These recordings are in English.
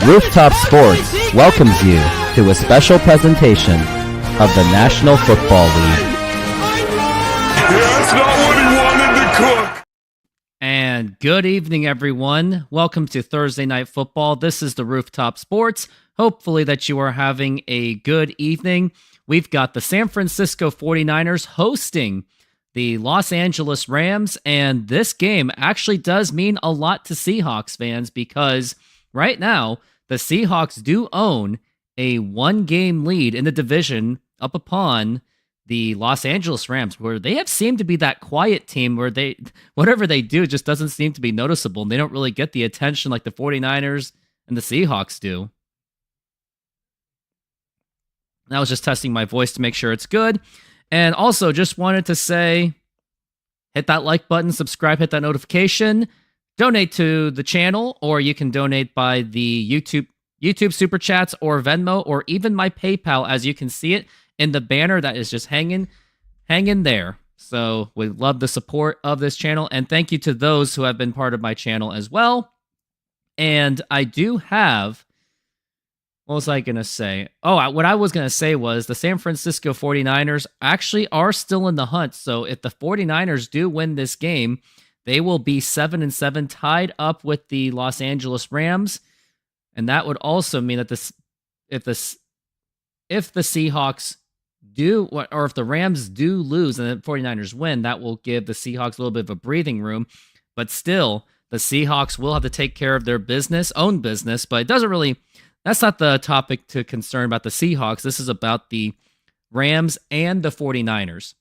Rooftop Sports welcomes you to a special presentation of the National Football League. That's not what he wanted to cook. And good evening, everyone. Welcome to Thursday Night Football. This is the Rooftop Sports. Hopefully that you are having a good evening. We've got the San Francisco 49ers hosting the Los Angeles Rams, and this game actually does mean a lot to Seahawks fans because right now, the Seahawks do own a one-game lead in the division up upon the Los Angeles Rams, where they have seemed to be that quiet team where whatever they do just doesn't seem to be noticeable, and they don't really get the attention like the 49ers and the Seahawks do. I was just testing my voice to make sure it's good. And also just wanted to say, hit that like button, subscribe, hit that notification, donate to the channel, or you can donate by the YouTube Super Chats or Venmo, or even my PayPal, as you can see it in the banner that is just hanging there. So we love the support of this channel, and thank you to those who have been part of my channel as well. And I do have... What was I going to say? Oh, what I was going to say was the San Francisco 49ers actually are still in the hunt. So if the 49ers do win this game, they will be 7-7, tied up with the Los Angeles Rams. And that would also mean that if the Seahawks do, or if the Rams do lose and the 49ers win, that will give the Seahawks a little bit of a breathing room. But still, the Seahawks will have to take care of their own business, but it doesn't really... That's not the topic to concern about the Seahawks. This is about the Rams and the 49ers.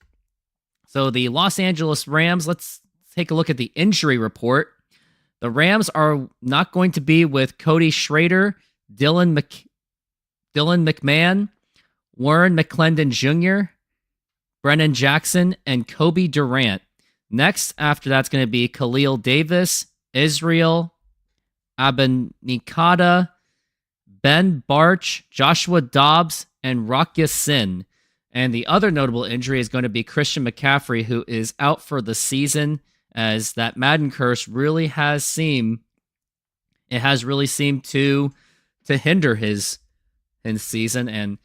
So the Los Angeles Rams, let's take a look at the injury report. The Rams are not going to be with Cody Schrader, Dylan McMahon, Warren McClendon Jr., Brennan Jackson, and Kobe Durant. Next, after that's going to be Khalil Davis, Israel Abanikata, Ben Barch, Joshua Dobbs, and Rock Sin. And the other notable injury is going to be Christian McCaffrey, who is out for the season, as that Madden curse really has seemed to hinder his season. And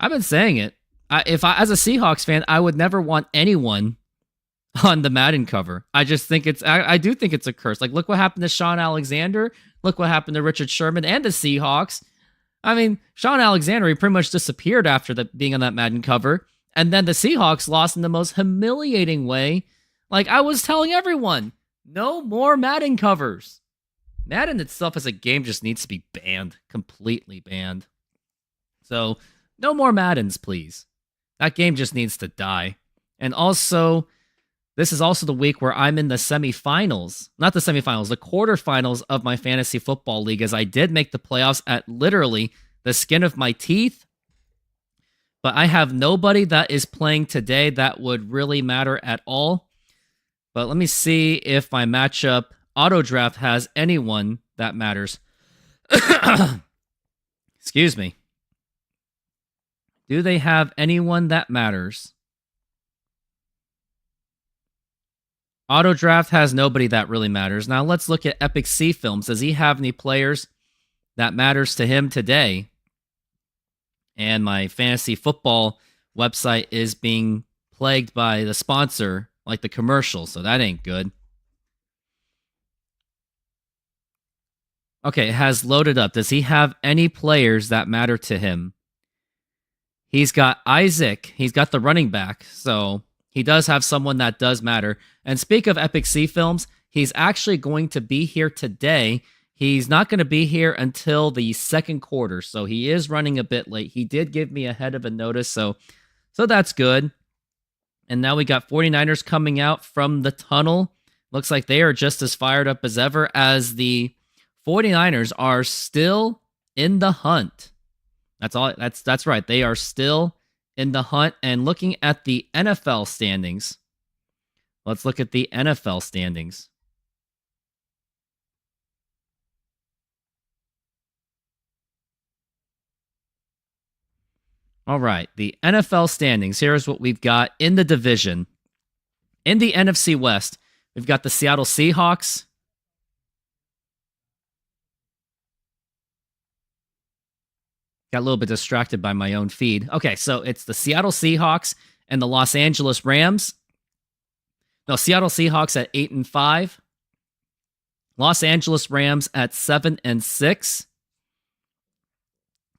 I've been saying it. As a Seahawks fan, I would never want anyone on the Madden cover. I do think it's a curse. Like, look what happened to Sean Alexander. Look what happened to Richard Sherman and the Seahawks. I mean, Sean Alexander, he pretty much disappeared after being on that Madden cover. And then the Seahawks lost in the most humiliating way. Like, I was telling everyone, no more Madden covers. Madden itself as a game just needs to be banned. Completely banned. So, no more Maddens, please. That game just needs to die. And also... This is also the week where I'm in the semifinals, not the semifinals, the quarterfinals of my fantasy football league, as I did make the playoffs at literally the skin of my teeth. But I have nobody that is playing today that would really matter at all. But let me see if my matchup auto draft has anyone that matters. Excuse me. Do they have anyone that matters? Auto Draft has nobody that really matters. Now let's look at Epic C Films. Does he have any players that matters to him today? And my fantasy football website is being plagued by the sponsor, like the commercial, so that ain't good. Okay, it has loaded up. Does he have any players that matter to him? He's got Isaac. He's got the running back, so... He does have someone that does matter. And speak of Epic C Films, he's actually going to be here today. He's not going to be here until the second quarter, so he is running a bit late. He did give me ahead of a notice, so that's good. And now we got 49ers coming out from the tunnel. Looks like they are just as fired up as ever, as the 49ers are still in the hunt. That's right. They are still in the hunt. And looking at the NFL standings, let's look at the NFL standings. All right, the NFL standings. Here's what we've got in the division. In the NFC West, we've got the Seattle Seahawks. Got a little bit distracted by my own feed. Okay, so it's the Seattle Seahawks and the Los Angeles Rams. No, Seattle Seahawks at 8-5. Los Angeles Rams at 7-6.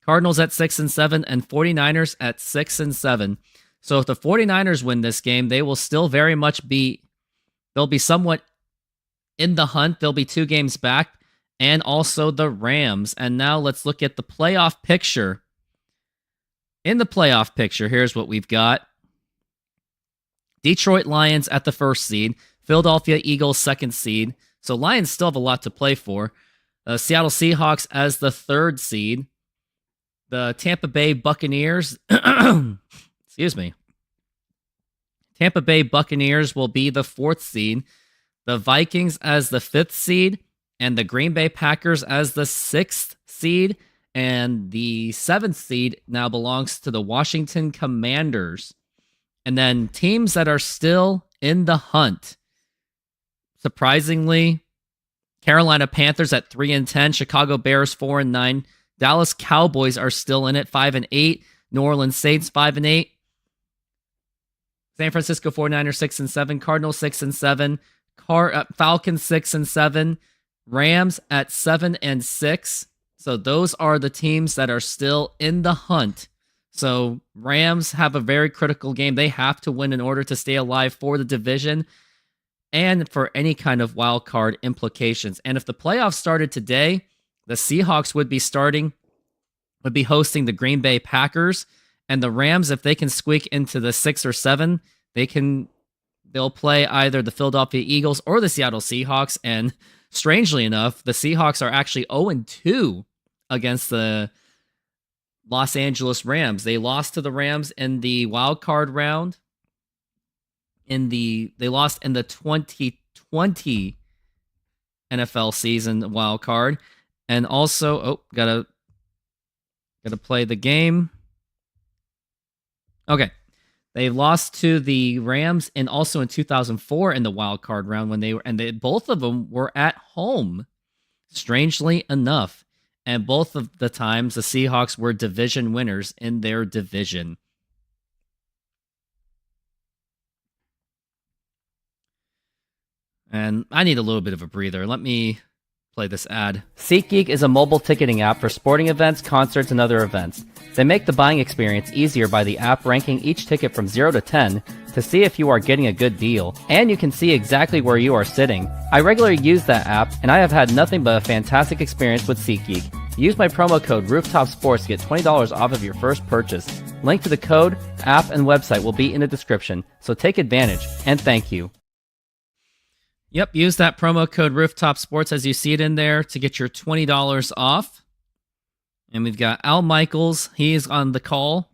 Cardinals at 6-7, and 49ers at 6-7. So if the 49ers win this game, they will still very much they'll be somewhat in the hunt. They'll be 2 games back, and also the Rams. And now let's look at the playoff picture. In the playoff picture, here's what we've got. Detroit Lions at the 1st seed. Philadelphia Eagles 2nd seed. So Lions still have a lot to play for. Seattle Seahawks as the 3rd seed. The Tampa Bay Buccaneers, excuse me. Tampa Bay Buccaneers will be the 4th seed. The Vikings as the 5th seed. And the Green Bay Packers as the 6th seed. And the 7th seed now belongs to the Washington Commanders. And then teams that are still in the hunt. Surprisingly, Carolina Panthers at 3-10, Chicago Bears 4-9, Dallas Cowboys are still in it 5-8, New Orleans Saints 5-8, San Francisco 49ers 6-7, Cardinals 6-7, Falcons 6-7, Rams at 7-6. So those are the teams that are still in the hunt. So Rams have a very critical game. They have to win in order to stay alive for the division and for any kind of wild card implications. And if the playoffs started today, the Seahawks would be hosting the Green Bay Packers, and the Rams, if they can squeak into the 6 or 7, they'll play either the Philadelphia Eagles or the Seattle Seahawks. And strangely enough, the Seahawks are actually 0-2 against the Los Angeles Rams. They lost to the Rams in the wild card round. They lost in the 2020 NFL season wild card, and also gotta play the game. Okay, they lost to the Rams and also in 2004 in the wild card round when both of them were at home. Strangely enough, and both of the times the Seahawks were division winners in their division. And I need a little bit of a breather. Let me play this ad. SeatGeek is a mobile ticketing app for sporting events, concerts, and other events. They make the buying experience easier by the app ranking each ticket from 0 to 10 to see if you are getting a good deal. And you can see exactly where you are sitting. I regularly use that app, and I have had nothing but a fantastic experience with SeatGeek. Use my promo code RoofTopSports to get $20 off of your first purchase. Link to the code, app, and website will be in the description, so take advantage, and thank you. Yep, use that promo code RoofTopSports as you see it in there to get your $20 off. And we've got Al Michaels. He's on the call,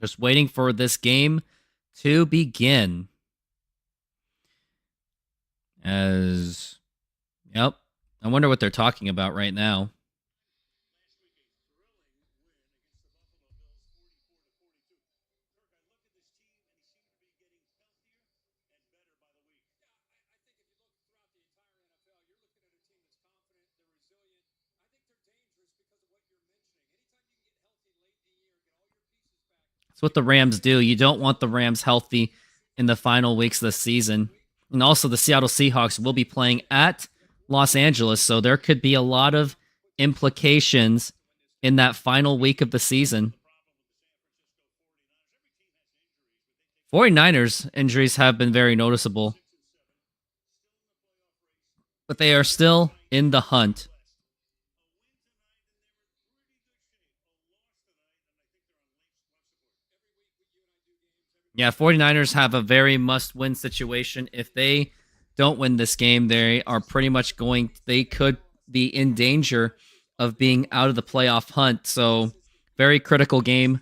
just waiting for this game to begin. I wonder what they're talking about right now. That's what the Rams do. You don't want the Rams healthy in the final weeks of the season. And also the Seattle Seahawks will be playing at Los Angeles, so there could be a lot of implications in that final week of the season. 49ers injuries have been very noticeable, but they are still in the hunt. Yeah, 49ers have a very must-win situation. If they don't win this game, they are pretty much they could be in danger of being out of the playoff hunt. So, very critical game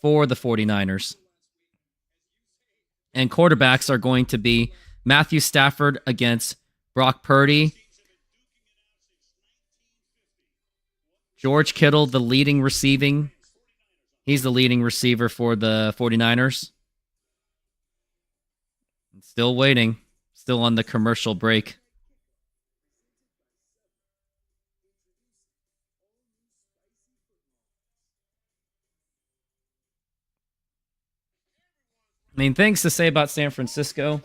for the 49ers. And quarterbacks are going to be Matthew Stafford against Brock Purdy. George Kittle, he's the leading receiver for the 49ers. Still waiting. Still on the commercial break. I mean, things to say about San Francisco.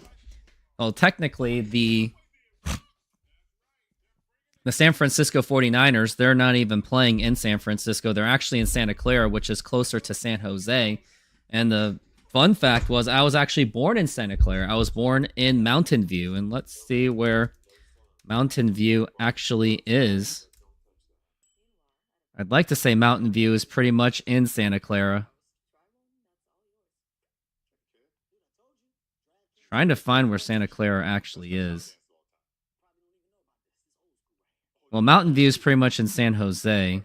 Well, technically, the San Francisco 49ers, they're not even playing in San Francisco. They're actually in Santa Clara, which is closer to San Jose. And the fun fact was I was actually born in Santa Clara. I was born in Mountain View. And let's see where Mountain View actually is. I'd like to say Mountain View is pretty much in Santa Clara. Trying to find where Santa Clara actually is. Well, Mountain View is pretty much in San Jose.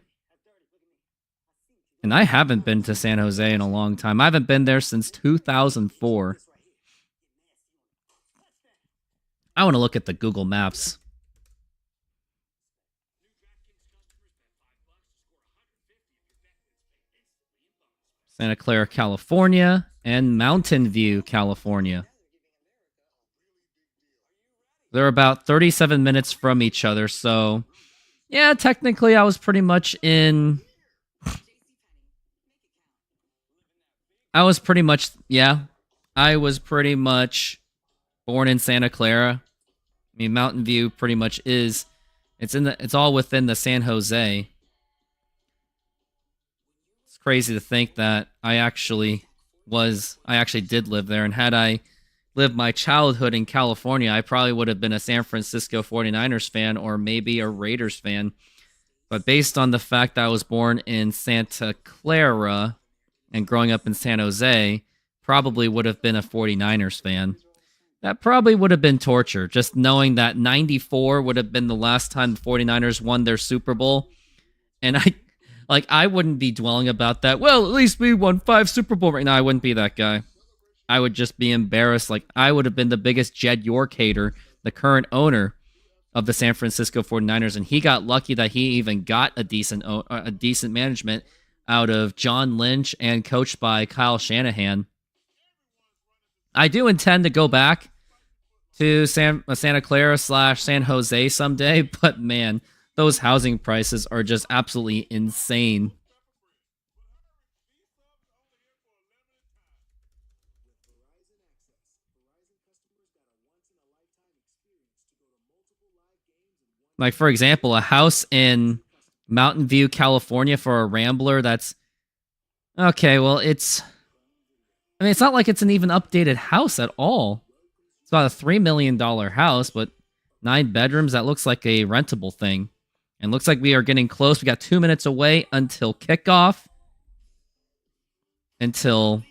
And I haven't been to San Jose in a long time. I haven't been there since 2004. I want to look at the Google Maps. Santa Clara, California, and Mountain View, California. They're about 37 minutes from each other, so yeah, technically I was pretty much in... I was pretty much born in Santa Clara. I mean, Mountain View pretty much is... It's all within the San Jose. It's crazy to think that I actually did live there, and had I lived my childhood in California, I probably would have been a San Francisco 49ers fan or maybe a Raiders fan. But based on the fact that I was born in Santa Clara and growing up in San Jose, probably would have been a 49ers fan. That probably would have been torture, just knowing that 94 would have been the last time the 49ers won their Super Bowl. And I wouldn't be dwelling about that. Well, at least we won 5 Super Bowls right now. I wouldn't be that guy. I would just be embarrassed. Like, I would have been the biggest Jed York hater, the current owner of the San Francisco 49ers, and he got lucky that he even got a decent management out of John Lynch and coached by Kyle Shanahan. I do intend to go back to Santa Clara / San Jose someday, but man, those housing prices are just absolutely insane. Like, for example, a house in Mountain View, California for a Rambler, that's... Okay, well, it's not like it's an even updated house at all. It's about a $3 million house, but 9 bedrooms. That looks like a rentable thing. And looks like we are getting close. We got 2 minutes away until kickoff. Until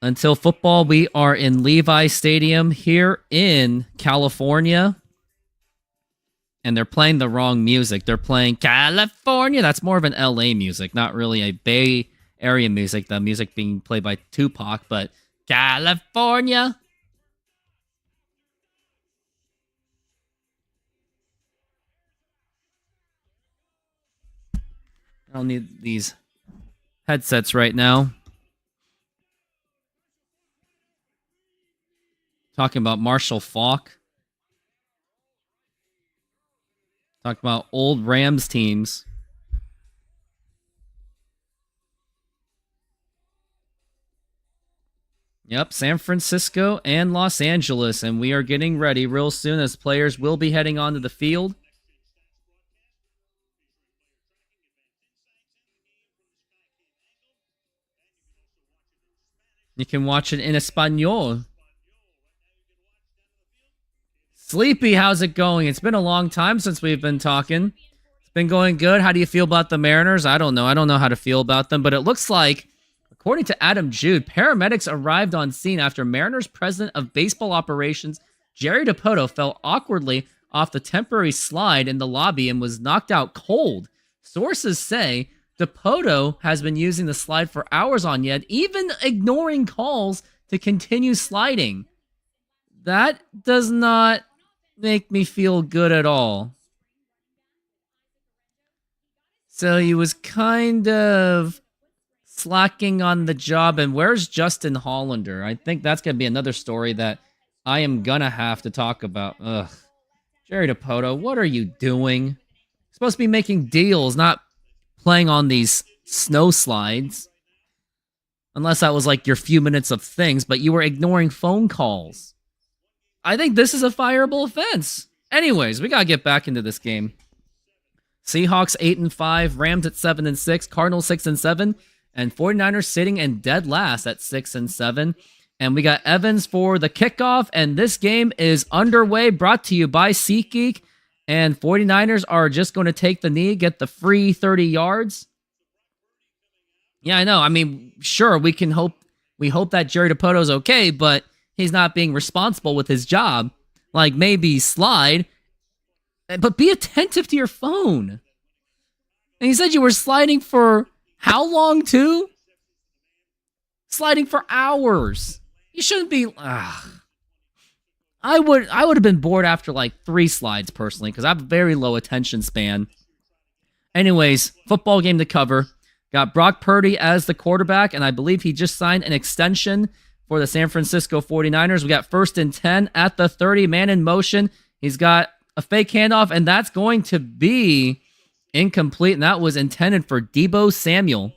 football. We are in Levi Stadium here in California. And they're playing the wrong music. They're playing California. That's more of an LA music, not really a Bay Area music. The music being played by Tupac, but California. I don't need these headsets right now. Talking about Marshall Faulk. Talk about old Rams teams. Yep, San Francisco and Los Angeles, and we are getting ready real soon as players will be heading onto the field. You can watch it in Espanol. Sleepy, how's it going? It's been a long time since we've been talking. It's been going good. How do you feel about the Mariners? I don't know. I don't know how to feel about them, but it looks like, according to Adam Jude, paramedics arrived on scene after Mariners president of baseball operations, Jerry Dipoto, fell awkwardly off the temporary slide in the lobby and was knocked out cold. Sources say Dipoto has been using the slide for hours on end, even ignoring calls to continue sliding. That does not make me feel good at all. So he was kind of slacking on the job. And where's Justin Hollander? I think that's going to be another story that I am going to have to talk about. Ugh. Jerry Dipoto, what are you doing? You're supposed to be making deals, not playing on these snow slides. Unless that was like your few minutes of things, but you were ignoring phone calls. I think this is a fireable offense. Anyways, we got to get back into this game. Seahawks 8-5, Rams at 7-6, Cardinals 6-7, and 49ers sitting in dead last at 6-7. And we got Evans for the kickoff, and this game is underway, brought to you by SeatGeek. And 49ers are just going to take the knee, get the free 30 yards. Yeah, I know. I mean, sure, we hope that Jerry DiPoto's okay, but he's not being responsible with his job. Like, maybe slide, but be attentive to your phone. And you said you were sliding for how long, too? Sliding for hours. You shouldn't be... I would have been bored after like 3 slides, personally, because I have a very low attention span. Anyways, football game to cover. Got Brock Purdy as the quarterback, and I believe he just signed an extension for the San Francisco 49ers. We got 1st and 10 at the 30, man in motion. He's got a fake handoff, and that's going to be incomplete, and that was intended for Deebo Samuel.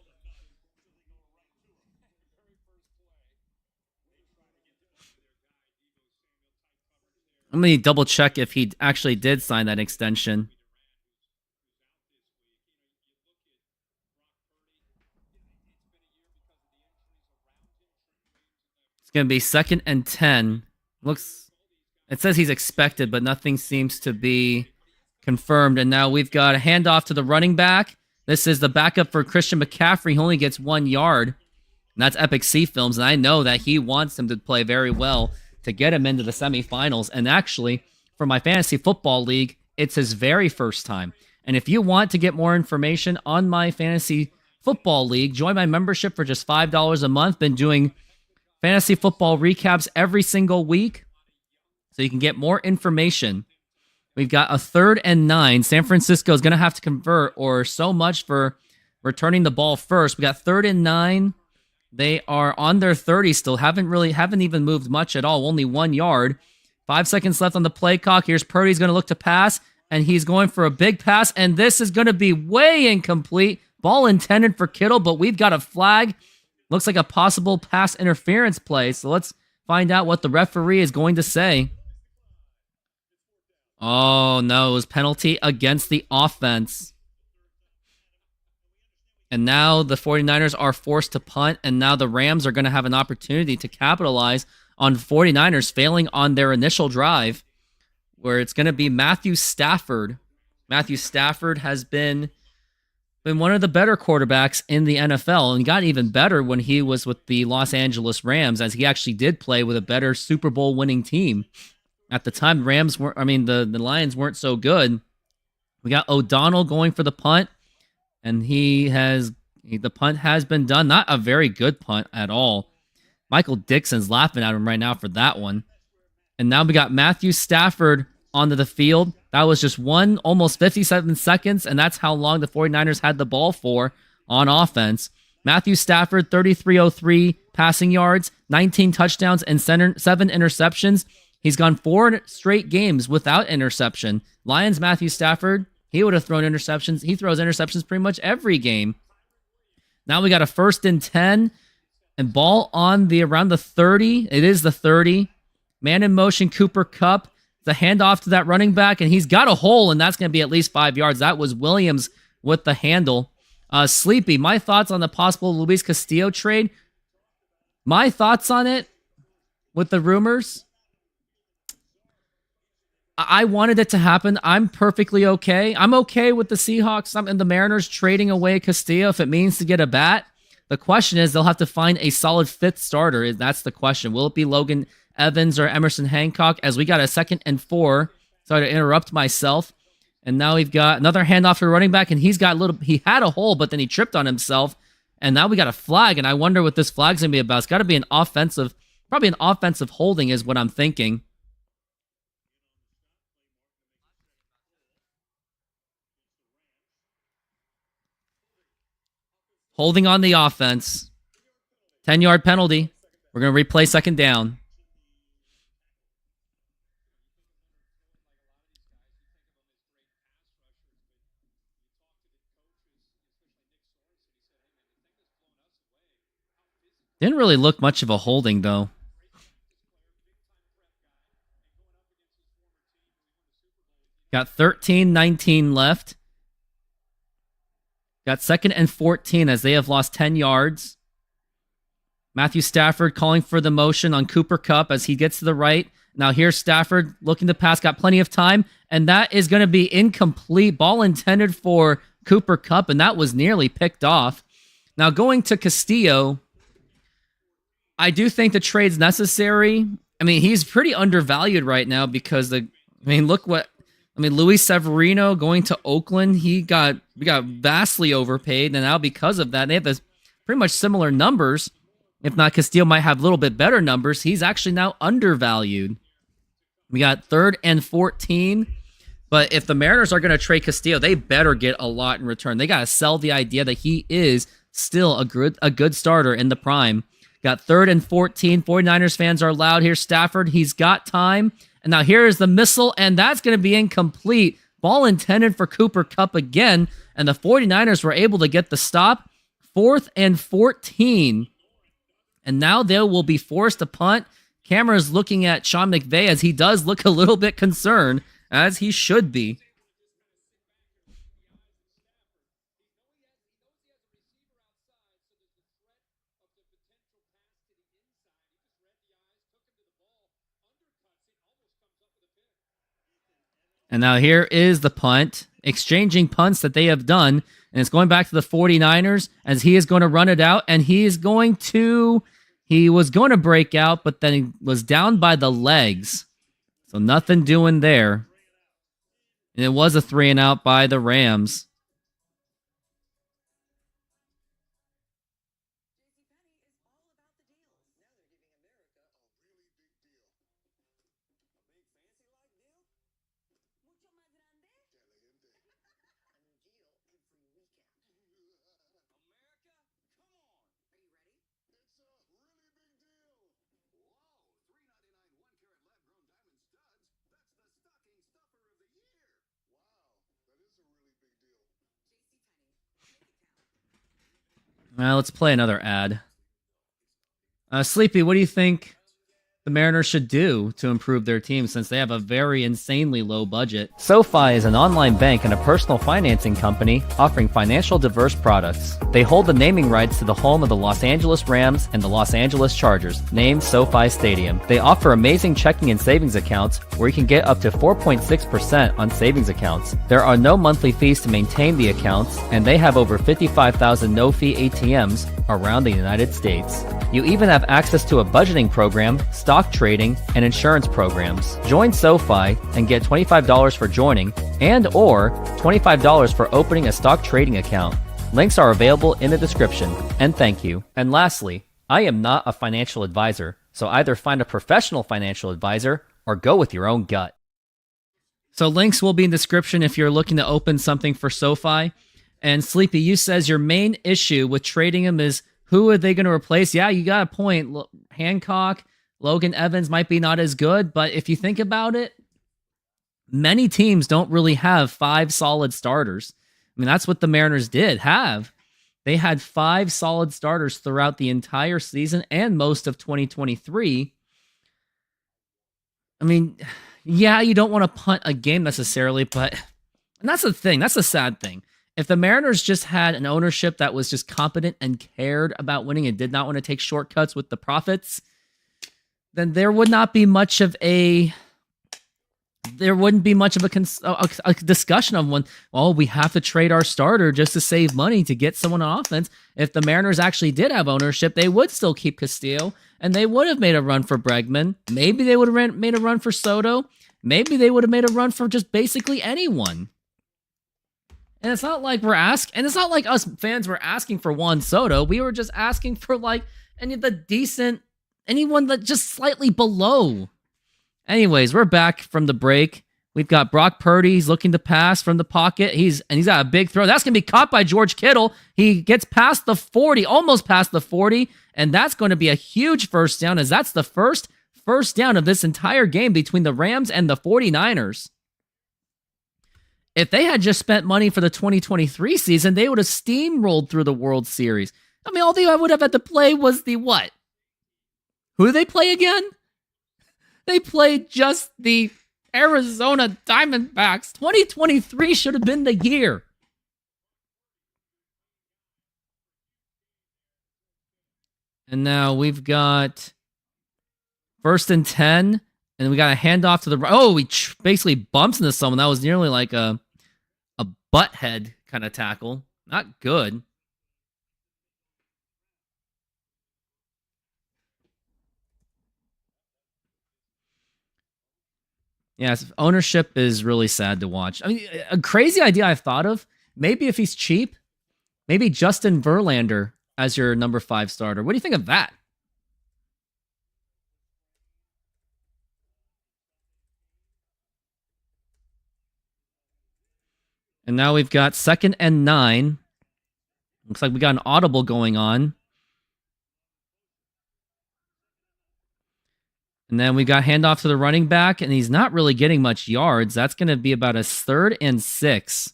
Let me double check if he actually did sign that extension. It's going to be 2nd and 10. It says he's expected, but nothing seems to be confirmed. And now we've got a handoff to the running back. This is the backup for Christian McCaffrey. He only gets 1 yard. And that's Epic C Films. And I know that he wants him to play very well to get him into the semifinals. And actually, for my fantasy football league, it's his very first time. And if you want to get more information on my fantasy football league, join my membership for just $5 a month. Been doing fantasy football recaps every single week, so you can get more information. We've got a 3rd and 9. San Francisco is going to have to convert, or so much for returning the ball first. We got 3rd and 9. They are on their 30 still. Haven't even moved much at all. Only 1 yard. 5 seconds left on the play clock. Here's Purdy. He's going to look to pass, and he's going for a big pass, and this is going to be way incomplete. Ball intended for Kittle, but we've got a flag. Looks like a possible pass interference play, so let's find out what the referee is going to say. Oh, no, it was penalty against the offense. And now the 49ers are forced to punt, and now the Rams are going to have an opportunity to capitalize on 49ers failing on their initial drive, where it's going to be Matthew Stafford. Matthew Stafford has been one of the better quarterbacks in the NFL, and got even better when he was with the Los Angeles Rams, as he actually did play with a better Super Bowl winning team. At the time, the Lions weren't so good. We got O'Donnell going for the punt, and the punt has been done. Not a very good punt at all. Michael Dixon's laughing at him right now for that one. And now we got Matthew Stafford onto the field. That was just almost 57 seconds, and that's how long the 49ers had the ball for on offense. Matthew Stafford, 3,303 passing yards, 19 touchdowns, and 7 interceptions. He's gone 4 straight games without interception. Lions Matthew Stafford, he would have thrown interceptions. He throws interceptions pretty much every game. Now we got a 1st and 10, and ball on around the 30. It is the 30. Man in motion, Cooper Kupp. The handoff to that running back, and he's got a hole, and that's going to be at least 5 yards. That was Williams with the handle. Sleepy, my thoughts on the possible Luis Castillo trade. My thoughts on it with the rumors. I wanted it to happen. I'm perfectly okay. I'm okay with the Seahawks and the Mariners trading away Castillo if it means to get a bat. The question is, they'll have to find a solid 5th starter. That's the question. Will it be Logan Evans or Emerson Hancock? As we got a 2nd and 4. Sorry to interrupt myself. And now we've got another handoff to running back, and he had a hole, but then he tripped on himself. And now we got a flag, and I wonder what this flag's going to be about. It's got to be probably an offensive holding is what I'm thinking. Holding on the offense. 10-yard penalty. We're going to replay 2nd down. Didn't really look much of a holding, though. Got 13-19 left. Got 2nd and 14 as they have lost 10 yards. Matthew Stafford calling for the motion on Cooper Kupp as he gets to the right. Now here's Stafford looking to pass, got plenty of time, and that is going to be incomplete. Ball intended for Cooper Kupp, and that was nearly picked off. Now going to Castillo, I do think the trade's necessary. I mean, he's pretty undervalued right now because Luis Severino going to Oakland, we got vastly overpaid, and now because of that, they have this pretty much similar numbers. If not, Castillo might have a little bit better numbers. He's actually now undervalued. We got 3rd and 14. But if the Mariners are going to trade Castillo, they better get a lot in return. They got to sell the idea that he is still a good starter in the prime. Got 3rd and 14. 49ers fans are loud here. Stafford, he's got time. And now here is the missile, and that's going to be incomplete. Ball intended for Cooper Kupp again, and the 49ers were able to get the stop. 4th and 14. And now they will be forced to punt. Camera's looking at Sean McVay as he does look a little bit concerned, as he should be. And now here is the punt, exchanging punts that they have done. And it's going back to the 49ers as he is going to run it out. And he was going to break out, but then he was down by the legs. So nothing doing there. And it was a 3-and-out by the Rams. Well, let's play another ad. Sleepy, what do you think the Mariners should do to improve their team since they have a very insanely low budget? SoFi is an online bank and a personal financing company offering financial diverse products. They hold the naming rights to the home of the Los Angeles Rams and the Los Angeles Chargers, named SoFi Stadium. They offer amazing checking and savings accounts where you can get up to 4.6% on savings accounts. There are no monthly fees to maintain the accounts, and they have over 55,000 no-fee ATMs around the United States. You even have access to a budgeting program, stock trading, and insurance programs. Join SoFi and get $25 for joining and or $25 for opening a stock trading account. Links are available in the description. And thank you. And lastly, I am not a financial advisor, so either find a professional financial advisor or go with your own gut. So links will be in the description if you're looking to open something for SoFi. And Sleepy, you says your main issue with trading him is who are they going to replace? Yeah, you got a point. Hancock, Logan Evans might be not as good, but if you think about it, many teams don't really have 5 solid starters. I mean, that's what the Mariners did have. They had 5 solid starters throughout the entire season and most of 2023. I mean, yeah, you don't want to punt a game necessarily, but and that's the thing. That's the sad thing. If the Mariners just had an ownership that was just competent and cared about winning and did not want to take shortcuts with the profits, then there would not be much of a discussion of one. Well, we have to trade our starter just to save money to get someone on offense. If the Mariners actually did have ownership, they would still keep Castillo and they would have made a run for Bregman. Maybe they would have made a run for Soto. Maybe they would have made a run for just basically anyone. And it's not like it's not like us fans were asking for Juan Soto. We were just asking for like anyone that just slightly below. Anyways, we're back from the break. We've got Brock Purdy. He's looking to pass from the pocket. He's got a big throw. That's going to be caught by George Kittle. He gets past the 40, almost past the 40, and that's going to be a huge first down as that's the first down of this entire game between the Rams and the 49ers. If they had just spent money for the 2023 season, they would have steamrolled through the World Series. I mean, all I would have had to play was the what? Who do they play again? They played just the Arizona Diamondbacks. 2023 should have been the year. And now we've got 1st and 10. And we got a handoff to the right. Oh, he basically bumps into someone. That was nearly like a butt head kind of tackle. Not good. Yes, ownership is really sad to watch. I mean, a crazy idea I've thought of. Maybe if he's cheap, maybe Justin Verlander as your number 5 starter. What do you think of that? And now we've got 2nd and 9. Looks like we got an audible going on. And then we got handoff to the running back, and he's not really getting much yards. That's going to be about a 3rd and 6.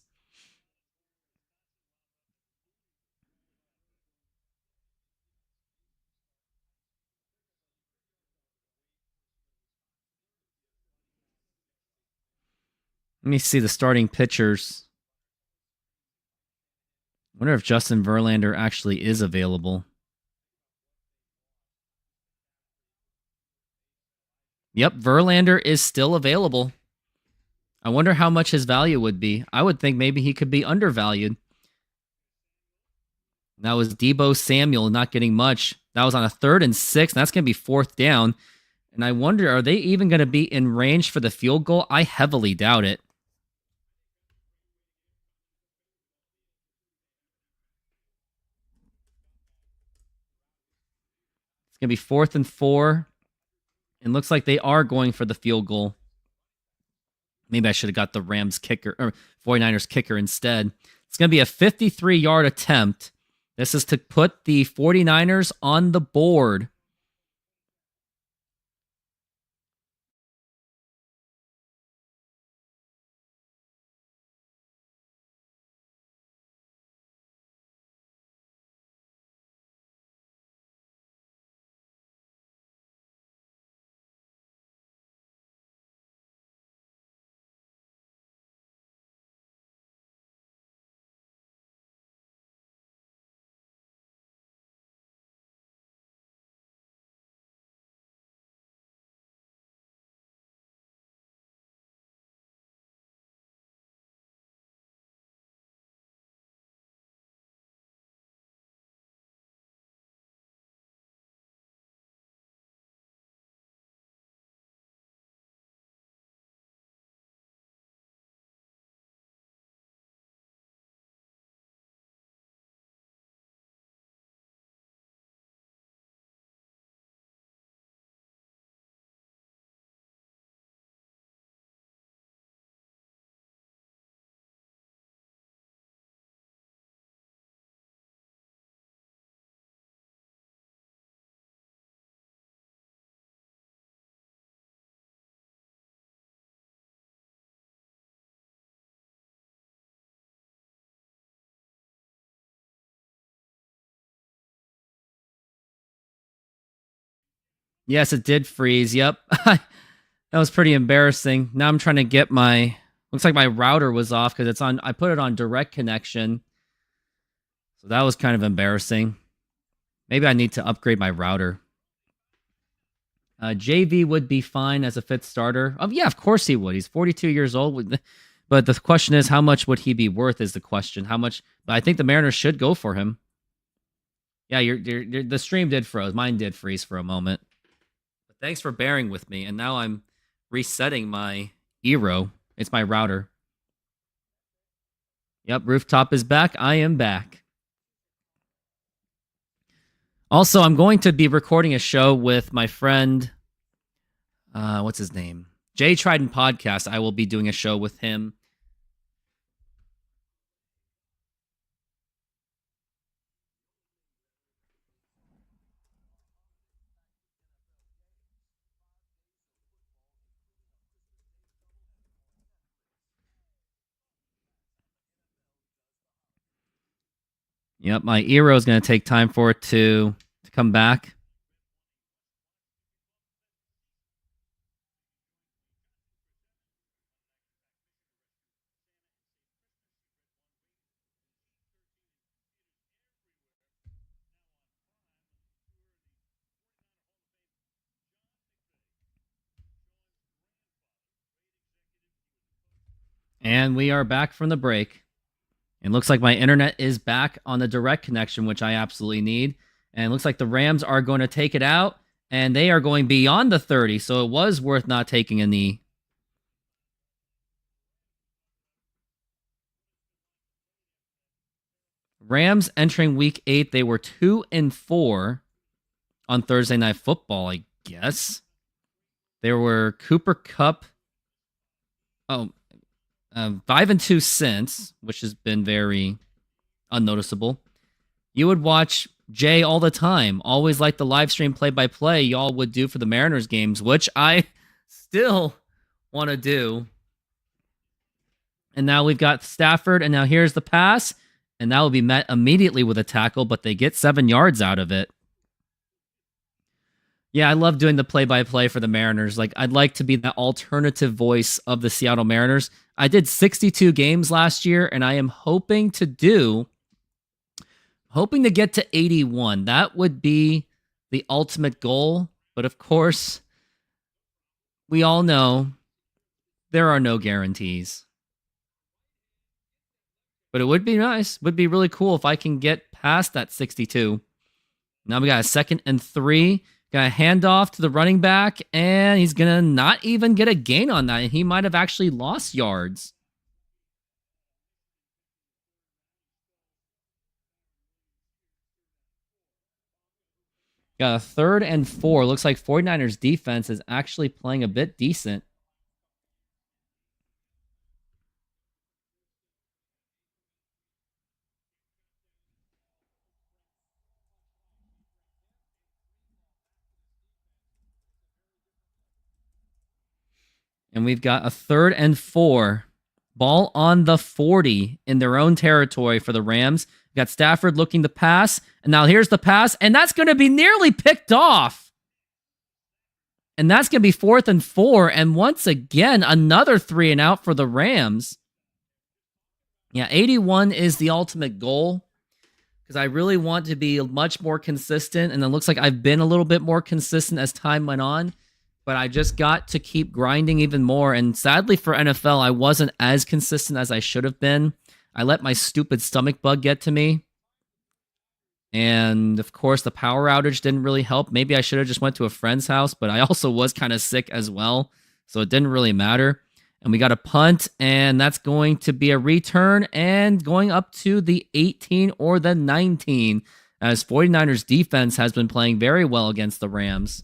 Let me see the starting pitchers. I wonder if Justin Verlander actually is available. Yep, Verlander is still available. I wonder how much his value would be. I would think maybe he could be undervalued. That was Deebo Samuel not getting much. That was on a 3rd and 6, and that's going to be 4th down. And I wonder, are they even going to be in range for the field goal? I heavily doubt it. It's going to be 4th and 4. And looks like they are going for the field goal. Maybe I should have got the Rams kicker or 49ers kicker instead. It's going to be a 53-yard attempt. This is to put the 49ers on the board. Yes, it did freeze. Yep. That was pretty embarrassing. Now I'm trying to get my... Looks like my router was off because it's on... I put it on direct connection. So that was kind of embarrassing. Maybe I need to upgrade my router. JV would be fine as a 5th starter. Yeah, of course he would. He's 42 years old. But the question is, how much would he be worth is the question. How much... But I think the Mariners should go for him. Yeah, the stream did froze. Mine did freeze for a moment. But thanks for bearing with me. And now I'm resetting my Eero. It's my router. Yep, Rooftop is back. I am back. Also, I'm going to be recording a show with my friend, what's his name? Jay Trident Podcast. I will be doing a show with him. Yep, my Eero is going to take time for it to come back. And we are back from the break. It looks like my internet is back on the direct connection, which I absolutely need. And it looks like the Rams are going to take it out, and they are going beyond the 30, so it was worth not taking a knee. Rams entering week 8, they were 2-4 on Thursday Night Football, I guess. There were Cooper Kupp. 5-2 since, which has been very unnoticeable. You would watch Jay all the time, always like the live stream play-by-play y'all would do for the Mariners games, which I still want to do. And now we've got Stafford, and now here's the pass, and that will be met immediately with a tackle, but they get 7 yards out of it. Yeah, I love doing the play-by-play for the Mariners. Like, I'd like to be that alternative voice of the Seattle Mariners. I did 62 games last year, and I am hoping to get to 81. That would be the ultimate goal. But of course, we all know there are no guarantees. But it would be nice. Would be really cool if I can get past that 62. Now we got a 2nd and 3. Got a handoff to the running back, and he's going to not even get a gain on that. He might have actually lost yards. Got a 3rd and 4. Looks like 49ers defense is actually playing a bit decent. And we've got a 3rd and 4. Ball on the 40 in their own territory for the Rams. We got Stafford looking to pass. And now here's the pass. And that's going to be nearly picked off. And that's going to be 4th and 4. And once again, another 3 and out for the Rams. Yeah, 81 is the ultimate goal. Because I really want to be much more consistent. And it looks like I've been a little bit more consistent as time went on. But I just got to keep grinding even more. And sadly for NFL, I wasn't as consistent as I should have been. I let my stupid stomach bug get to me. And of course, the power outage didn't really help. Maybe I should have just went to a friend's house, but I also was kind of sick as well. So it didn't really matter. And we got a punt, and that's going to be a return and going up to the 18 or the 19, as 49ers defense has been playing very well against the Rams.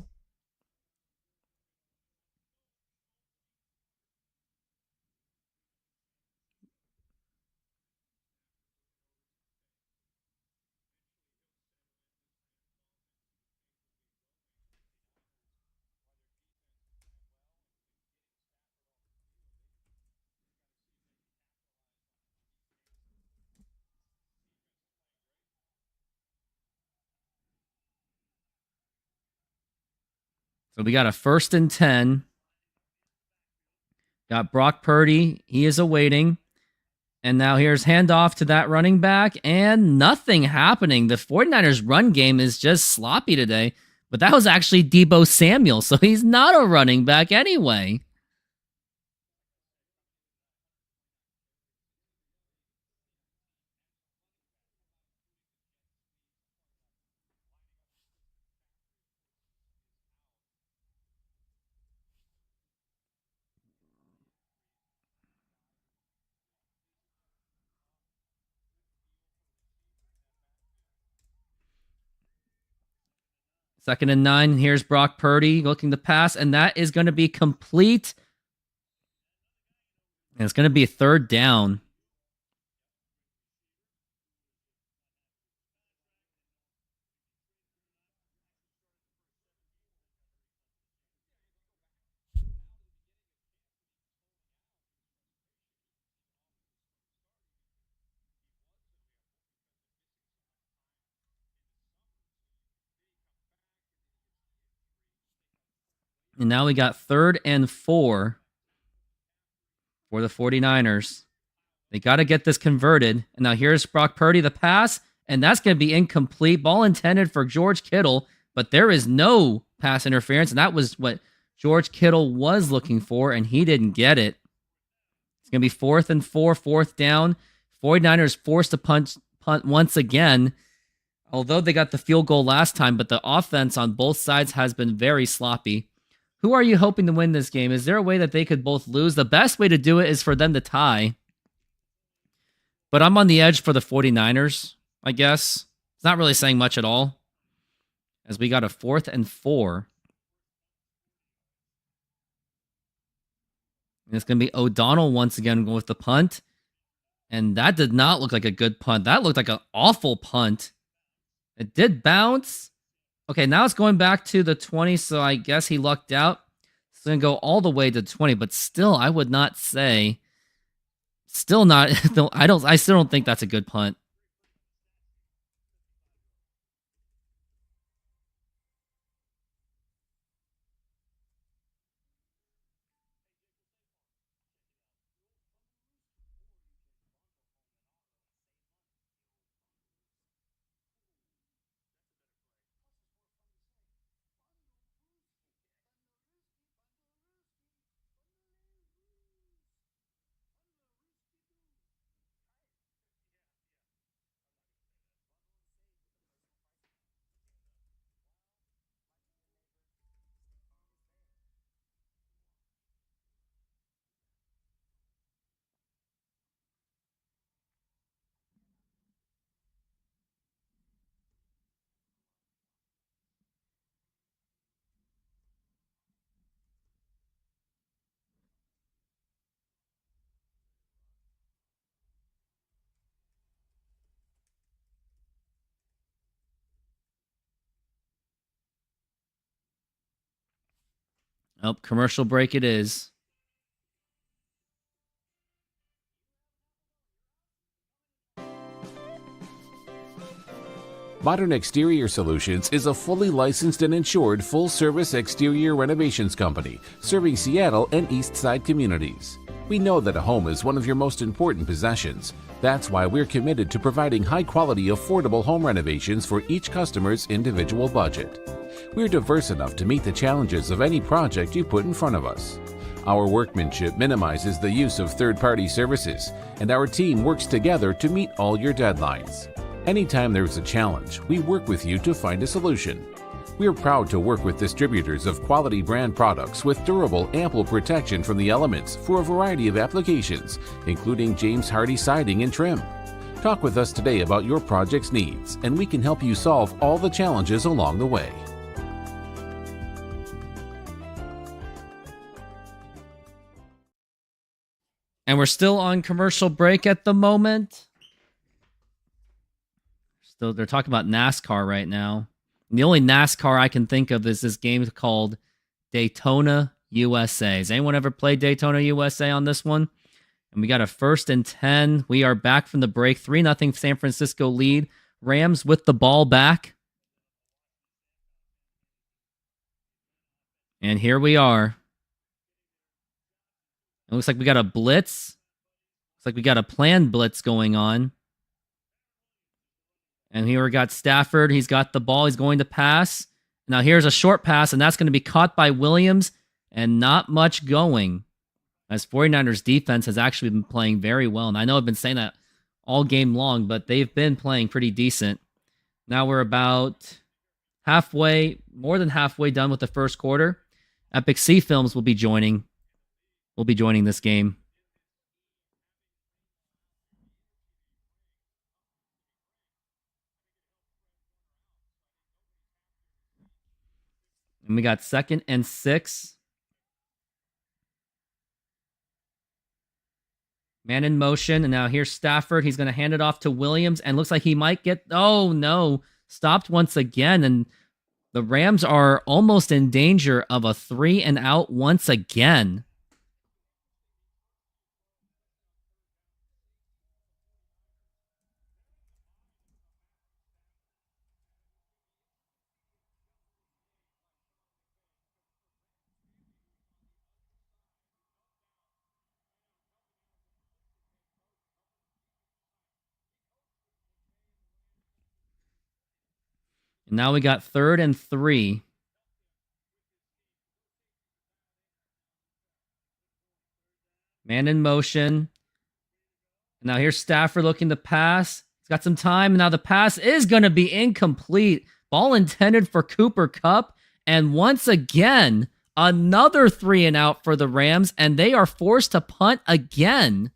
So we got a 1st and 10. Got Brock Purdy. He is awaiting. And now here's handoff to that running back, and nothing happening. The 49ers run game is just sloppy today. But that was actually Deebo Samuel, so he's not a running back anyway. Second and 9. Here's Brock Purdy looking to pass, and that is going to be complete. And it's going to be a 3rd down. And now we got 3rd and 4 for the 49ers. They got to get this converted. And now here's Brock Purdy, the pass, and that's going to be incomplete. Ball intended for George Kittle, but there is no pass interference, and that was what George Kittle was looking for, and he didn't get it. It's going to be 4th and 4, 4th down. 49ers forced to punt once again, although they got the field goal last time, but the offense on both sides has been very sloppy. Who are you hoping to win this game? Is there a way that they could both lose? The best way to do it is for them to tie. But I'm on the edge for the 49ers, I guess. It's not really saying much at all, as we got a 4th and 4. And it's going to be O'Donnell once again going with the punt. And that did not look like a good punt. That looked like an awful punt. It did bounce. Okay, now it's going back to the 20, so I guess he lucked out. It's going to go all the way to 20, but still, I would not say... Still not... I still don't think that's a good punt. Oh, commercial break it is. Modern Exterior Solutions is a fully licensed and insured full-service exterior renovations company serving Seattle and East Side communities. We know that a home is one of your most important possessions. That's why we're committed to providing high-quality, affordable home renovations for each customer's individual budget. We're diverse enough to meet the challenges of any project you put in front of us. Our workmanship minimizes the use of third-party services, and our team works together to meet all your deadlines. Anytime there's a challenge, we work with you to find a solution. We're proud to work with distributors of quality brand products with durable, ample protection from the elements for a variety of applications, including James Hardie siding and trim. Talk with us today about your project's needs, and we can help you solve all the challenges along the way. And we're still on commercial break at the moment. So they're talking about NASCAR right now. And the only NASCAR I can think of is this game called Daytona USA. Has anyone ever played Daytona USA on this one? And we got a 1st and 10. We are back from the break. 3-0 San Francisco lead. Rams with the ball back. And here we are. It looks like we got a blitz. Looks like we got a planned blitz going on. And here we got Stafford. He's got the ball. He's going to pass. Now here's a short pass, and that's going to be caught by Williams, and not much going. As 49ers defense has actually been playing very well. And I know I've been saying that all game long, but they've been playing pretty decent. Now we're about more than halfway done with the first quarter. Epic Sea Films will be joining this game. And we got 2nd and 6. Man in motion. And now here's Stafford. He's going to hand it off to Williams. And looks like he might get... Oh, no. Stopped once again. And the Rams are almost in danger of a 3-and-out once again. And now we got 3rd and 3. Man in motion. Now here's Stafford looking to pass. He's got some time. Now the pass is going to be incomplete. Ball intended for Cooper Kupp. And once again, another 3 and out for the Rams. And they are forced to punt again.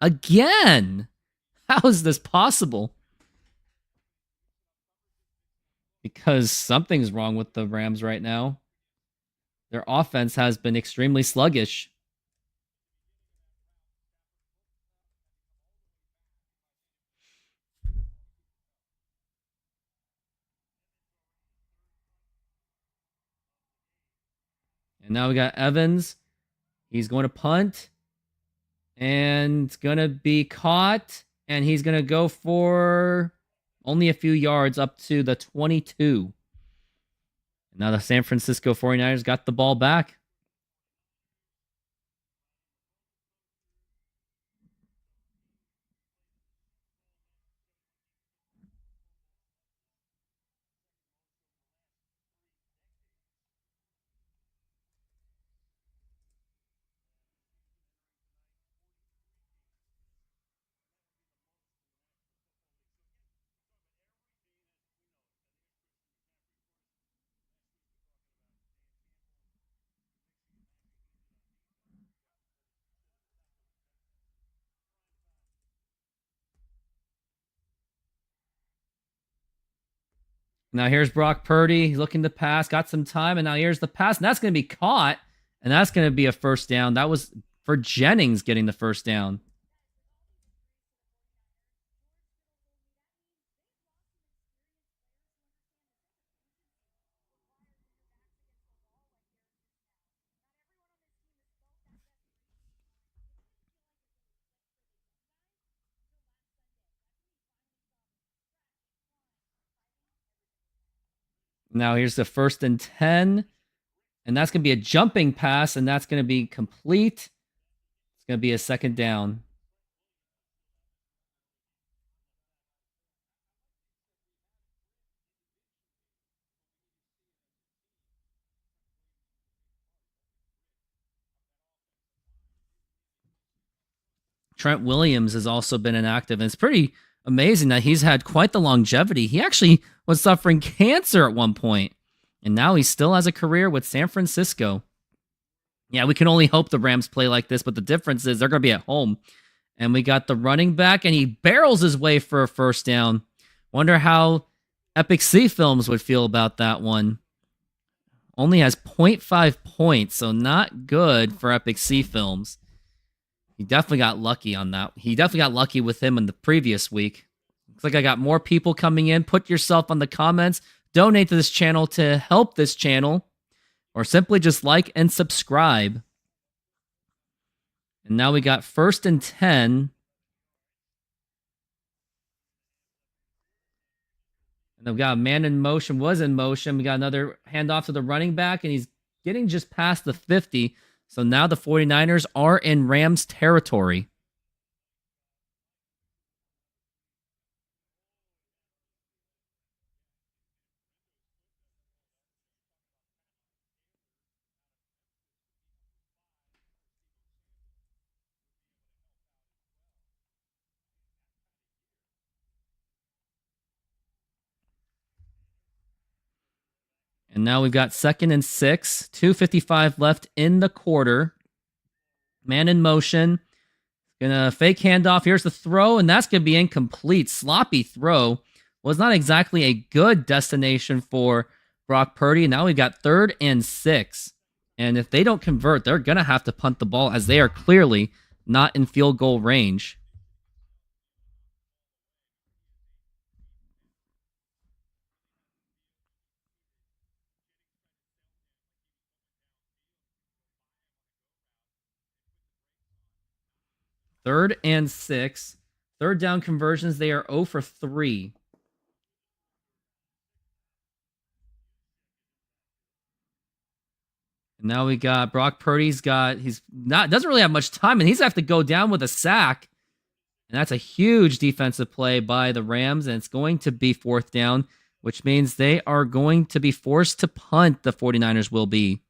Again. How is this possible? Because something's wrong with the Rams right now. Their offense has been extremely sluggish. And now we got Evans. He's going to punt. And it's going to be caught. And he's going to go for only a few yards up to the 22. Now the San Francisco 49ers got the ball back. Now here's Brock Purdy looking to pass, got some time, and now here's the pass, and that's going to be caught, and that's going to be a first down. That was for Jennings getting the first down. Now here's the 1st and 10. And that's going to be a jumping pass, and that's going to be complete. It's going to be a 2nd down. Trent Williams has also been inactive, and it's pretty amazing that he's had quite the longevity. He actually was suffering cancer at one point, and now he still has a career with San Francisco. Yeah, we can only hope the Rams play like this, but the difference is they're going to be at home. And we got the running back, and he barrels his way for a first down. Wonder how Epic C Films would feel about that one. Only has 0.5 points, so not good for Epic C Films. He definitely got lucky on that. He definitely got lucky with him in the previous week. Looks like I got more people coming in. Put yourself on the comments. Donate to this channel to help this channel. Or simply just like and subscribe. And now we got 1st and 10. And then we got a man in motion, was in motion. We got another handoff to the running back, and he's getting just past the 50. So now the 49ers are in Rams territory. And now we've got 2nd and 6, 2:55 left in the quarter. Man in motion. Gonna fake handoff. Here's the throw, and that's gonna be incomplete. Sloppy throw. Was not exactly a good destination for Brock Purdy. Now we've got 3rd and 6. And if they don't convert, they're gonna have to punt the ball, as they are clearly not in field goal range. Third and 6. 3rd down conversions, they are 0 for 3. And now we got Brock Purdy's doesn't really have much time, and he's have to go down with a sack. And that's a huge defensive play by the Rams, and it's going to be 4th down. which means they are going to be forced to punt. The 49ers will be.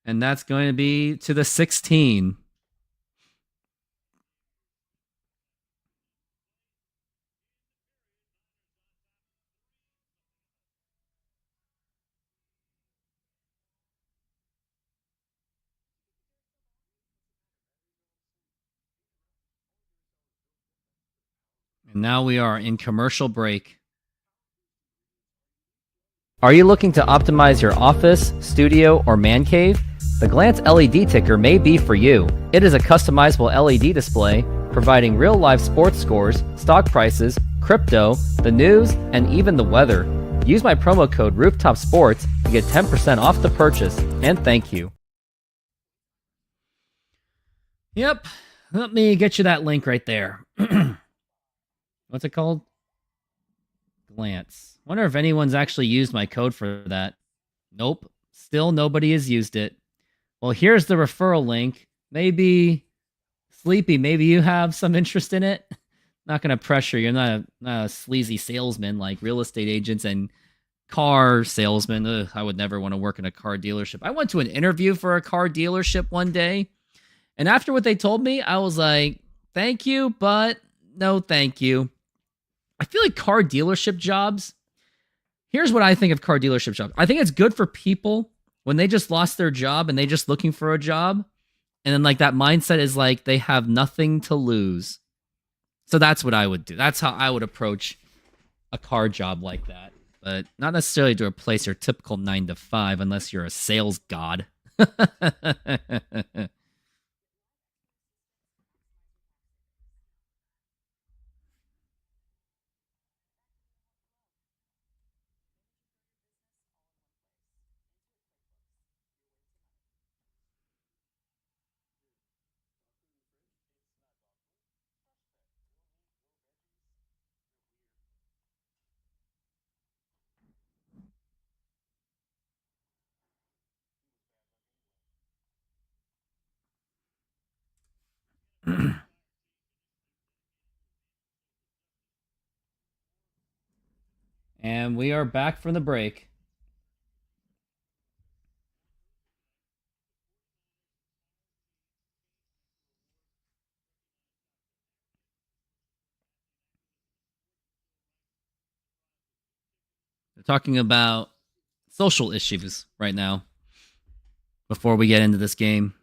And that's going to be to the 16. And now we are in commercial break. Are you looking to optimize your office, studio, or man cave? The Glance LED ticker may be for you. It is a customizable LED display providing real-life sports scores, stock prices, crypto, the news, and even the weather. Use my promo code RoofTopSports to get 10% off the purchase, and thank you. Yep. Let me get you that link right there. What's it called? Glance. Wonder if anyone's actually used my code for that. Nope. Still nobody has used it. Well, here's the referral link. Maybe, Sleepy, maybe you have some interest in it. Not going to pressure you. I'm not a sleazy salesman like real estate agents and car salesmen. Ugh, I would never want to work in a car dealership. I went to an interview for a car dealership one day. And after what they told me, I was like, thank you, but no thank you. I feel like car dealership jobs, here's what I think of car dealership jobs. I think it's good for people when they just lost their job and they just looking for a job. And then like that mindset is like they have nothing to lose. So that's what I would do. That's how I would approach a car job like that. But not necessarily to replace your typical 9 to 5 unless you're a sales god. And we are back from the break. They're talking about social issues right now before we get into this game.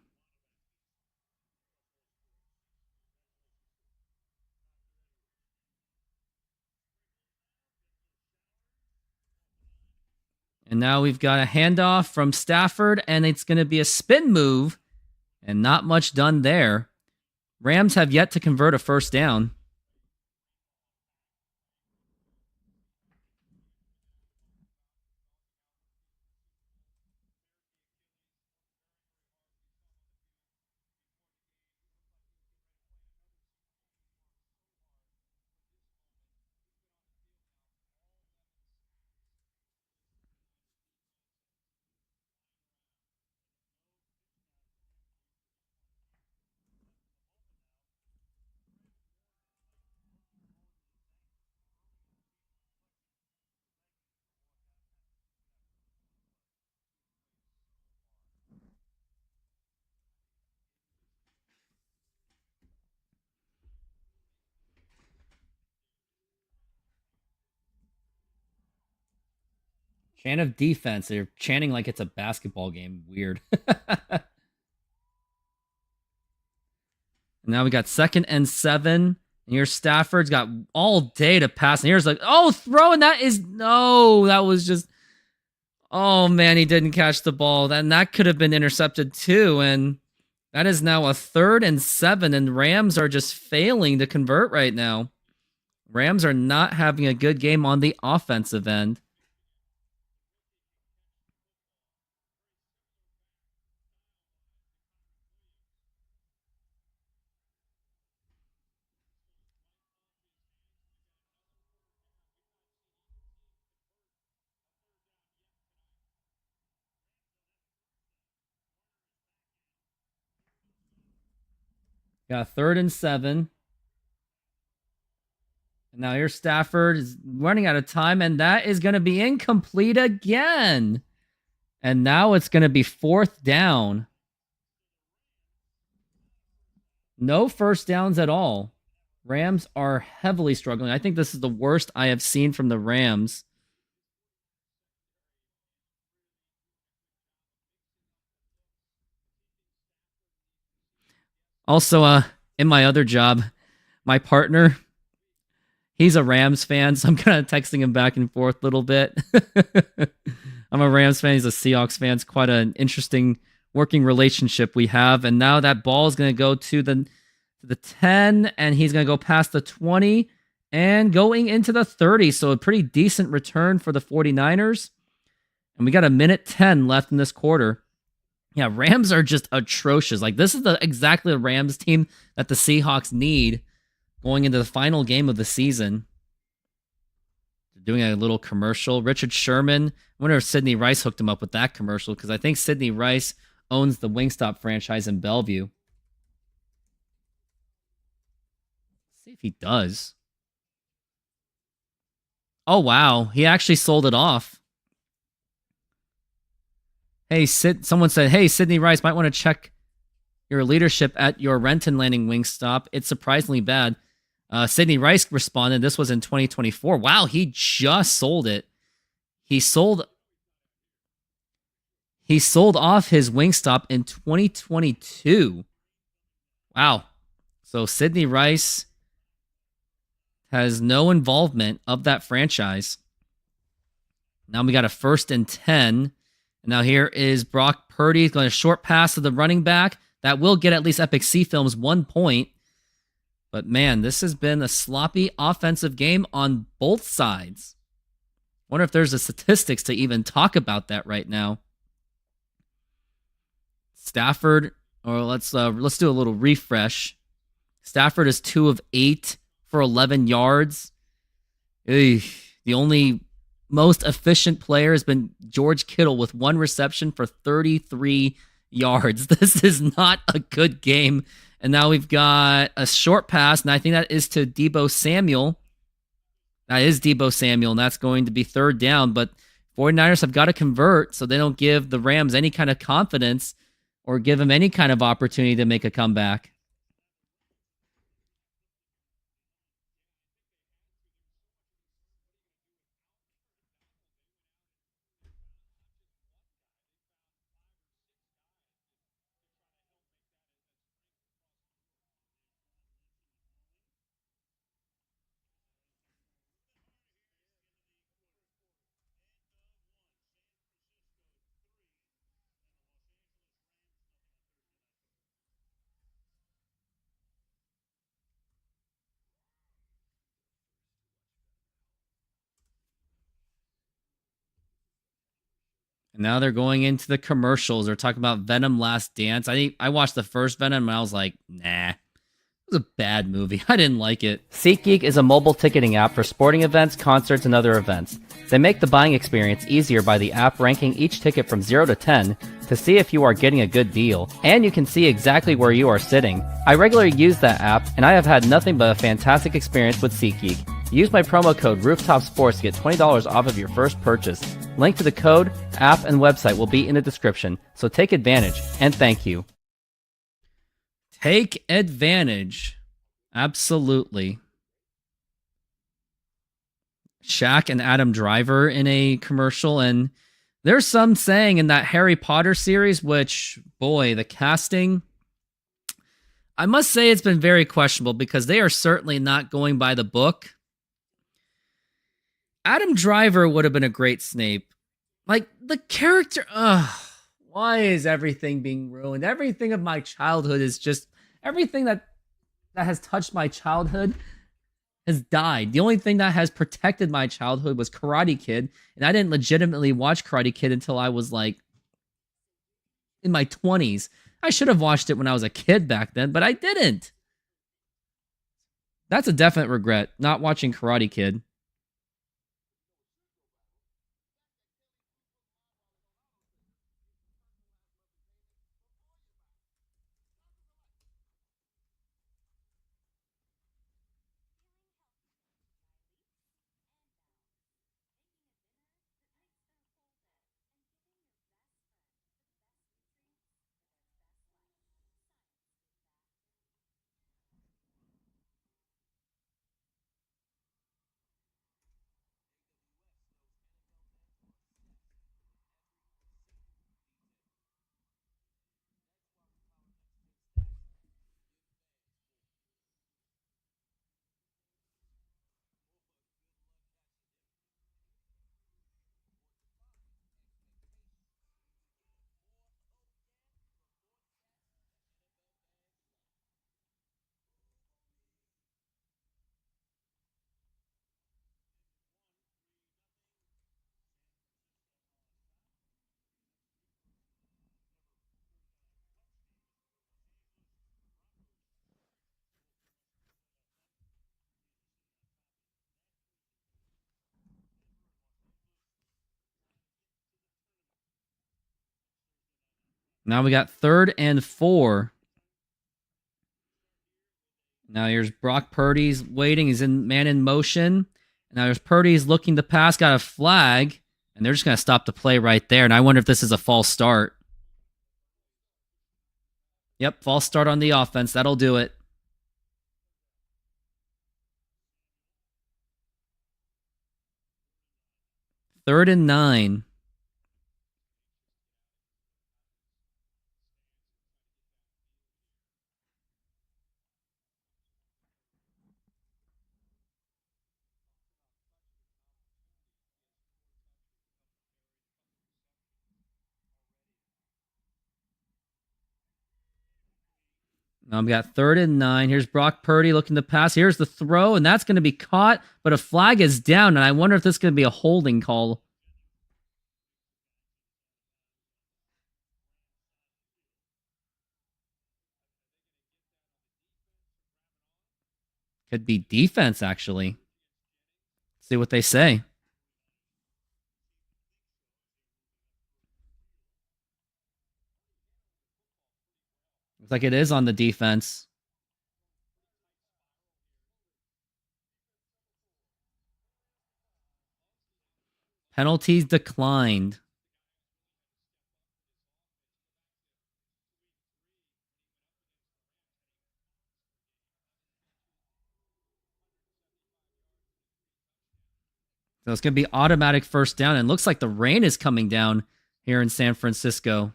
And now we've got a handoff from Stafford, and it's going to be a spin move, and not much done there. Rams have yet to convert a first down. Chant of defense. They're chanting like it's a basketball game. Weird. Now we got 2nd and 7. And here's Stafford's got all day to pass. And here's like, oh, throwing that is no. That was just, oh man, he didn't catch the ball. Then that could have been intercepted too. And that is now a 3rd and 7. And Rams are just failing to convert right now. Rams are not having a good game on the offensive end. Got 3rd and 7. And now here's Stafford is running out of time, and that is going to be incomplete again. And now it's going to be 4th down. No first downs at all. Rams are heavily struggling. I think this is the worst I have seen from the Rams. Also, in my other job, my partner, he's a Rams fan, so I'm kind of texting him back and forth a little bit. I'm a Rams fan. He's a Seahawks fan. It's quite an interesting working relationship we have. And now that ball is going to go to the 10, and he's going to go past the 20 and going into the 30. So a pretty decent return for the 49ers. And we got 1:10 left in this quarter. Yeah, Rams are just atrocious. Like, this is exactly the Rams team that the Seahawks need going into the final game of the season. Doing a little commercial. Richard Sherman. I wonder if Sidney Rice hooked him up with that commercial, because I think Sidney Rice owns the Wingstop franchise in Bellevue. Let's see if he does. Oh, wow. He actually sold it off. Hey, someone said, hey, Sidney Rice, might want to check your leadership at your Renton Landing Wingstop. It's surprisingly bad. Sidney Rice responded, this was in 2024. Wow, he just sold it. He sold off his Wingstop in 2022. Wow. So Sidney Rice has no involvement of that franchise. Now we got a 1st and 10. And now here is Brock Purdy. He's going to short pass to the running back. That will get at least Epic C Films 1 point. But man, this has been a sloppy offensive game on both sides. Wonder if there's a statistics to even talk about that right now. Stafford, or let's do a little refresh. Stafford is 2 of 8 for 11 yards. The only most efficient player has been George Kittle with 1 reception for 33 yards. This is not a good game. And now we've got a short pass, and I think that is to Deebo Samuel. That is Deebo Samuel, and that's going to be 3rd down. But 49ers have got to convert so they don't give the Rams any kind of confidence or give them any kind of opportunity to make a comeback. And now they're going into the commercials. They're talking about Venom Last Dance. I watched the first Venom and I was like, nah. It was a bad movie. I didn't like it. SeatGeek is a mobile ticketing app for sporting events, concerts, and other events. They make the buying experience easier by the app ranking each ticket from 0 to 10 to see if you are getting a good deal. And you can see exactly where you are sitting. I regularly use that app, and I have had nothing but a fantastic experience with SeatGeek. Use my promo code RoofTopSports to get $20 off of your first purchase. Link to the code, app, and website will be in the description, so take advantage, and thank you. Take advantage. Absolutely. Shaq and Adam Driver in a commercial, and there's some saying in that Harry Potter series, which, boy, the casting, I must say it's been very questionable because they are certainly not going by the book. Adam Driver would have been a great Snape. Like, the character, why is everything being ruined? Everything of my childhood is just, everything that has touched my childhood has died. The only thing that has protected my childhood was Karate Kid, and I didn't legitimately watch Karate Kid until I was like in my 20s. I should have watched it when I was a kid back then, but I didn't. That's a definite regret, not watching Karate Kid. Now we got 3rd and 4. Now here's Brock Purdy's waiting. He's in man in motion. Now there's Purdy's looking to pass, got a flag, and they're just going to stop the play right there. And I wonder if this is a false start. Yep, false start on the offense. That'll do it. Third and 9. Now we got 3rd and 9. Here's Brock Purdy looking to pass. Here's the throw, and that's going to be caught, but a flag is down, and I wonder if this is going to be a holding call. Could be defense, actually. Let's see what they say. Looks like it is on the defense. Penalties declined. So it's going to be automatic first down. And looks like the rain is coming down here in San Francisco.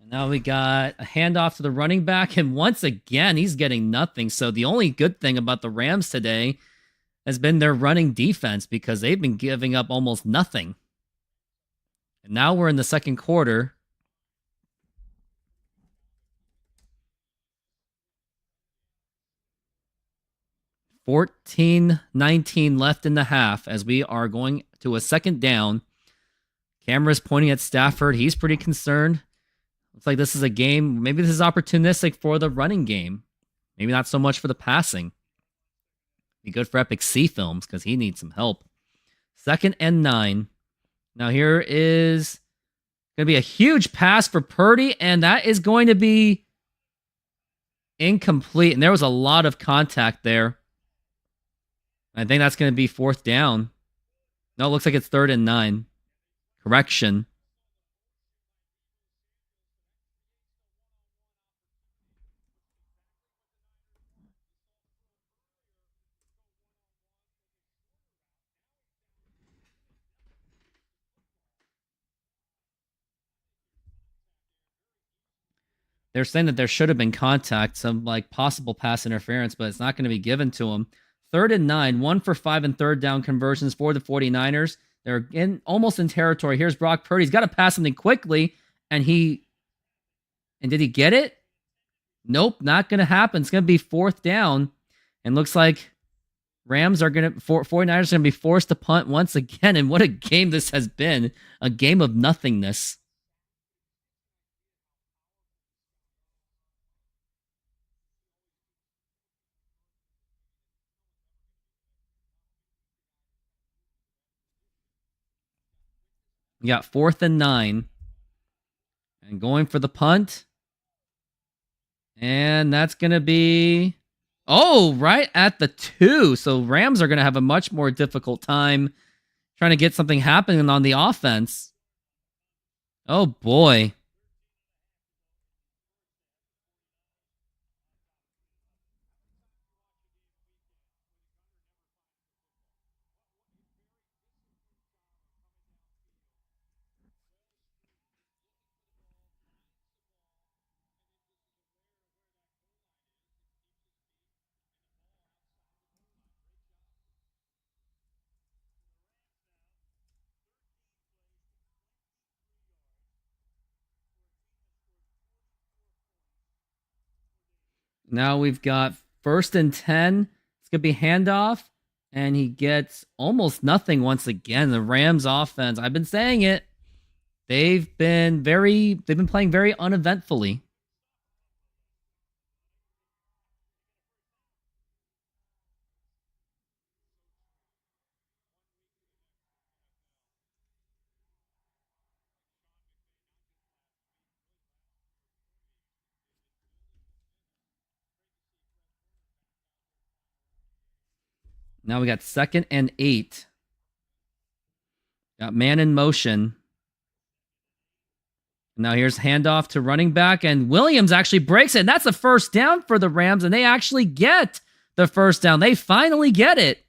And now we got a handoff to the running back. And once again, he's getting nothing. So the only good thing about the Rams today has been their running defense because they've been giving up almost nothing. And now we're in the second quarter. 14-19 left in the half as we are going to a second down. Camera's pointing at Stafford. He's pretty concerned. Looks like this is a game. Maybe this is opportunistic for the running game. Maybe not so much for the passing. Be good for Epic C Films because he needs some help. 2nd and 9. Now here is going to be a huge pass for Purdy, and that is going to be incomplete. And there was a lot of contact there. I think that's going to be 4th down. No, it looks like it's 3rd and 9. Correction. They're saying that there should have been contact, some like possible pass interference, but it's not going to be given to them. 3rd and 9, 1 for 5 and 3rd down conversions for the 49ers. They're almost in territory. Here's Brock Purdy. He's got to pass something quickly, and did he get it? Nope, not going to happen. It's going to be 4th down, and looks like Rams are going to 49ers are going to be forced to punt once again. And what a game this has been, a game of nothingness. We got 4th and 9. And going for the punt. And that's going to be... Oh, right at the 2. So Rams are going to have a much more difficult time trying to get something happening on the offense. Oh, boy. Now we've got 1st and 10. It's going to be handoff. And he gets almost nothing once again. The Rams offense, I've been saying it. They've been playing very uneventfully. Now we got 2nd and 8. Got man in motion. Now here's handoff to running back, and Williams actually breaks it. And that's a first down for the Rams, and they actually get the first down. They finally get it.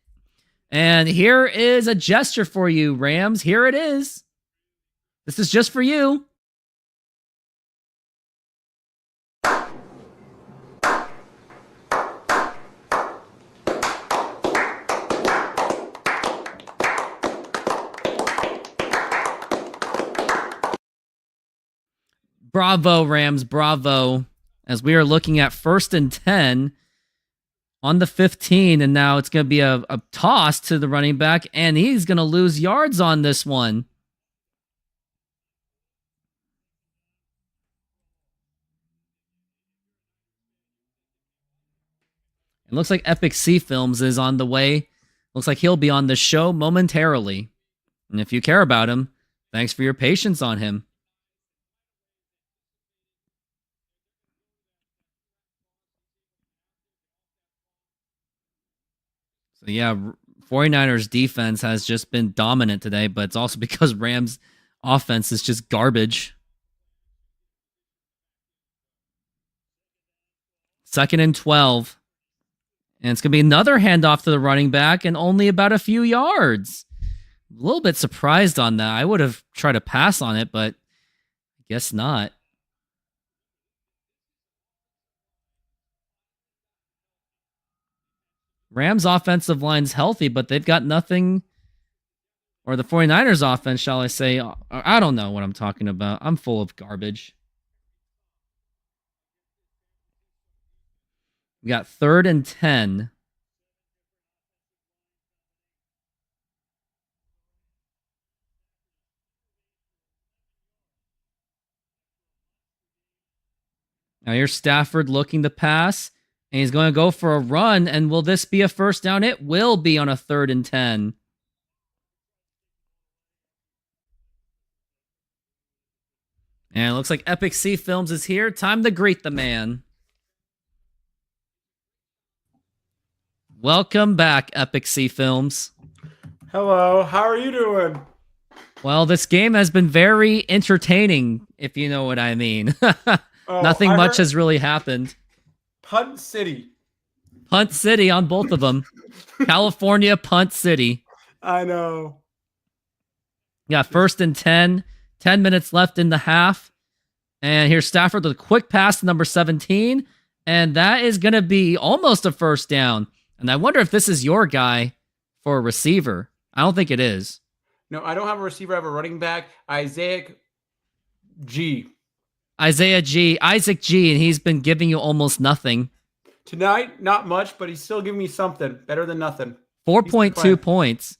And here is a gesture for you, Rams. Here it is. This is just for you. Bravo, Rams, bravo. As we are looking at 1st and 10 on the 15, and now it's going to be a toss to the running back, and he's going to lose yards on this one. It looks like Epic Sea Films is on the way. Looks like he'll be on the show momentarily. And if you care about him, thanks for your patience on him. So yeah, 49ers defense has just been dominant today, but it's also because Rams offense is just garbage. 2nd and 12. And it's going to be another handoff to the running back and only about a few yards. A little bit surprised on that. I would have tried to pass on it, but I guess not. Rams offensive line's healthy, but they've got nothing, or the 49ers offense, shall I say. I don't know what I'm talking about. I'm full of garbage. We got 3rd and 10. Now here's Stafford looking to pass. And he's going to go for a run. And will this be a first down? It will be on a 3rd and 10. And it looks like Epic Sea Films is here. Time to greet the man. Welcome back, Epic Sea Films. Hello, how are you doing? Well, this game has been very entertaining, if you know what I mean. Nothing much has really happened. Punt City. Punt City on both of them. California Punt City. I know. Yeah, 1st and 10. 10 minutes left in the half. And here's Stafford with a quick pass to number 17. And that is going to be almost a first down. And I wonder if this is your guy for a receiver. I don't think it is. No, I don't have a receiver. I have a running back. Isaac G. Isaac G, and he's been giving you almost nothing. Tonight, not much, but he's still giving me something. Better than nothing. 4.2 points.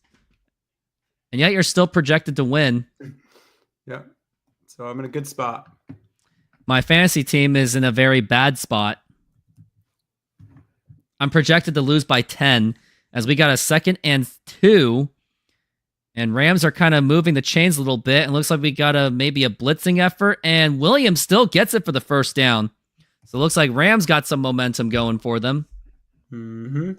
And yet you're still projected to win. Yeah. So I'm in a good spot. My fantasy team is in a very bad spot. I'm projected to lose by 10 as we got a 2nd and 2. And Rams are kind of moving the chains a little bit. And looks like we got maybe a blitzing effort. And Williams still gets it for the first down. So it looks like Rams got some momentum going for them. Mm-hmm.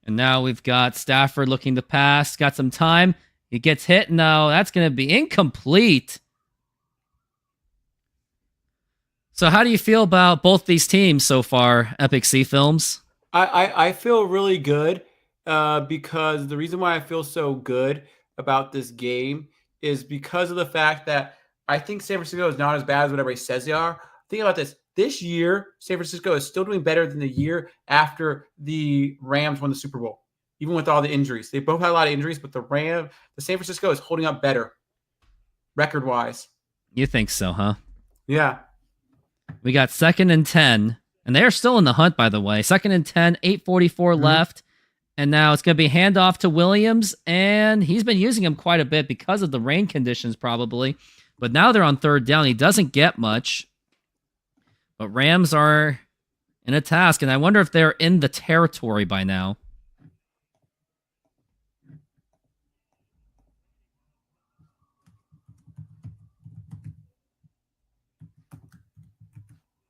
And now we've got Stafford looking to pass. Got some time. He gets hit. No, that's going to be incomplete. So how do you feel about both these teams so far, Epic Sea Films? I feel really good because the reason why I feel so good about this game is because of the fact that I think San Francisco is not as bad as what everybody says they are. Think about this. This year, San Francisco is still doing better than the year after the Rams won the Super Bowl, even with all the injuries. They both had a lot of injuries, but the San Francisco is holding up better record-wise. You think so, huh? Yeah. We got 2nd and 10, and they are still in the hunt, by the way. 2nd and 10, 8:44 left, And now it's going to be handoff to Williams, and he's been using him quite a bit because of the rain conditions, probably. But now they're on third down. He doesn't get much. But Rams are in a task, and I wonder if they're in the territory by now.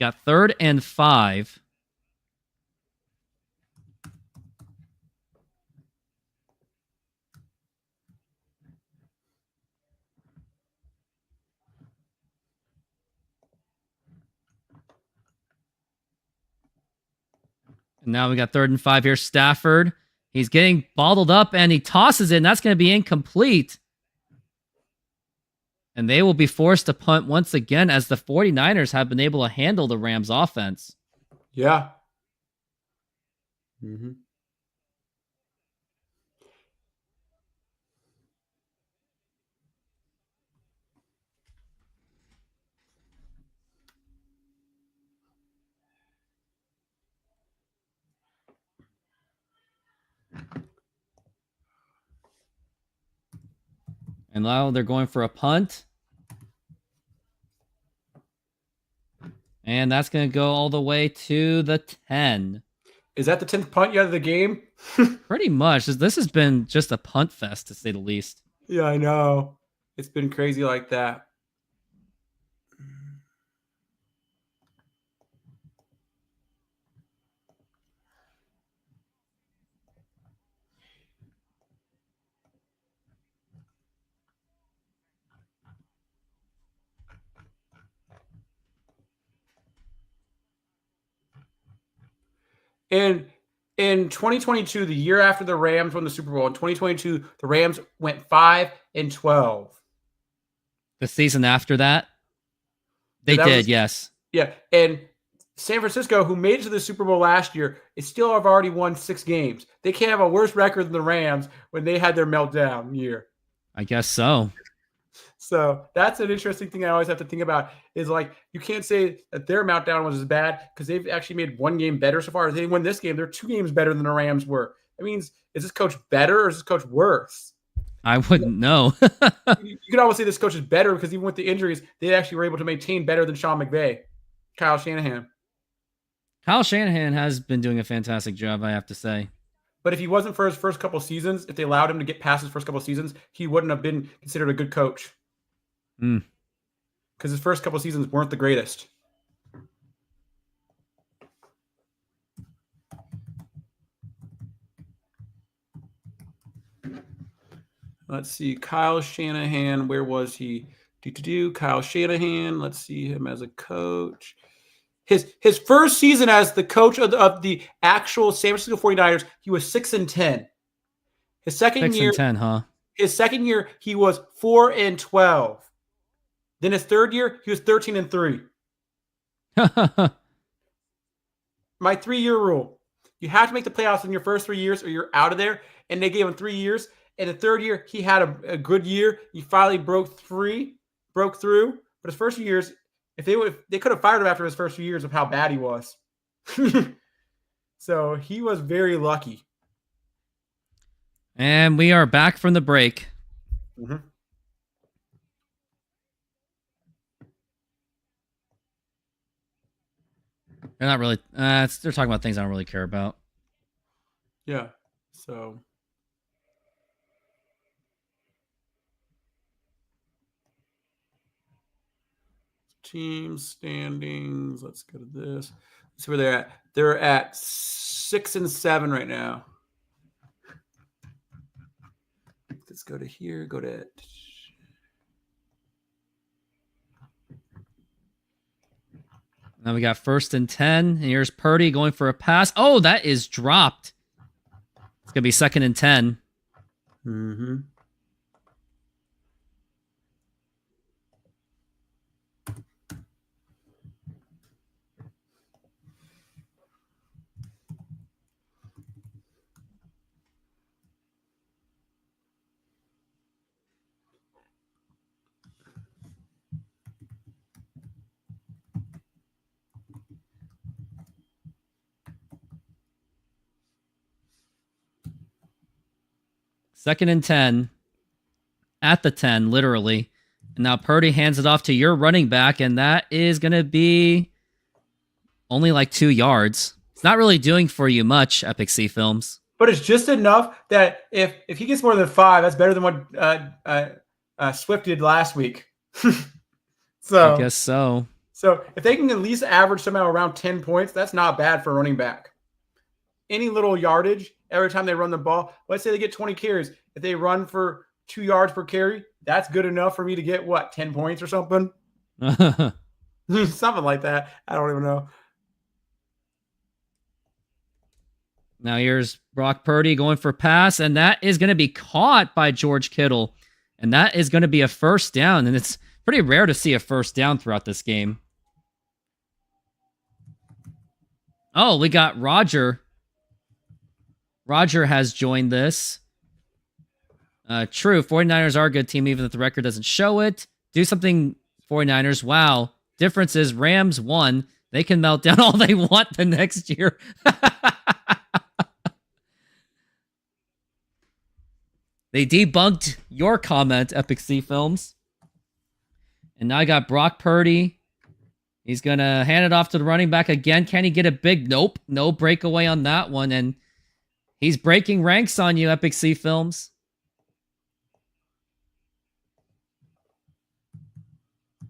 Got 3rd and 5. And now we got 3rd and 5 here. Stafford. He's getting bottled up, and he tosses it, and that's going to be incomplete. And they will be forced to punt once again, as the 49ers have been able to handle the Rams offense. Yeah. Mm-hmm. And now they're going for a punt. And that's going to go all the way to the 10. Is that the 10th punt yet of the game? Pretty much. This has been just a punt fest, to say the least. Yeah, I know. It's been crazy like that. And in 2022, the year after the Rams won the Super Bowl, in 2022, the Rams went 5-12. The season after that? They did, yes. Yeah. And San Francisco, who made it to the Super Bowl last year, is still have already won 6 games. They can't have a worse record than the Rams when they had their meltdown year. I guess so. So that's an interesting thing I always have to think about is like, you can't say that their meltdown was as bad because they've actually made 1 game better so far. They won this game. They're 2 games better than the Rams were. That means, is this coach better or is this coach worse? I wouldn't know. You could almost say this coach is better because even with the injuries, they actually were able to maintain better than Sean McVay, Kyle Shanahan. Kyle Shanahan has been doing a fantastic job, I have to say. But if he wasn't for his first couple seasons, if they allowed him to get past his first couple seasons, he wouldn't have been considered a good coach. Because his first couple seasons weren't the greatest. Let's see. Kyle Shanahan, where was he? Kyle Shanahan. Let's see him as a coach. His first season as the coach of the actual San Francisco 49ers, he was 6-10. His second year, 6-10, huh? His second year, he was 4-12. Then his third year, he was 13-3. My 3-year rule. You have to make the playoffs in your first 3 years or you're out of there. And they gave him 3 years. And the third year, he had a good year. He finally broke through. But his first few years, they could have fired him after his first few years of how bad he was. So he was very lucky. And we are back from the break. Mm-hmm. They're not really. They're talking about things I don't really care about. Yeah. So. Team standings. Let's go to this. Let's see where they're at. They're at 6-7 right now. Let's go to here. Go to. Now we got 1st and 10. And here's Purdy going for a pass. Oh, that is dropped. It's going to be 2nd and 10. Mm-hmm. 2nd and 10 at the 10, literally. And now Purdy hands it off to your running back, and that is going to be only like 2 yards. It's not really doing for you much, Epic C Films. But it's just enough that if he gets more than 5, that's better than what Swift did last week. So I guess so. So if they can at least average somehow around 10 points, that's not bad for a running back. Any little yardage every time they run the ball, let's say they get 20 carries. If they run for 2 yards per carry, that's good enough for me to get, 10 points or something? Something like that. I don't even know. Now here's Brock Purdy going for pass, and that is going to be caught by George Kittle. And that is going to be a first down, and it's pretty rare to see a first down throughout this game. Oh, we got Roger. Roger has joined this. True, 49ers are a good team, even if the record doesn't show it. Do something, 49ers. Wow. Difference is Rams won. They can melt down all they want the next year. They debunked your comment, Epic C Films. And now I got Brock Purdy. He's going to hand it off to the running back again. Can he get a big? Nope. No breakaway on that one. And he's breaking ranks on you, Epic C Films.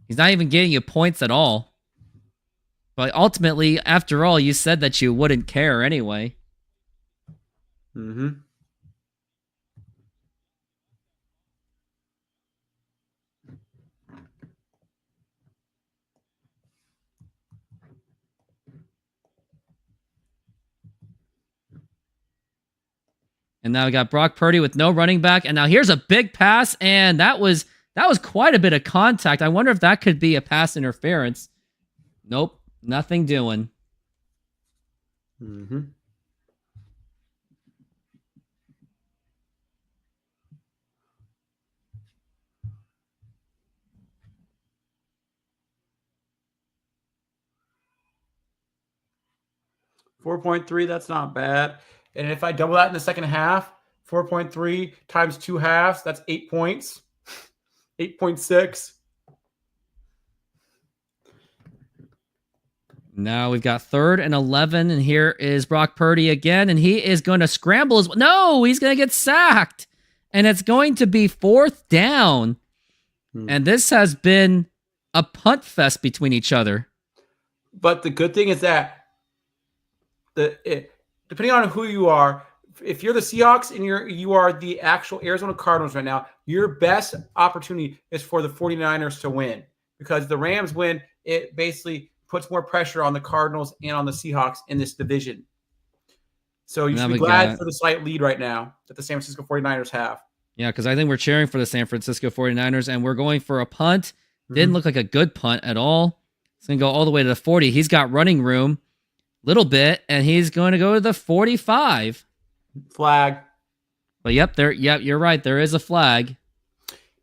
He's not even getting you points at all. But ultimately, after all, you said that you wouldn't care anyway. Mm-hmm. And now we got Brock Purdy with no running back. And now here's a big pass, and that was quite a bit of contact. I wonder if that could be a pass interference. Nope, nothing doing. Mm-hmm. $4.3, that's not bad. And if I double that in the second half, 4.3 times 2 halves, that's 8 points. 8.6. Now we've got 3rd and 11, and here is Brock Purdy again, and he is going to scramble. No, he's going to get sacked, and it's going to be 4th down. And this has been a punt fest between each other. But the good thing is that depending on who you are, if you're the Seahawks and you are the actual Arizona Cardinals right now, your best opportunity is for the 49ers to win, because the Rams win, it basically puts more pressure on the Cardinals and on the Seahawks in this division. So you should be glad for the slight lead right now that the San Francisco 49ers have. Yeah, because I think we're cheering for the San Francisco 49ers, and we're going for a punt. Didn't look like a good punt at all. It's going to go all the way to the 40. He's got running room. Little bit, and he's going to go to the 45. Flag. But you're right. There is a flag.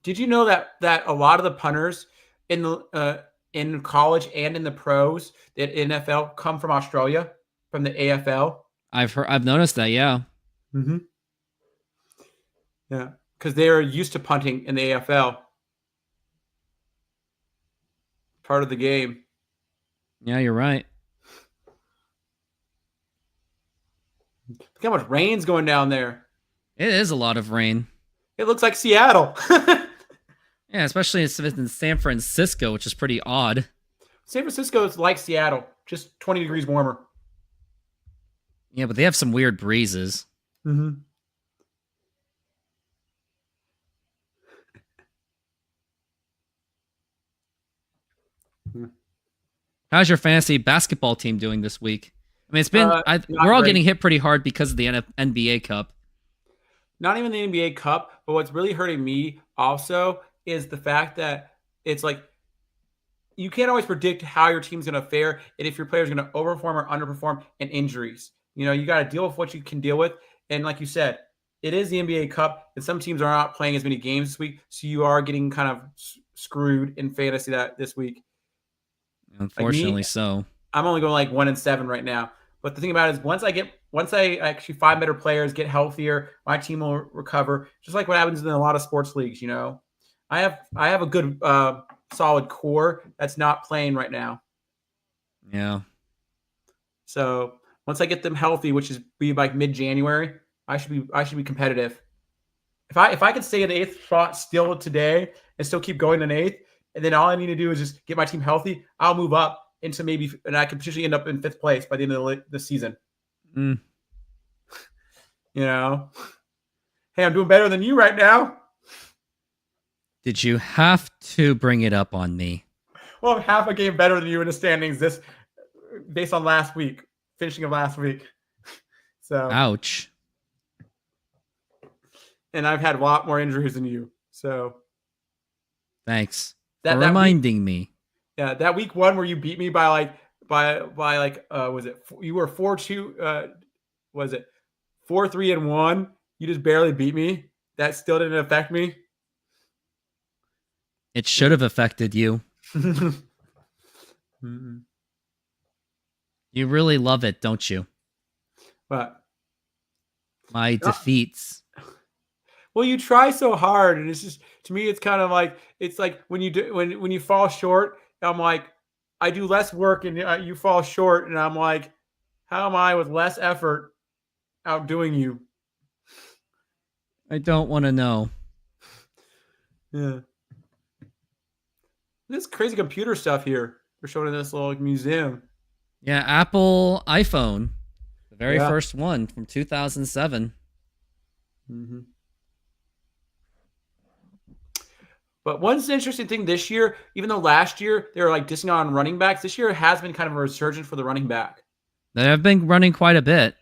Did you know that a lot of the punters in college and in the pros that NFL come from Australia, from the AFL? I've noticed that. Yeah. Mm-hmm. Yeah, because they are used to punting in the AFL. Part of the game. Yeah, you're right. Look how much rain's going down there. It is a lot of rain. It looks like Seattle. Yeah, especially if it's in San Francisco, which is pretty odd. San Francisco is like Seattle, just 20 degrees warmer. Yeah, but they have some weird breezes. Mm-hmm. How's your fantasy basketball team doing this week? I mean, it's been we're all getting hit pretty hard because of the NBA Cup. Not even the NBA Cup, but what's really hurting me also is the fact that it's like you can't always predict how your team's going to fare and if your player's going to overperform or underperform and injuries. You know, you got to deal with what you can deal with. And like you said, it is the NBA Cup, and some teams are not playing as many games this week, so you are getting kind of screwed in fantasy this week. Unfortunately, like me, so. I'm only going like 1-7 right now. But the thing about it is once I actually find better players, get healthier, my team will recover. Just like what happens in a lot of sports leagues, I have a good solid core that's not playing right now. Yeah. So once I get them healthy, which is be like mid-January, I should be competitive. If I could stay in the 8th spot still today and still keep going in 8th, and then all I need to do is just get my team healthy, I'll move up into and I could potentially end up in 5th place by the end of the season. Mm. Hey, I'm doing better than you right now. Did you have to bring it up on me? Well, I'm half a game better than you in the standings based on finishing of last week. So, ouch. And I've had a lot more injuries than you. So, thanks for reminding me. Yeah, that week 1 where you beat me by was it you were 4-2 was it 4-3-1? You just barely beat me. That still didn't affect me. It should have affected you. You really love it, don't you? What? My defeats. Well, you try so hard, and it's just, to me, it's kind of like, it's like when you fall short, I'm like, I do less work and you fall short, and I'm like, how am I with less effort outdoing you? I don't want to know. Yeah. This crazy computer stuff here. We're showing in this little museum. Yeah, Apple iPhone. The very first one from 2007. Mm-hmm. But one interesting thing this year, even though last year they were like dissing on running backs, this year has been kind of a resurgence for the running back. They have been running quite a bit.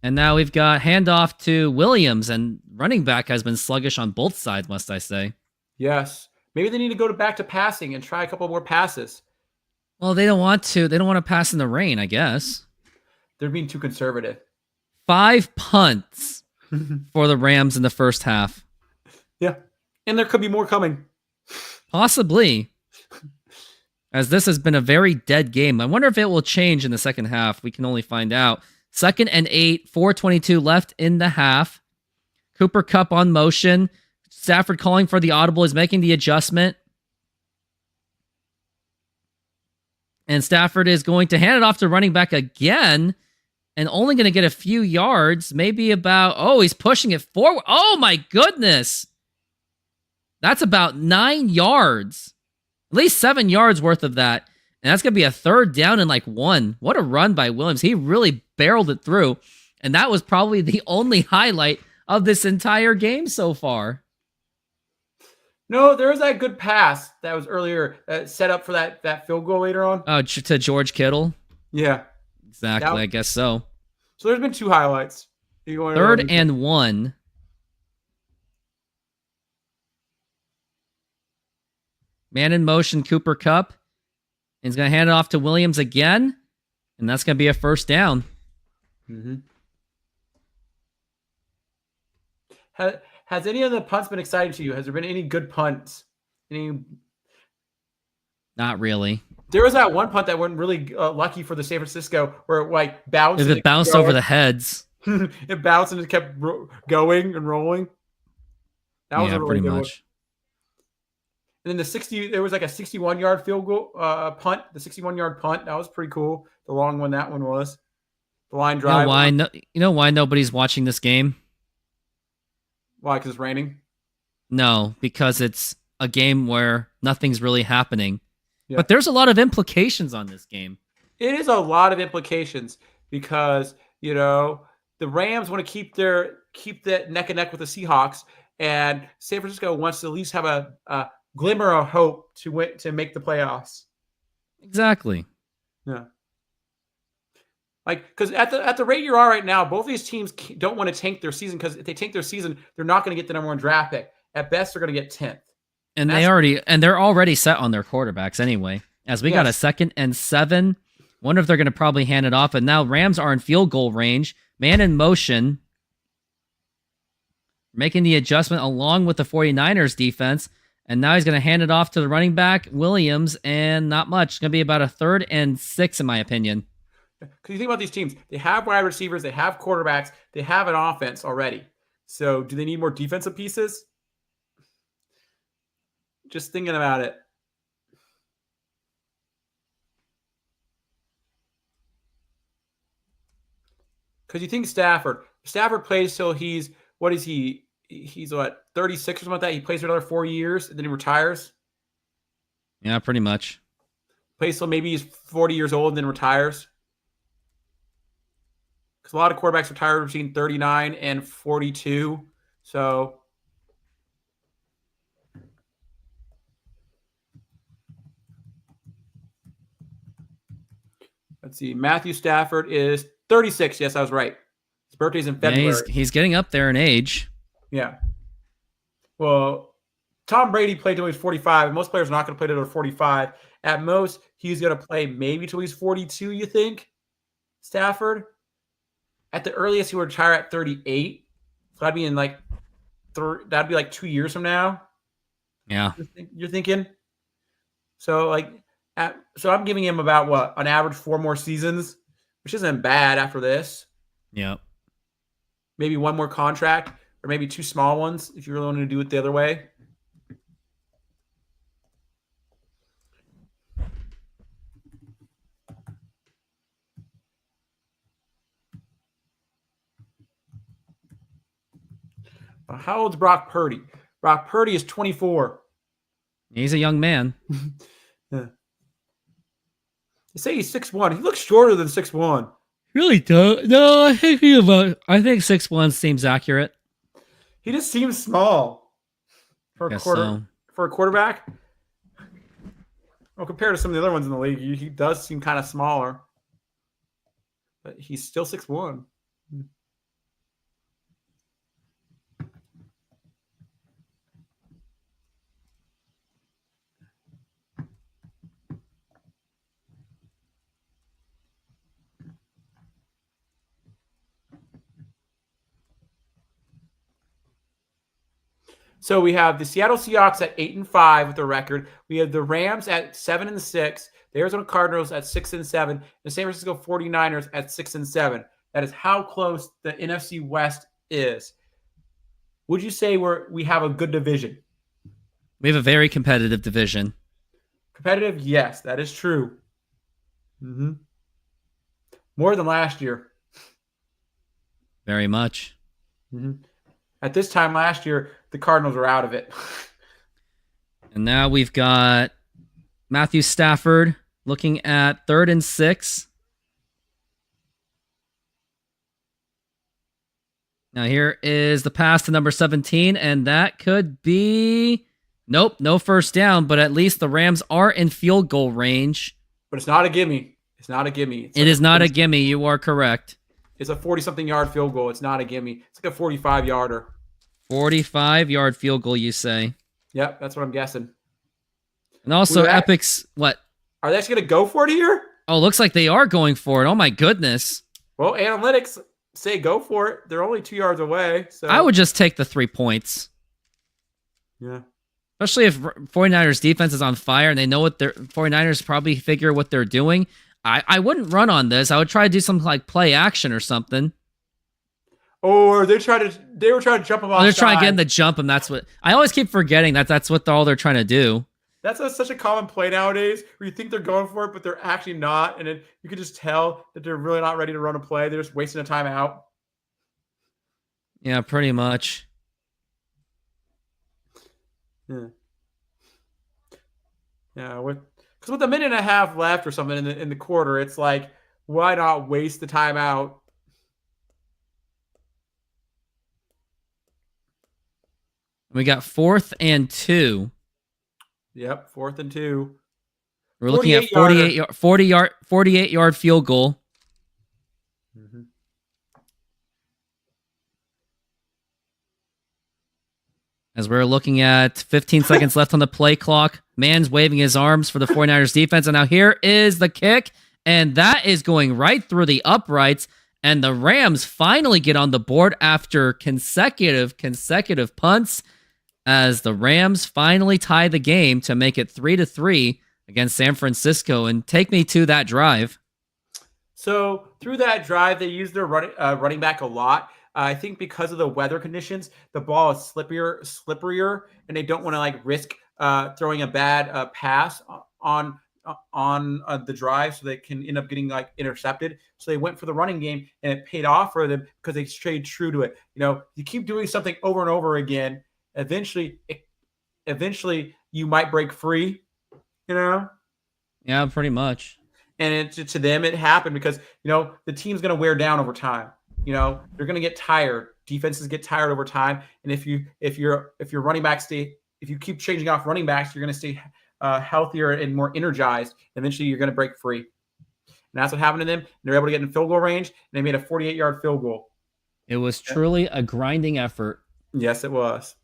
And now we've got handoff to Williams, and running back has been sluggish on both sides, must I say. Yes. Maybe they need to go back to passing and try a couple more passes. Well, they don't want to. They don't want to pass in the rain, I guess. They're being too conservative. 5 punts for the Rams in the first half. Yeah. And there could be more coming. Possibly. As this has been a very dead game. I wonder if it will change in the second half. We can only find out. 2nd and 8, 4:22 left in the half. Cooper Kupp on motion. Stafford calling for the audible, is making the adjustment. And Stafford is going to hand it off to running back again, and only going to get a few yards, maybe about, he's pushing it forward. Oh my goodness. That's about 9 yards. At least 7 yards worth of that. And that's going to be a 3rd down and 1. What a run by Williams. He really barreled it through. And that was probably the only highlight of this entire game so far. No, there was that good pass that was earlier set up for that field goal later on. Oh, to George Kittle? Yeah. Exactly, I guess so. So there's been 2 highlights. 3rd and 1. Man in motion, Cooper Kupp. He's going to hand it off to Williams again. And that's going to be a 1st down. Mm-hmm. Has any of the punts been exciting to you? Has there been any good punts? Not really. There was that one punt that went really lucky for the San Francisco where it bounced. If it bounced over the heads. It bounced and it kept going and rolling. That was a really pretty good much. one. And then there was a 61-yard field goal punt. The 61-yard punt, that was pretty cool. The long one that one was. The line drive. You know why nobody's watching this game? Why? Because it's raining? No, because it's a game where nothing's really happening. Yeah. But there's a lot of implications on this game. It is a lot of implications because, the Rams want to keep that neck and neck with the Seahawks, and San Francisco wants to at least have a glimmer of hope to make the playoffs. Exactly. Yeah. Because at the rate you are right now, both these teams don't want to tank their season, because if they tank their season, they're not going to get the number 1 draft pick. At best, they're going to get 10th. And they're already set on their quarterbacks anyway. As we got a 2nd and 7. Wonder if they're going to probably hand it off. And now Rams are in field goal range. Man in motion. Making the adjustment along with the 49ers defense. And now he's going to hand it off to the running back, Williams, and not much. It's going to be about a 3rd and 6, in my opinion. Because you think about these teams, they have wide receivers, they have quarterbacks, they have an offense already. So do they need more defensive pieces? Just thinking about it. Because you think Stafford plays till he's, what is he? He's what, 36 or something like that? He plays for another 4 years and then he retires? Yeah, pretty much. Plays till maybe he's 40 years old and then retires? Because a lot of quarterbacks retire between 39 and 42. So let's see. Matthew Stafford is 36. Yes, I was right. His birthday's in February. Yeah, he's getting up there in age. Yeah. Well, Tom Brady played till he's 45, and most players are not going to play till they're 45. At most, he's going to play maybe till he's 42, you think? Stafford? At the earliest, he would retire at 38. So that'd be in like that'd be like 2 years from now. Yeah. You're thinking? So so I'm giving him about what, on average 4 more seasons, which isn't bad after this. Yep. Maybe 1 more contract, or maybe 2 small ones if you really want to do it the other way. How old's Brock Purdy? Brock Purdy is 24. He's a young man. Yeah. They say he's 6'1". He looks shorter than 6'1". Really don't. No, I think 6'1" seems accurate. He just seems small for a quarterback. Well, compared to some of the other ones in the league, he does seem kind of smaller. But he's still 6'1". So we have the Seattle Seahawks at 8-5 with the record. We have the Rams at 7-6, the Arizona Cardinals at 6-7, the San Francisco 49ers at 6-7. That is how close the NFC West is. Would you say we have a good division? We have a very competitive division. Competitive, yes, that is true. Mm-hmm. More than last year. Very much. Mm-hmm. At this time last year, the Cardinals were out of it. And now we've got Matthew Stafford looking at 3rd and 6. Now here is the pass to number 17, and that could be... Nope, no first down, but at least the Rams are in field goal range. But it's not a gimme. It's not a gimme. It is not a gimme. You are correct. It's a 40-something yard field goal. It's not a gimme. It's like a 45-yarder. 45-yard field goal, you say? Yep, that's what I'm guessing. And also, Epic's... What? Are they actually going to go for it here? Oh, looks like they are going for it. Oh, my goodness. Well, analytics say go for it. They're only 2 yards away. So I would just take the 3 points. Yeah. Especially if 49ers defense is on fire and they know what 49ers probably figure what they're doing. I wouldn't run on this. I would try to do something like play action or something. Or they were trying to jump them off. They're trying to get in the jump, and that's what I always keep forgetting that's what all they're trying to do. That's such a common play nowadays, where you think they're going for it, but they're actually not, and then you can just tell that they're really not ready to run a play. They're just wasting a timeout. Yeah, pretty much. Yeah. Yeah, because with a minute and a half left or something in the quarter, it's like, why not waste the timeout? We got 4th and 2. Yep, 4th and 2. We're looking at 48-yard field goal. Mm-hmm. As we're looking at 15 seconds left on the play clock, Man's waving his arms for the 49ers defense. And now here is the kick, and that is going right through the uprights. And the Rams finally get on the board after consecutive punts, as the Rams finally tie the game to make it 3-3 against San Francisco. And take me to that drive. So through that drive, they used their running back a lot. I think because of the weather conditions, the ball is slipperier, and they don't want to like risk throwing a bad pass on the drive, so they can end up getting like intercepted. So they went for the running game, and it paid off for them because they stayed true to it. You keep doing something over and over again, eventually you might break free. Yeah, pretty much. And to them, it happened because the team's going to wear down over time. They're going to get tired. Defenses get tired over time, and if your running backs if you keep changing off running backs, you're going to stay healthier and more energized. Eventually, you're going to break free, and that's what happened to them. And they're able to get in field goal range, and they made a 48-yard field goal. It was truly a grinding effort. Yes, it was.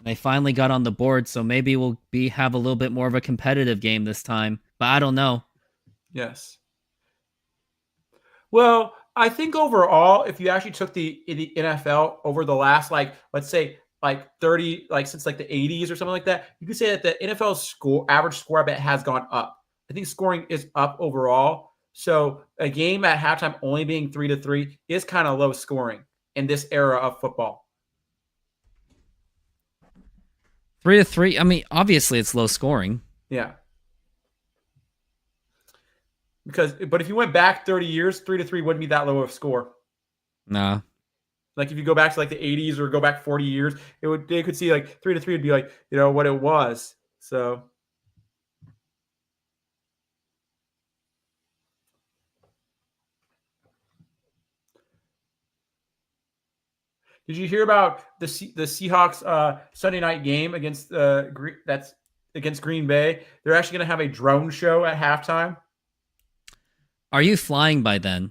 They finally got on the board, so maybe we'll have a little bit more of a competitive game this time. But I don't know. Yes. Well, I think overall, if you actually took the NFL over the last, let's say, 30, since the 80s or something like that, you could say that the NFL average score, I bet, has gone up. I think scoring is up overall. So a game at halftime only being 3-3 is kind of low scoring in this era of football. 3-3. I mean, obviously it's low scoring. Yeah. But if you went back 30 years, 3-3 wouldn't be that low of a score. Nah. Like if you go back to the 80s or go back 40 years, they could see 3-3 would be what it was. So did you hear about the Seahawks Sunday night game against against Green Bay? They're actually going to have a drone show at halftime. Are you flying by then?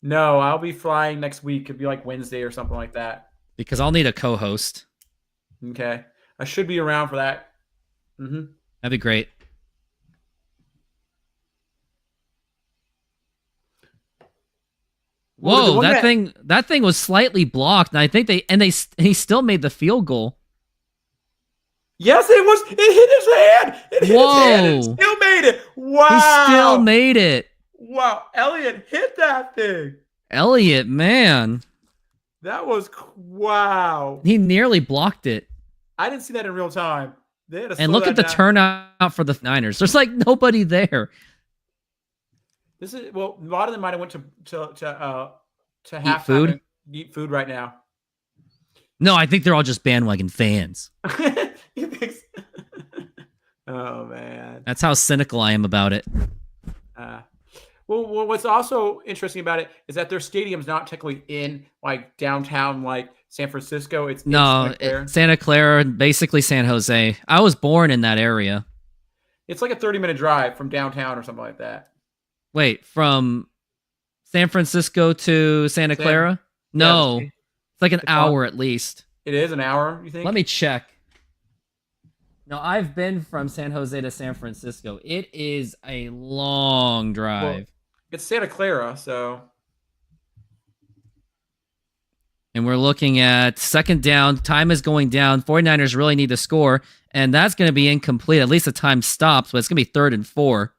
No, I'll be flying next week. It'd be Wednesday or something like that. Because I'll need a co-host. Okay. I should be around for that. Mm-hmm. That'd be great. Whoa, that thing was slightly blocked, and I think he still made the field goal. Yes, it was. It hit his hand. It hit Whoa. his hand. And it still made it. Wow. He still made it. Wow. Elliott hit that thing. Elliott, man. That was wow. He nearly blocked it. I didn't see that in real time. And look at the turnout for the Niners. There's nobody there. A lot of them might have went to eat food. And eat food right now. No, I think they're all just bandwagon fans. Oh man, that's how cynical I am about it. Well, what's also interesting about it is that their stadium's not technically in downtown San Francisco. It's Santa Clara, basically San Jose. I was born in that area. It's a 30-minute drive from downtown or something like that. Wait, from San Francisco to Santa Clara? No. Yeah, it's an hour at least. It is an hour, you think? Let me check. No, I've been from San Jose to San Francisco. It is a long drive. Well, it's Santa Clara, so. And we're looking at second down. Time is going down. 49ers really need to score, and that's going to be incomplete. At least the time stops, but it's going to be 3rd and 4.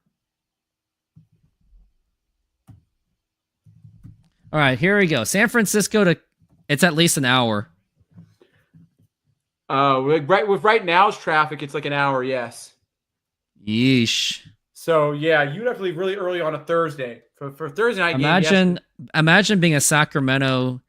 All right, here we go. San Francisco it's at least an hour. Right now's traffic, it's an hour, yes. Yeesh. So yeah, you'd have to leave really early on a Thursday for Thursday night. Imagine being a Sacramento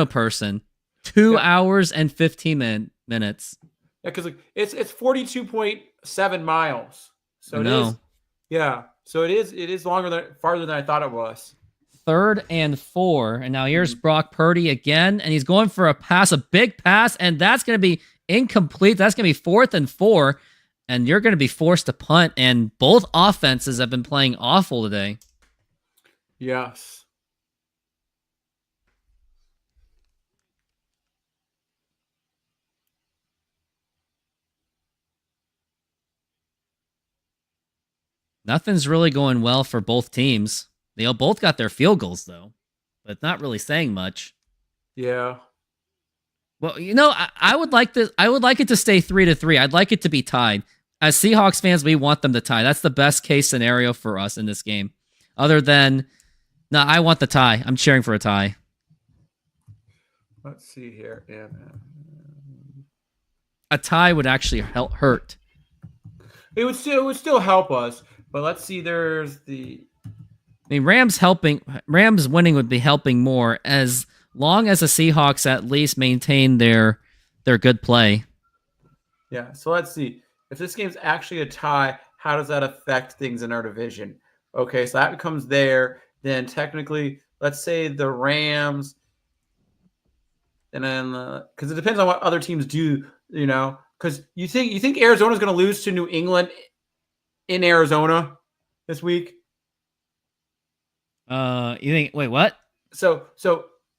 person. 2 hours and 15 minutes. Yeah, because it's 42.7 miles. So it is. Yeah. So it is farther than I thought it was. 3rd and 4. And now here's Brock Purdy again. And he's going for a big pass. And that's going to be incomplete. That's going to be 4th and 4. And you're going to be forced to punt. And both offenses have been playing awful today. Yes. Nothing's really going well for both teams. They both got their field goals, though. But it's not really saying much. Yeah. Well, I would like this. I would like it to stay 3-3. I'd like it to be tied. as Seahawks fans, we want them to tie. That's the best case scenario for us in this game. Other than, no, I want the tie. I'm cheering for a tie. Let's see here. Yeah, a tie would actually hurt. It would still help us, but let's see. There's the. I mean, Rams winning would be helping more as long as the Seahawks at least maintain their good play. Yeah. So let's see if this game's actually a tie. How does that affect things in our division? Okay, so that becomes there. Then technically, let's say the Rams, and then because it depends on what other teams do, you know. Because you think Arizona's going to lose to New England in Arizona this week? You think? Wait, what? So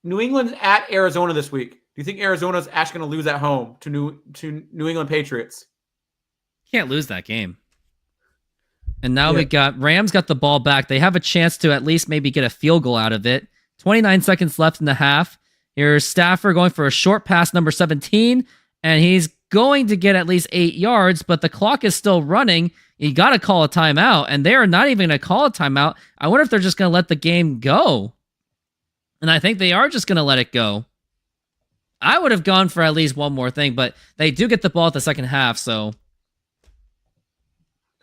New England's at Arizona this week. Do you think Arizona's actually going to lose at home to New England Patriots? Can't lose that game. And now we got Rams got the ball back. They have a chance to at least maybe get a field goal out of it. 29 seconds left in the half. Here's Stafford going for a short pass, number 17, and he's going to get at least 8 yards, but the clock is still running. You got to call a timeout, and they are not even going to call a timeout. I wonder if they're just going to let the game go. And I think they are just going to let it go. I would have gone for at least one more thing, but they do get the ball at the second half, so...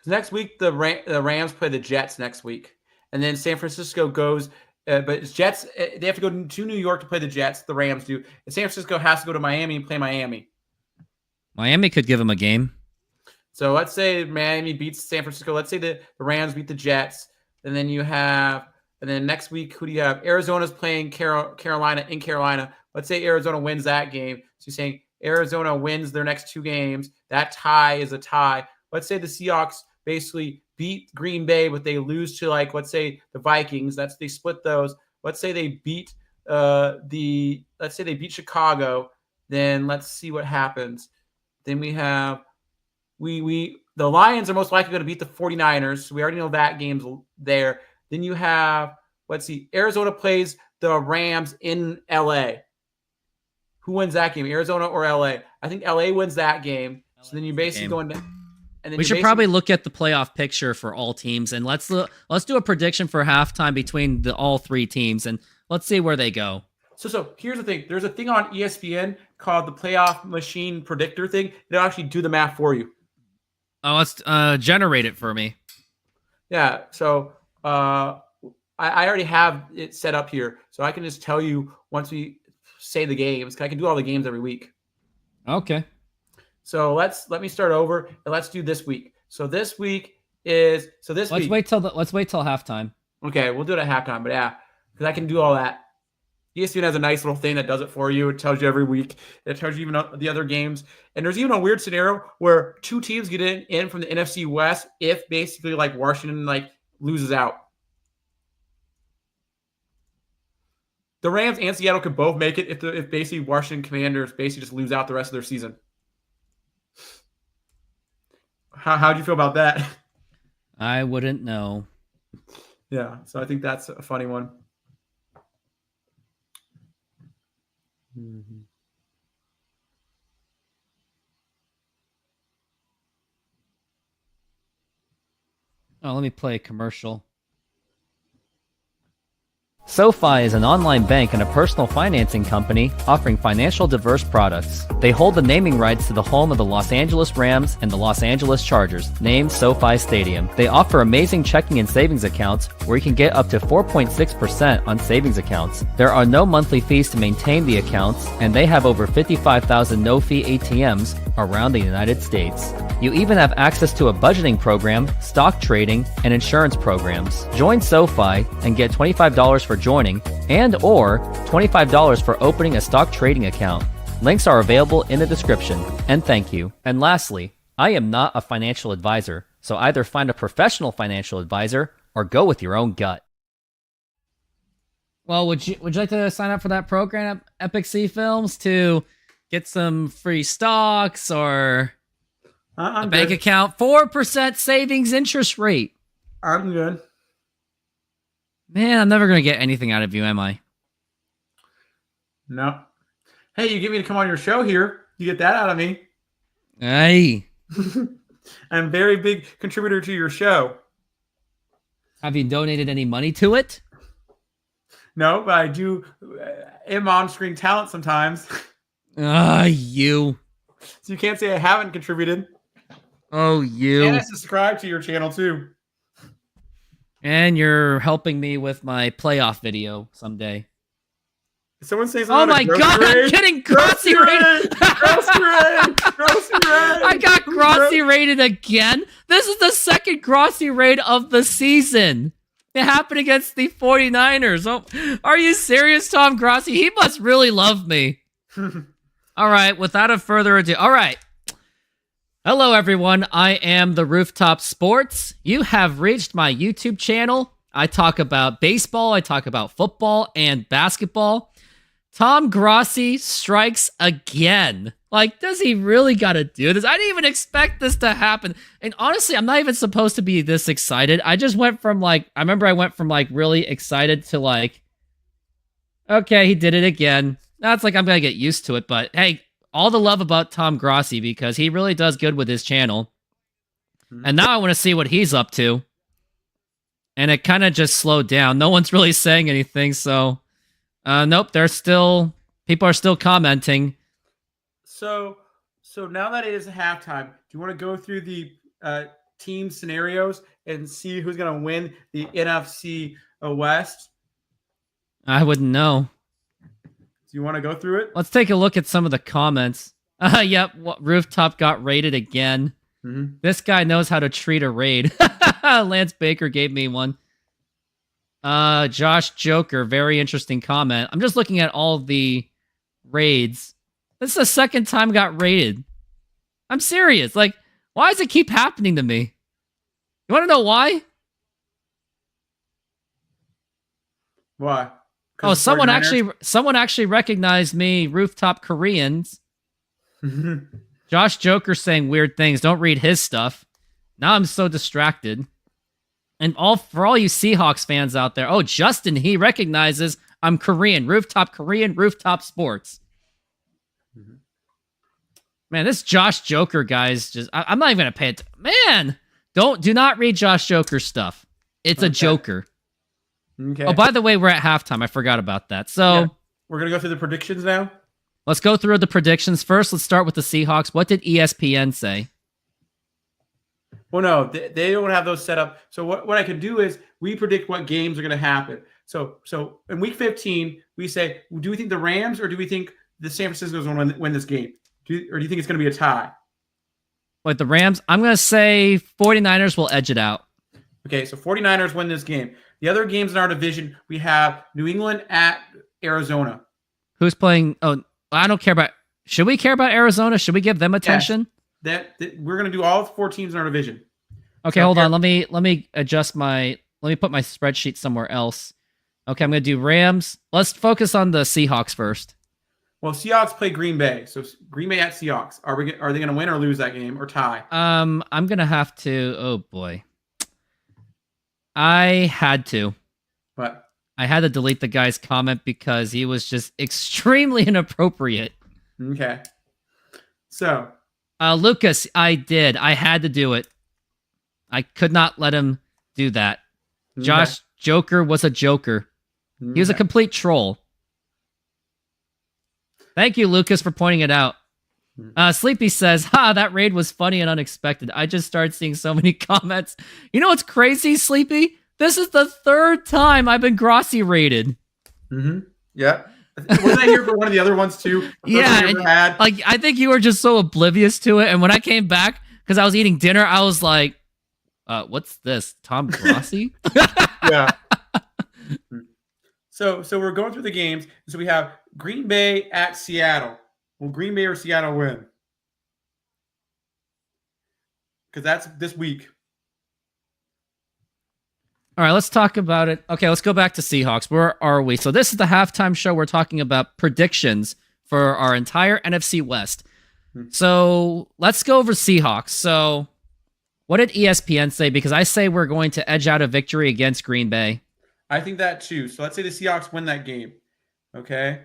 Next week, the Rams play the Jets next week. And then San Francisco goes, but it's Jets, they have to go to New York to play the Jets, the Rams do. And San Francisco has to go to Miami and play Miami. Miami could give them a game. So let's say Miami beats San Francisco. Let's say the Rams beat the Jets. And then next week, who do you have? Arizona's playing Carolina in Carolina. Let's say Arizona wins that game. So you're saying Arizona wins their next 2 games. That tie is a tie. Let's say the Seahawks basically beat Green Bay, but they lose to let's say the Vikings. They split those. Let's say they beat Chicago. Then let's see what happens. Then we have the Lions are most likely going to beat the 49ers. So we already know that game's there. Then you have, let's see, Arizona plays the Rams in LA. Who wins that game? Arizona or LA? I think LA wins that game. So then you basically go into. And then we should probably look at the playoff picture for all teams, and let's do a prediction for halftime between all 3 teams, and let's see where they go. So here's the thing. There's a thing on ESPN called the Playoff Machine Predictor thing. It'll actually do the math for you. Oh, let's generate it for me. Yeah. So I already have it set up here, so I can just tell you once we say the games. I can do all the games every week. Okay. So let me start over and let's do this week. So this week. Let's wait till halftime. Okay, we'll do it at halftime, but yeah, because I can do all that. ESPN has a nice little thing that does it for you. It tells you every week. It tells you even the other games. And there's even a weird scenario where 2 teams get in from the NFC West if basically Washington loses out. The Rams and Seattle could both make it if basically Washington Commanders basically just lose out the rest of their season. How do you feel about that? I wouldn't know. Yeah, so I think that's a funny one. Mm-hmm. Oh, let me play a commercial. SoFi is an online bank and a personal financing company offering financial diverse products. They hold the naming rights to the home of the Los Angeles Rams and the Los Angeles Chargers, named SoFi Stadium. They offer amazing checking and savings accounts where you can get up to 4.6% on savings accounts. There are no monthly fees to maintain the accounts, and they have over 55,000 no-fee ATMs around the United States. You even have access to a budgeting program, stock trading, and insurance programs. Join SoFi and get $25 for joining and or $25 for opening a stock trading account. Links are available in the description. And thank you. And lastly, I am not a financial advisor, so either find a professional financial advisor or go with your own gut. Well, would you like to sign up for that program, Epic Sea Films, to get some free stocks or a bank account? 4% savings interest rate. I'm good. Man, I'm never going to get anything out of you, am I? No. Hey, you get me to come on your show here. You get that out of me. Hey. I'm a very big contributor to your show. Have you donated any money to it? No, but I do am on-screen talent sometimes. You. So you can't say I haven't contributed. Oh, you. And I subscribe to your channel too. And you're helping me with my playoff video someday. Is someone saying Oh something? my god, I'm getting Grossi rated! Grossi rated! Grossi rated! I got Grossi rated again. This is the second Grossi raid of the season. It happened against the 49ers. Oh, are you serious, Tom Grossi? He must really love me. All right, without a further ado. All right. Hello, everyone. I am the Rooftop Sports. You have reached my YouTube channel. I talk about baseball, I talk about football and basketball. Tom Grossi strikes again. Like, does he really got to do this? I didn't even expect this to happen. And honestly, I'm not even supposed to be this excited. I just went from I remember I went from really excited to okay, he did it again. That's I'm going to get used to it. But hey, all the love about Tom Grossi because he really does good with his channel. And now I want to see what he's up to. And it kind of just slowed down. No one's really saying anything. So, nope, people are still commenting. So now that it is halftime, do you want to go through the team scenarios and see who's going to win the NFC West? I wouldn't know. Do you want to go through it? Let's take a look at some of the comments. Yep, Rooftop got raided again. Mm-hmm. This guy knows how to treat a raid. Lance Baker gave me one. Josh Joker, very interesting comment. I'm just looking at all the raids. This is the second time I got raided. I'm serious. Why does it keep happening to me? You want to know why? Why? Oh, someone actually recognized me, Rooftop Koreans. Josh Joker saying weird things. Don't read his stuff. Now I'm so distracted. And for all you Seahawks fans out there, oh, Justin, he recognizes I'm Korean. Rooftop Korean, Rooftop Sports. Man, this Josh Joker guy's just... I'm not even going to pay it. Man, do not read Josh Joker's stuff. It's a joker. Okay. Oh, by the way, we're at halftime. I forgot about that. So... Yeah. We're going to go through the predictions now? Let's go through the predictions. First, let's start with the Seahawks. What did ESPN say? Well, no, they don't have those set up. So what I could do is we predict what games are going to happen. So in week 15, we say, do we think the Rams or do we think the San Francisco is going to win this game? Or do you think it's going to be a tie? Wait, the Rams? I'm going to say 49ers will edge it out. Okay, so 49ers win this game. The other games in our division, we have New England at Arizona. Who's playing? Oh, I don't care about... Should we care about Arizona? Should we give them attention? Yes. That we're going to do all 4 teams in our division. Okay, hold on. Let me adjust let me put my spreadsheet somewhere else. Okay, I'm going to do Rams. Let's focus on the Seahawks first. Well, Seahawks play Green Bay. So Green Bay at Seahawks. Are they going to win or lose that game or tie? I'm going to have to... Oh, boy. I had to. What? I had to delete the guy's comment because he was just extremely inappropriate. Okay. So... Lucas, I did. I had to do it. I could not let him do that. Okay. Josh Joker was a joker. Okay. He was a complete troll. Thank you, Lucas, for pointing it out. Sleepy says, that raid was funny and unexpected. I just started seeing so many comments. You know what's crazy, Sleepy? This is the 3rd time I've been Grossi raided. Mm-hmm. Yeah. Wasn't I here for one of the other ones too? Yeah. I think you were just so oblivious to it. And when I came back, because I was eating dinner, I was like, what's this? Tom Grossi? Yeah. So we're going through the games. So we have Green Bay at Seattle. Will Green Bay or Seattle win? Because that's this week. All right, let's talk about it. Okay, let's go back to Seahawks. Where are we? So this is the halftime show. We're talking about predictions for our entire NFC West. So let's go over Seahawks. So what did ESPN say? Because I say we're going to edge out a victory against Green Bay. I think that too. So let's say the Seahawks win that game. Okay.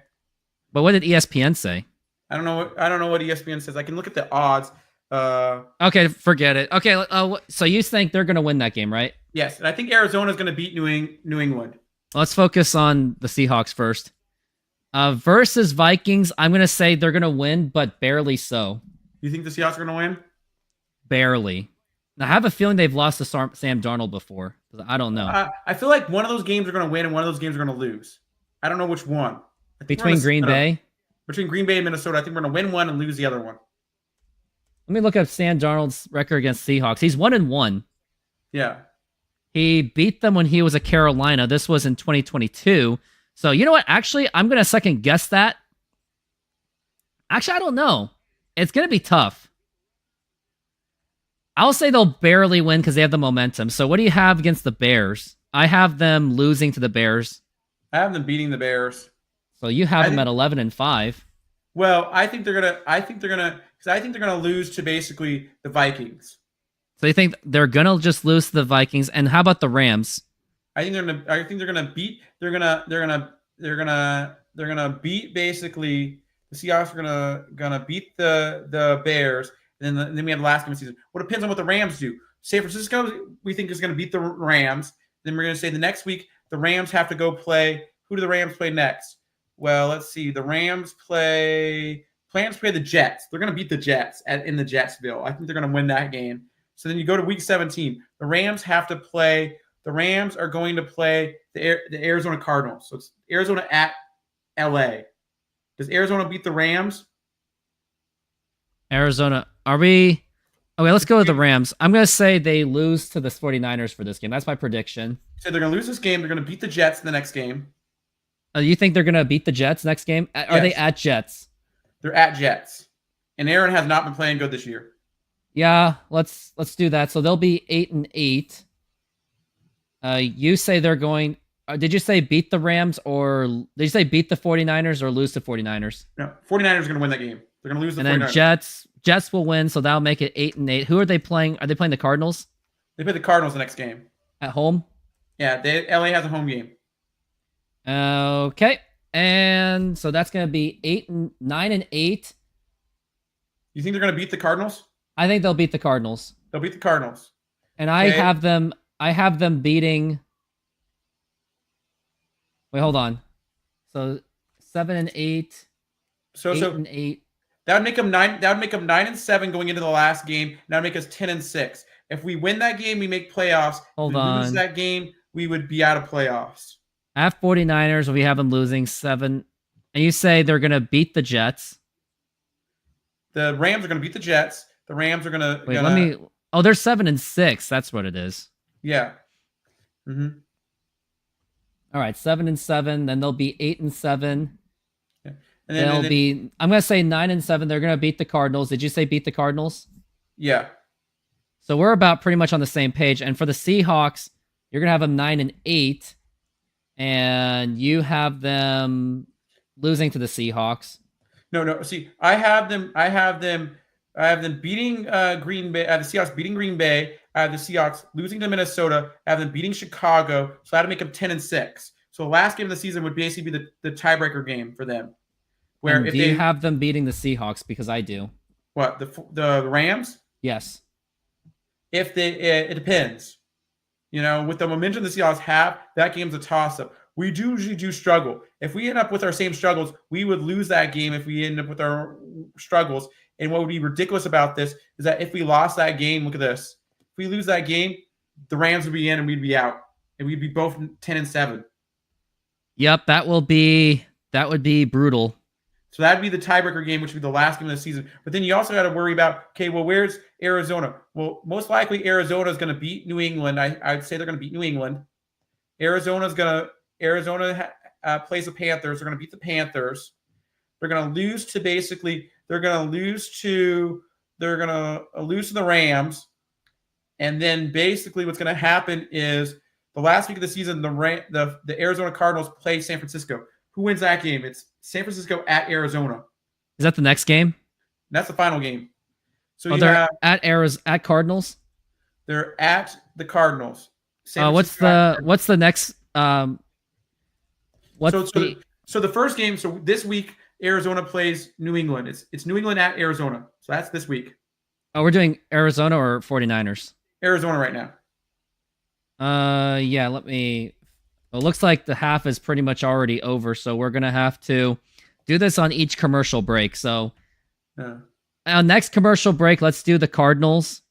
But what did ESPN say? I don't know what ESPN says. I can look at the odds. Okay, forget it. Okay, so you think they're going to win that game, right? Yes, and I think Arizona is going to beat New England. Let's focus on the Seahawks first. Versus Vikings, I'm going to say they're going to win, but barely so. You think the Seahawks are going to win? Barely. I have a feeling they've lost to Sam Darnold before. I don't know. I feel like one of those games are going to win and one of those games are going to lose. I don't know which one. Between Green Bay? Between Green Bay and Minnesota, I think we're going to win one and lose the other one. Let me look up Sam Darnold's record against Seahawks. He's 1-1. Yeah. He beat them when he was at Carolina. This was in 2022. So, you know what? Actually, I'm going to second guess that. Actually, I don't know. It's going to be tough. I'll say they'll barely win because they have the momentum. So, what do you have against the Bears? I have them losing to the Bears. I have them beating the Bears. So, you have them at 11-5. Well, I think they're gonna lose to basically the Vikings. So you think they're gonna just lose to the Vikings? And how about the Rams? I think they're gonna beat basically the Seahawks are gonna beat the Bears, and then we have the last game of the season. Well, it depends on what the Rams do. San Francisco, we think is gonna beat the Rams. Then we're gonna say the next week the Rams have to go play. Who do the Rams play next? Well, let's see. The Rams play the Jets. They're going to beat the Jets in the Jetsville. I think they're going to win that game. So then you go to week 17. The Rams are going to play the Arizona Cardinals. So it's Arizona at LA. Does Arizona beat the Rams? Arizona. Are we? Okay, let's go with the Rams. I'm going to say they lose to the 49ers for this game. That's my prediction. So they're going to lose this game. They're going to beat the Jets in the next game. You think they're going to beat the Jets next game? Are they at Jets? They're at Jets. And Aaron has not been playing good this year. Yeah, let's do that. So they'll be 8-8. You say they're going... did you say beat the Rams or... Did you say beat the 49ers or lose to 49ers? No, 49ers are going to win that game. They're going to lose the 49ers. And then Jets will win, so that'll make it 8-8. Who are they playing? Are they playing the Cardinals? They play the Cardinals the next game. At home? Yeah, LA has a home game. Okay, and so that's going to be 9-8. You think they're going to beat the Cardinals? I think they'll beat the Cardinals. They'll beat the Cardinals. And I have them beating. Wait, hold on. So 7-8. So 8-8. That would make them 9. That would make them 9-7 going into the last game. That would make us 10-6. If we win that game, we make playoffs. Hold if we on. lose that game, we would be out of playoffs. At 49ers, we have them losing 7. And you say they're going to beat the Jets. The Rams are going to beat the Jets. The Rams are going to... Wait, let me... Oh, they're 7-6. That's what it is. Yeah. Mm-hmm. All right, 7-7. Then they'll be 8-7. Yeah. And then they'll be... I'm going to say 9-7. They're going to beat the Cardinals. Did you say beat the Cardinals? Yeah. So we're about pretty much on the same page. And for the Seahawks, you're going to have them 9-8. And you have them losing to the Seahawks. No. See, I have them beating Green Bay. I have the Seahawks beating Green Bay. I have the Seahawks losing to Minnesota. I have them beating Chicago. So that'd make them 10-6. So the last game of the season would basically be the tiebreaker game for them. Where and if do they you have them beating the Seahawks? Because I do. What, the Rams? Yes. If it depends. You know, with the momentum the Seahawks have, that game's a toss-up. We usually do struggle. If we end up with our same struggles, we would lose that game if we end up with our struggles. And what would be ridiculous about this is that if we lost that game, look at this. If we lose that game, the Rams would be in and we'd be out. And we'd be both 10-7. Yep, that would be brutal. So that'd be the tiebreaker game, which would be the last game of the season. But then you also got to worry about, okay, well, where's Arizona? Well, most likely Arizona is going to beat New England. I'd say they're going to beat New England. Arizona plays the Panthers. They're going to beat the Panthers. They're going to lose to the Rams. And then basically what's going to happen is the last week of the season, the Arizona Cardinals play San Francisco. Who wins that game? It's San Francisco at Arizona. Is that the next game? That's the final game. So they're at Cardinals? They're at the Cardinals. What's the next so the first game, so this week Arizona plays New England. It's New England at Arizona. So that's this week. Oh, we're doing Arizona or 49ers? Arizona right now. Yeah, let me. Well, it looks like the half is pretty much already over, so we're going to have to do this on each commercial break. So, next commercial break, let's do the Cardinals.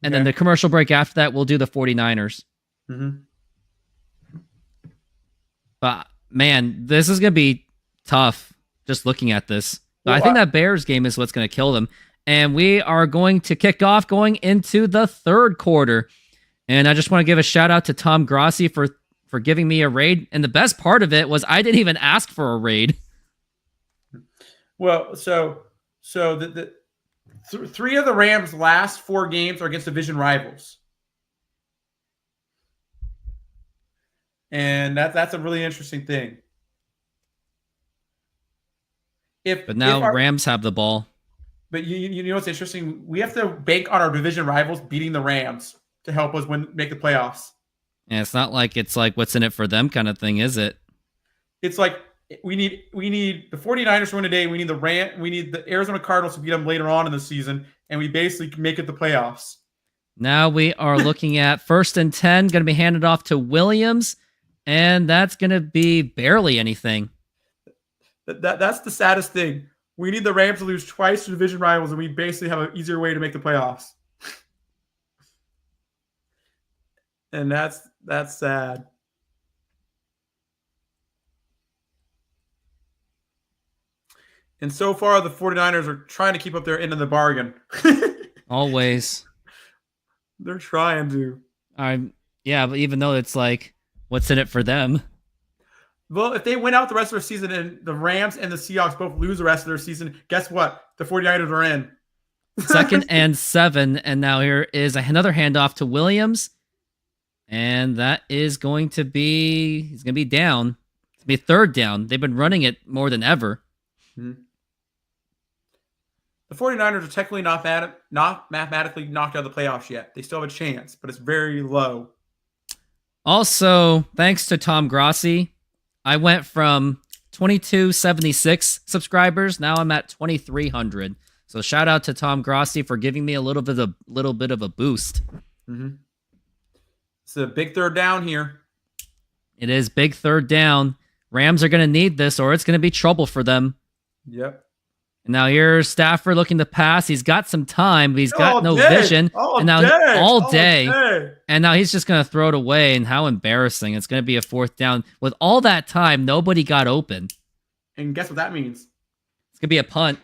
And then the commercial break after that, we'll do the 49ers. Mm-hmm. But, man, this is going to be tough just looking at this. But I think that Bears game is what's going to kill them. And we are going to kick off going into the third quarter. And I just want to give a shout out to Tom Grossi for giving me a raid. And the best part of it was I didn't even ask for a raid. Well, so the three of the Rams' last 4 games are against division rivals. And that's a really interesting thing. But now Rams have the ball. But you know what's interesting? We have to bank on our division rivals beating the Rams to help us make the playoffs. And it's not like it's like what's in it for them kind of thing, is it? It's like we need the 49ers to win today. We need the Arizona Cardinals to beat them later on in the season, and we basically make it the playoffs. Now we are looking at 1st and 10, going to be handed off to Williams, and that's going to be barely anything. That's the saddest thing. We need the Rams to lose twice to division rivals, and we basically have an easier way to make the playoffs. And that's sad. And so far, the 49ers are trying to keep up their end of the bargain. Always. They're trying to. Yeah, but even though it's like, what's in it for them? Well, if they win out the rest of their season and the Rams and the Seahawks both lose the rest of their season, guess what? The 49ers are in. 2nd and 7, and now here is another handoff to Williams. And that is going to be, he's going to be down. It's going to be 3rd down. They've been running it more than ever. Mm-hmm. The 49ers are technically not mathematically knocked out of the playoffs yet. They still have a chance, but it's very low. Also, thanks to Tom Grossi, I went from 2276 subscribers. Now I'm at 2,300. So shout out to Tom Grossi for giving me a little bit of a boost. Mm-hmm. It's a big 3rd down here. It is big 3rd down. Rams are going to need this, or it's going to be trouble for them. Yep. And now here's Stafford looking to pass. He's got some time, but he's got no vision. And now all day. And now he's just going to throw it away. And how embarrassing. It's going to be a 4th down. With all that time, nobody got open. And guess what that means? It's going to be a punt.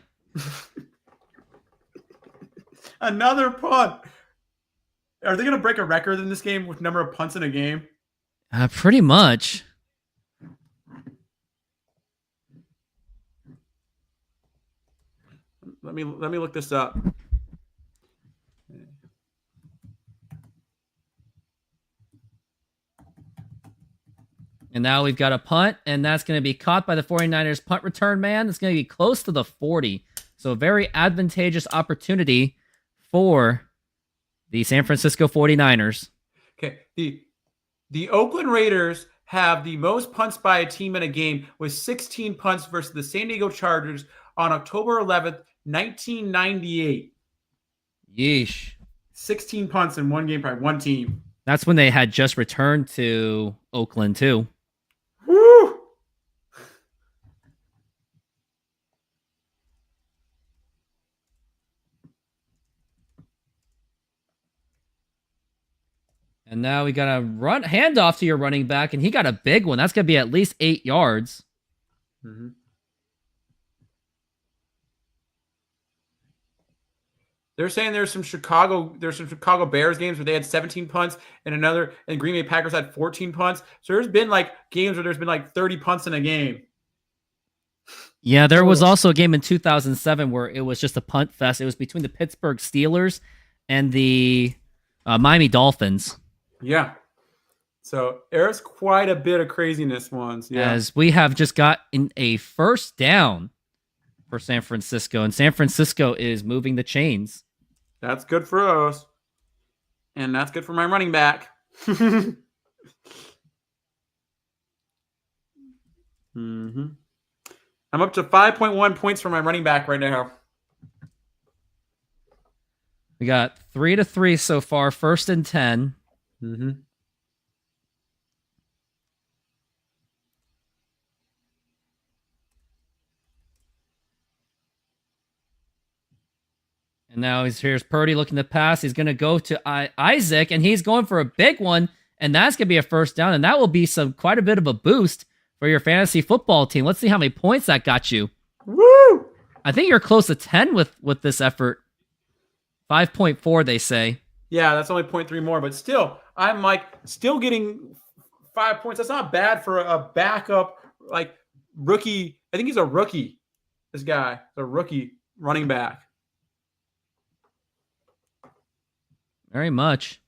Another punt. Are they going to break a record in this game with number of punts in a game? Pretty much. Let me look this up. And now we've got a punt, and that's going to be caught by the 49ers punt return man. It's going to be close to the 40. So a very advantageous opportunity for the San Francisco 49ers. Okay. The Oakland Raiders have the most punts by a team in a game with 16 punts versus the San Diego Chargers on October 11th, 1998. Yeesh. 16 punts in one game by one team. That's when they had just returned to Oakland, too. Woo! And now we got a handoff to your running back, and he got a big one. That's going to be at least 8 yards. Mm-hmm. They're saying there's some Chicago Bears games where they had 17 punts and Green Bay Packers had 14 punts. So there's been like games where there's been like 30 punts in a game. Yeah, there was also a game in 2007 where it was just a punt fest. It was between the Pittsburgh Steelers and the Miami Dolphins. Yeah. So there's quite a bit of craziness ones. Yeah. As we have just got in a 1st down for San Francisco, and San Francisco is moving the chains. That's good for us. And that's good for my running back. Mm-hmm. I'm up to 5.1 points for my running back right now. We got 3-3 so far. 1st and 10. Mm-hmm. And now here's Purdy looking to pass. He's going to go to Isaac, and he's going for a big one, and that's going to be a 1st down, and that will be quite a bit of a boost for your fantasy football team. Let's see how many points that got you. Woo! I think you're close to 10 with this effort. 5.4, they say. Yeah, that's only 0.3 more, but still, I'm like still getting 5 points. That's not bad for a backup like rookie. I think he's a rookie. This guy, the rookie running back. Very much.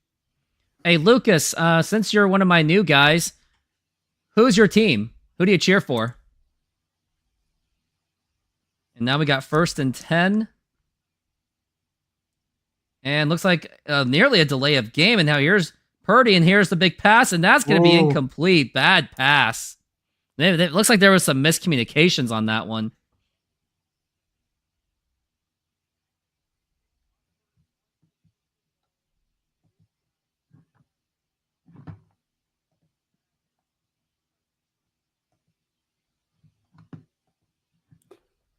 Hey, Lucas, since you're one of my new guys, who's your team? Who do you cheer for? And now we got 1st and 10. And looks like nearly a delay of game. And now here's Purdy, and here's the big pass, and that's going to be incomplete. Bad pass. It looks like there was some miscommunications on that one.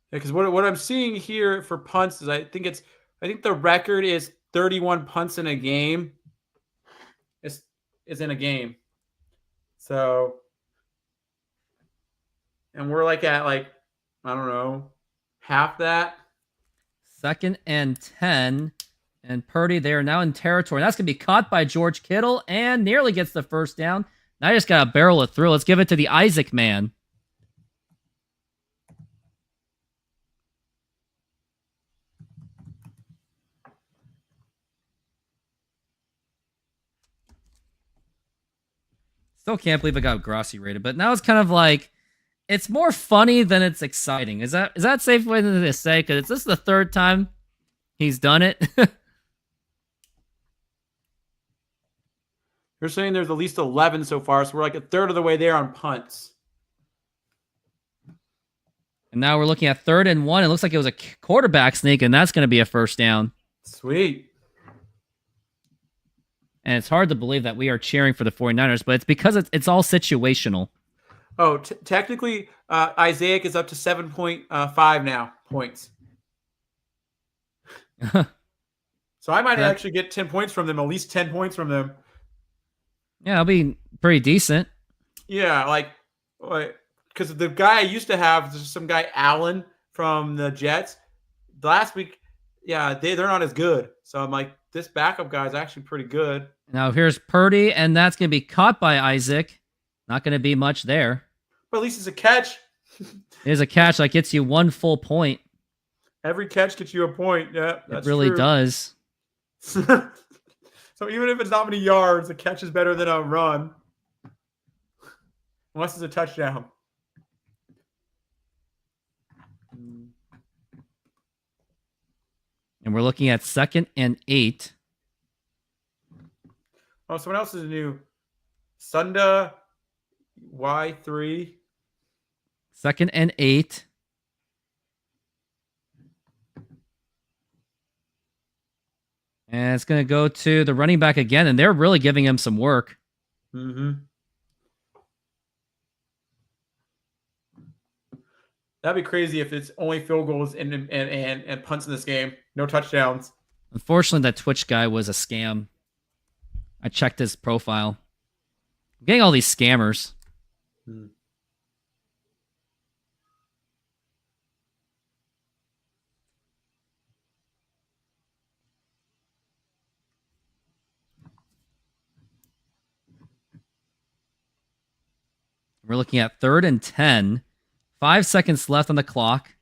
Yeah, because what I'm seeing here for punts is I think the record is 31 punts in a game. Is in a game. So, and we're like at I don't know, half that. 2nd and 10. And Purdy, they are now in territory. That's going to be caught by George Kittle and nearly gets the 1st down. Now I just got to barrel it through. Let's give it to the Isaac man. Still can't believe I got Grossi rated, but now it's kind of like it's more funny than it's exciting. Is that safe way to say? Because this is the 3rd time he's done it. You're saying there's at least 11 so far, so we're like a third of the way there on punts. And now we're looking at 3rd and 1. It looks like it was a quarterback sneak, and that's going to be a 1st down. Sweet. And it's hard to believe that we are cheering for the 49ers, but it's because it's all situational. Oh, technically, Isaac is up to 7.5 now points. So I might actually get 10 points from them, at least 10 points from them. Yeah, it'll be pretty decent. Yeah, because the guy I used to have, there's some guy, Allen, from the Jets. Last week, yeah, they're not as good. So I'm like, this backup guy is actually pretty good. Now here's Purdy, and that's going to be caught by Isaac. Not going to be much there. But at least it's a catch. It is a catch that gets you 1 full point. Every catch gets you a point. Yeah, that's it really true. does. So even if it's not many yards, a catch is better than a run. Unless it's a touchdown. And we're looking at 2nd and 8. Oh, someone else is new. Sunda Y3. 2nd and 8. And it's going to go to the running back again, and they're really giving him some work. Mm-hmm. That'd be crazy if it's only field goals and punts in this game. No touchdowns. Unfortunately, that Twitch guy was a scam. I checked his profile. I'm getting all these scammers. We're looking at 3rd and 10. 5 seconds left on the clock.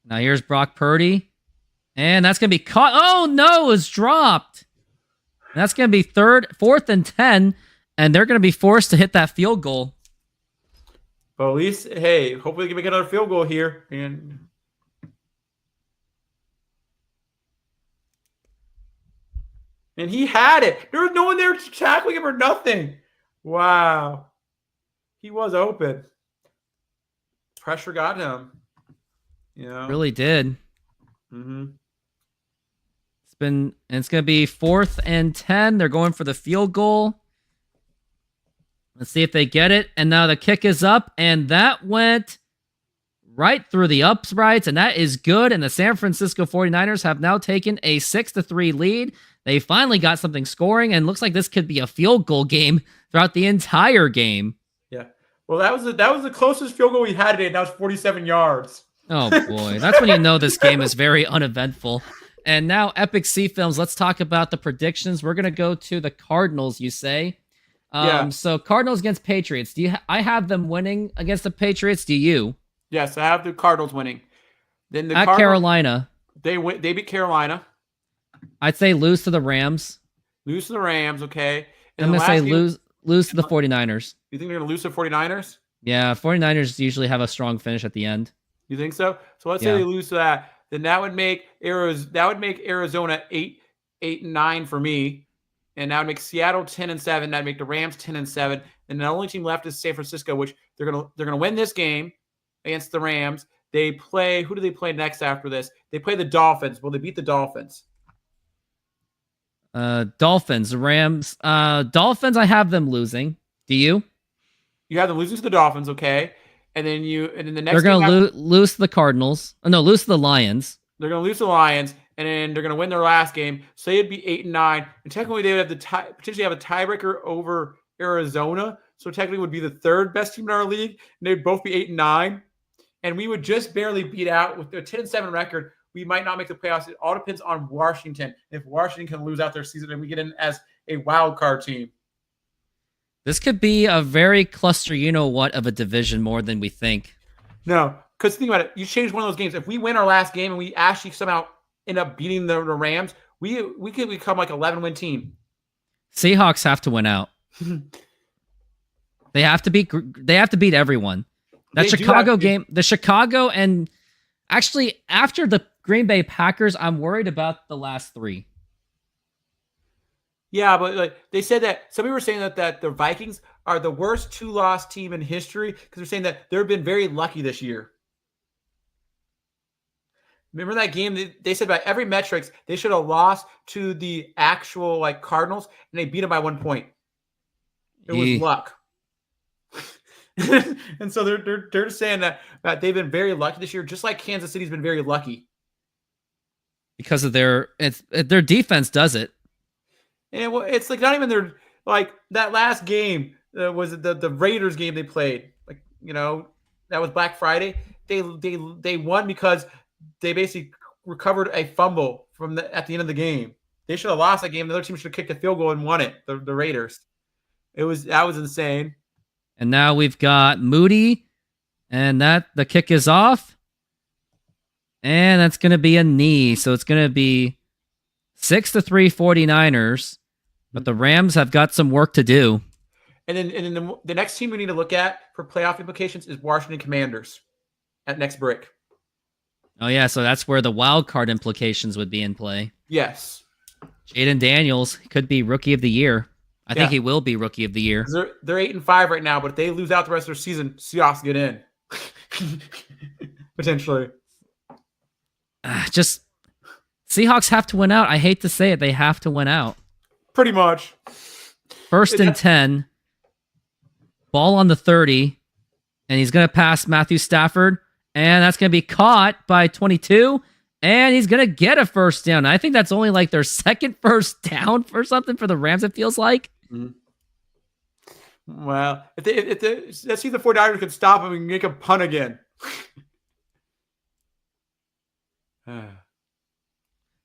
Now here's Brock Purdy. And that's going to be caught. Oh, no, it was dropped. And that's going to be 4th and 10. And they're going to be forced to hit that field goal. But at least, hey, hopefully we can make another field goal here. And he had it. There was no one there tackling him or nothing. Wow. He was open. Pressure got him. Really did. Mm-hmm. It's gonna be 4th and 10. They're going for the field goal. Let's see if they get it. And now the kick is up, and that went right through the uprights, and that is good. And the San Francisco 49ers have now taken a 6-3 lead. They finally got something scoring, and looks like this could be a field goal game throughout the entire game. Yeah. Well, that was the closest field goal we had today, and that was 47 yards. Oh boy, that's when you know this game is very uneventful. And now, Epic C Films, let's talk about the predictions. We're going to go to the Cardinals, you say. Yeah. So Cardinals against Patriots. I have them winning against the Patriots. Do you? Yes, I have the Cardinals winning. Then the At Carolina. They beat Carolina. I'd say lose to the Rams. Lose to the Rams, okay. And I'm going to say lose to the 49ers. You think they're going to lose to the 49ers? Yeah, 49ers usually have a strong finish at the end. You think so? So let's say they lose to that. Then that would make Arizona 8-9 for me. And that would make Seattle 10-7. That'd make the Rams 10-7. And the only team left is San Francisco, which they're gonna win this game against the Rams. They play, who do they play next after this? They play the Dolphins. Will they beat the Dolphins? Dolphins, Rams, Dolphins. I have them losing. Do you? You have them losing to the Dolphins, okay? And then the next they're gonna lose to the Cardinals. Oh, no, lose to the Lions. They're gonna lose to the Lions, and then they're gonna win their last game. So it'd be 8-9, and technically they would have potentially have a tiebreaker over Arizona. So technically, it would be the third best team in our league, and they'd both be 8-9, and we would just barely beat out with their 10-7 record. We might not make the playoffs. It all depends on Washington. If Washington can lose out their season, and we get in as a wild card team. This could be a very cluster, you-know-what, of a division more than we think. No, because think about it. You change one of those games. If we win our last game and we actually somehow end up beating the Rams, we could become like 11-win team. Seahawks have to win out. They have to beat everyone. That Chicago game, the Chicago, and actually after the Green Bay Packers, I'm worried about the last three. Yeah, but like they said that some people were saying that the Vikings are the worst 2-loss team in history because they're saying that they've been very lucky this year. Remember that game? They said by every metrics they should have lost to the actual Cardinals, and they beat them by 1 point. It was luck. And so they're just saying that they've been very lucky this year, just like Kansas City's been very lucky because of their defense does it. And it's not even their that last game was the Raiders game they played. That was Black Friday. They won because they basically recovered a fumble at the end of the game. They should have lost that game. The other team should have kicked a field goal and won it. The Raiders. That was insane. And now we've got Moody, and the kick is off, and that's going to be a knee. So it's going to be 6-3 49ers, but the Rams have got some work to do. And then the next team we need to look at for playoff implications is Washington Commanders at next break. Oh, yeah, so that's where the wild card implications would be in play. Yes. Jaden Daniels could be Rookie of the Year. I think he will be Rookie of the Year. They're 8-5 right now, but if they lose out the rest of their season, Seahawks get in. Potentially. Just Seahawks have to win out. I hate to say it. They have to win out. Pretty much. 1st and 10. Ball on the 30. And he's going to pass Matthew Stafford. And that's going to be caught by 22. And he's going to get a first down. I think that's only their second first down for something for the Rams, it feels like. Mm-hmm. Well, let's see if the 49ers can stop him and make a punt again.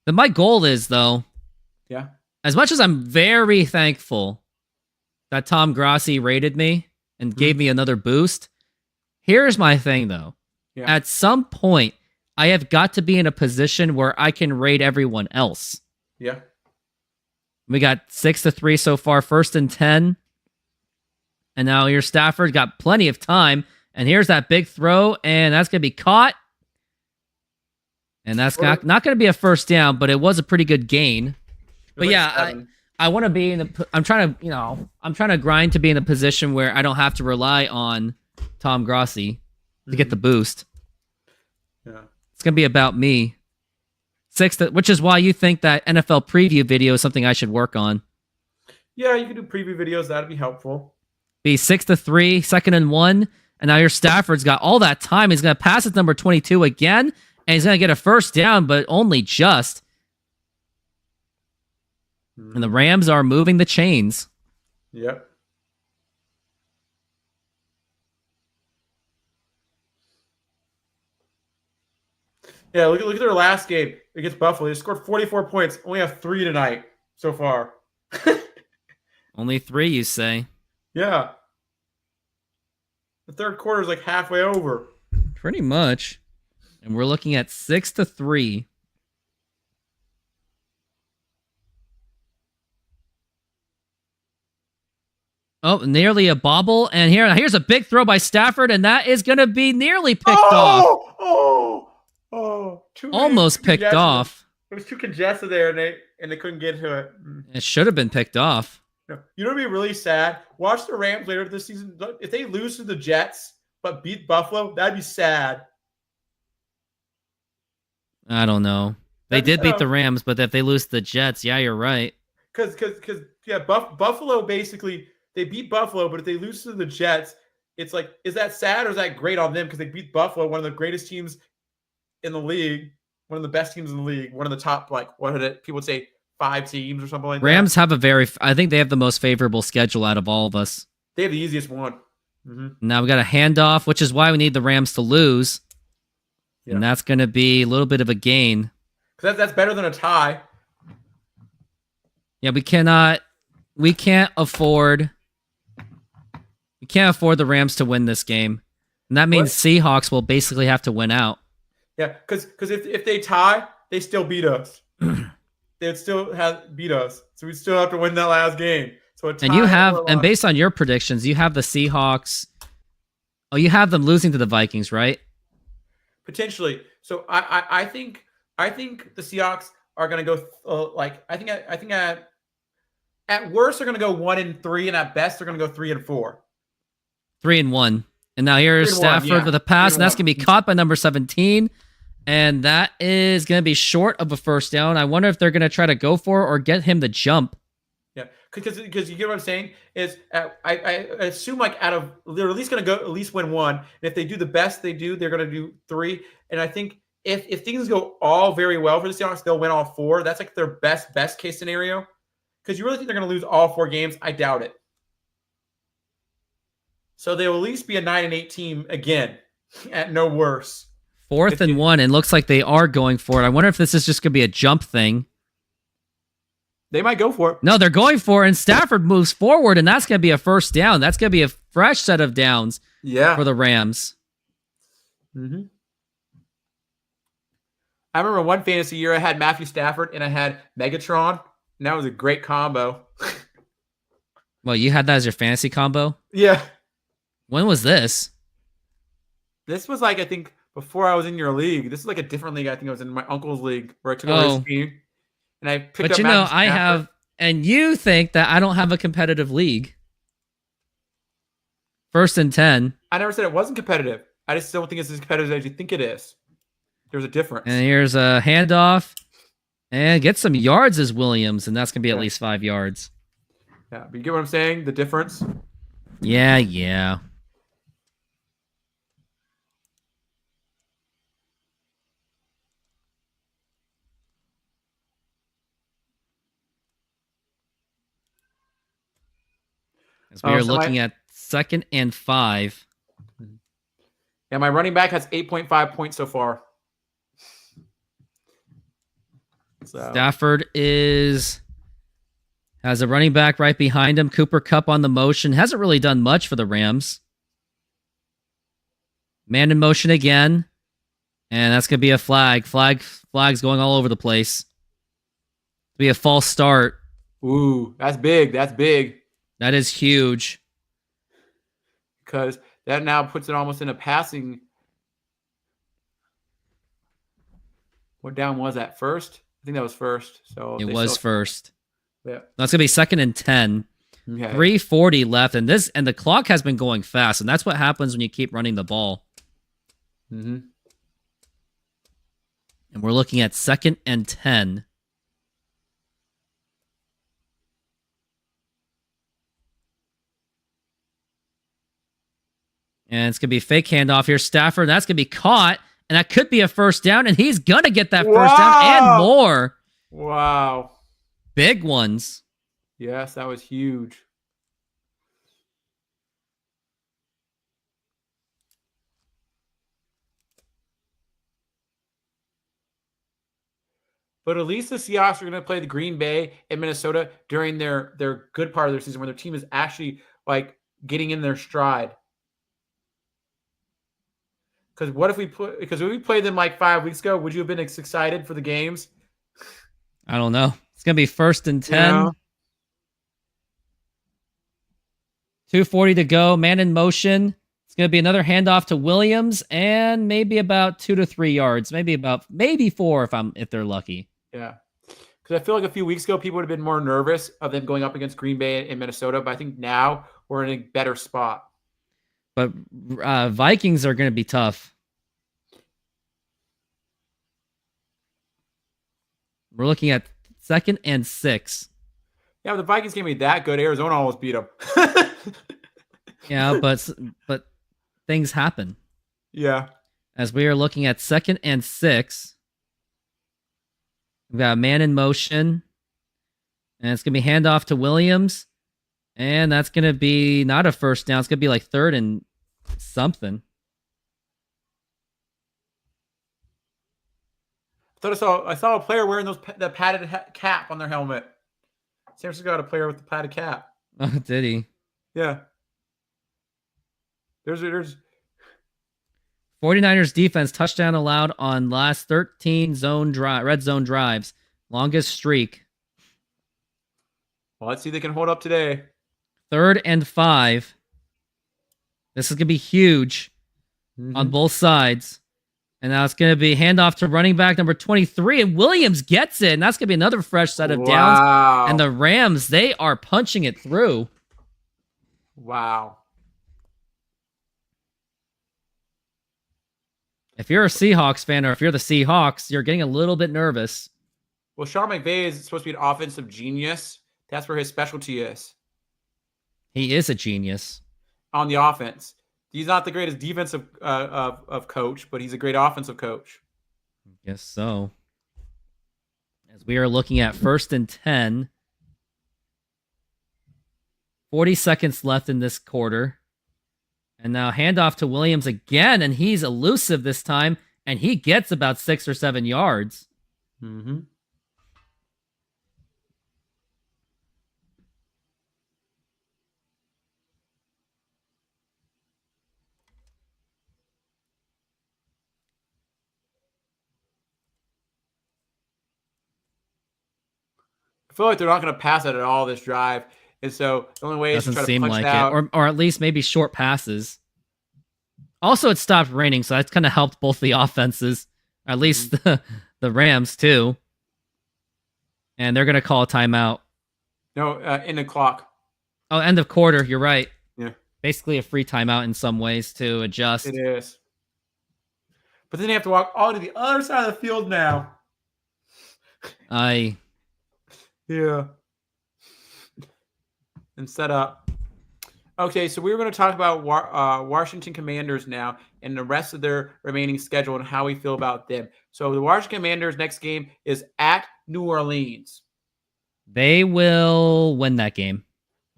My goal is, though, yeah. As much as I'm very thankful that Tom Grassi rated me and gave me another boost, here's my thing, though. Yeah. At some point, I have got to be in a position where I can rate everyone else. Yeah. We got 6-3 so far, 1st and 10. And now your Stafford got plenty of time. And here's that big throw, and that's going to be caught. And that's not going to be a first down, but it was a pretty good gain. But yeah, I want to be I'm trying to grind to be in a position where I don't have to rely on Tom Grassi to get the boost. Yeah. It's going to be about me. Which is why you think that NFL preview video is something I should work on. Yeah, you can do preview videos. That'd be helpful. Be 6-3, 2nd and 1. And now your Stafford's got all that time. He's going to pass his number 22 again. And he's going to get a first down, but only just. And the Rams are moving the chains. Yep. Yeah, look at their last game against Buffalo. They scored 44 points. Only have 3 tonight so far. Only 3, you say? Yeah. The third quarter is like halfway over. Pretty much. And we're looking at 6-3. Oh, nearly a bobble. And here's a big throw by Stafford, and that is going to be nearly picked off. Almost picked off. It was too congested there, and they couldn't get to it. It should have been picked off. You know what would be really sad? Watch the Rams later this season. If they lose to the Jets but beat Buffalo, that'd be sad. I don't know. They did beat the Rams, but if they lose to the Jets, yeah, you're right. Because Buffalo basically, they beat Buffalo, but if they lose to the Jets, it's like, is that sad or is that great on them? Because they beat Buffalo, one of the greatest teams in the league, one of the best teams in the league, one of the top, like, what did it? People would say 5 teams or something like that. Rams have I think they have the most favorable schedule out of all of us. They have the easiest one. Mm-hmm. Now we got a handoff, which is why we need the Rams to lose. Yeah. And that's going to be a little bit of a gain. Because that's better than a tie. Yeah, we can't afford the Rams to win this game. And that means Seahawks will basically have to win out. Yeah, because if they tie, they still beat us. They'd still beat us. So we still have to win that last game. So and based on your predictions, you have the Seahawks. Oh, you have them losing to the Vikings, right? Potentially. So I think the Seahawks are going to go I think at worst they're going to go 1-3, and at best they're going to go 3-4. 3-1. And now here's Stafford with a pass, and that's going to be caught by number 17. And that is going to be short of a first down. I wonder if they're going to try to go for it or get him to jump. Yeah, because you get what I'm saying is I assume they're at least going to go at least win 1. And if they do the best they do, they're going to do 3. And I think if things go all very well for the Seahawks, they'll win all 4. That's like their best case scenario. Because you really think they're going to lose all 4 games? I doubt it. So they will at least be a 9-8 team again, at no worse. 4th and 1, and looks like they are going for it. I wonder if this is just going to be a jump thing. They might go for it. No, they're going for it, and Stafford moves forward, and that's going to be a first down. That's going to be a fresh set of downs for the Rams. Mm-hmm. I remember one fantasy year I had Matthew Stafford and I had Megatron, and that was a great combo. Well, you had that as your fantasy combo? Yeah. When was this? This was I think, before I was in your league. This is like a different league. I think I was in my uncle's league where I took over his team. And I picked up Matthew Stafford. I have, and you think that I don't have a competitive league. 1st and 10. I never said it wasn't competitive. I just don't think it's as competitive as you think it is. There's a difference. And here's a handoff. And get some yards as Williams, and that's going to be at least 5 yards. Yeah, but you get what I'm saying? The difference? Yeah. As we are looking at 2nd and 5. Yeah, my running back has 8.5 points so far. Stafford has a running back right behind him. Cooper Kupp on the motion. Hasn't really done much for the Rams. Man in motion again. And that's going to be a flag. Flag's going all over the place. It'll be a false start. Ooh, that's big. That is huge. Because that now puts it almost in a passing. What down was that? First? I think that was first. So it was first. Yeah. That's going to be 2nd and 10. Okay. 3:40 left. And the clock has been going fast. And that's what happens when you keep running the ball. Mm-hmm. And we're looking at 2nd and 10. And it's going to be a fake handoff here. Stafford, that's going to be caught. And that could be a first down. And he's going to get that first down and more. Wow. Big ones. Yes, that was huge. But at least the Seahawks are going to play the Green Bay and Minnesota during their good part of their season where their team is actually like getting in their stride. Because when we played them like 5 weeks ago, would you have been excited for the games? I don't know. It's going to be 1st and 10. Yeah. 2:40 to go. Man in motion. It's going to be another handoff to Williams and maybe about 2 to 3 yards. Maybe 4 if they're lucky. Yeah. Because I feel like a few weeks ago, people would have been more nervous of them going up against Green Bay and Minnesota. But I think now we're in a better spot. But Vikings are going to be tough. We're looking at 2nd and 6. Yeah, but the Vikings can't be that good. Arizona almost beat them. Yeah, but things happen. Yeah. As we are looking at 2nd and 6. We've got a man in motion. And it's going to be handoff to Williams. And that's going to be not a first down. It's going to be like 3rd and something. I saw a player wearing that padded cap on their helmet. San Francisco got a player with the padded cap. Oh, did he? Yeah. There's 49ers defense touchdown allowed on last 13 red zone drives. Longest streak. Well, let's see if they can hold up today. 3rd and 5. This is going to be huge on both sides. And now it's going to be handoff to running back number 23. And Williams gets it. And that's going to be another fresh set of downs. And the Rams, they are punching it through. Wow. If you're a Seahawks fan or if you're the Seahawks, you're getting a little bit nervous. Well, Sean McVay is supposed to be an offensive genius. That's where his specialty is. He is a genius. On the offense. He's not the greatest defensive of coach, but he's a great offensive coach. Guess so. As we are looking at 1st and 10. 40 seconds left in this quarter. And now handoff to Williams again, and he's elusive this time, and he gets about 6 or 7 yards. Mm-hmm. I feel like they're not going to pass it at all this drive. And so the only way is to try to punch it out. Or at least maybe short passes. Also, it stopped raining, so that's kind of helped both the offenses. At least the Rams, too. And they're going to call a timeout. No, in the clock. Oh, end of quarter. You're right. Yeah. Basically a free timeout in some ways to adjust. It is. But then you have to walk all to the other side of the field now. Yeah. And set up. Okay, so we were going to talk about Washington Commanders now and the rest of their remaining schedule and how we feel about them. So the Washington Commanders' next game is at New Orleans. They will win that game.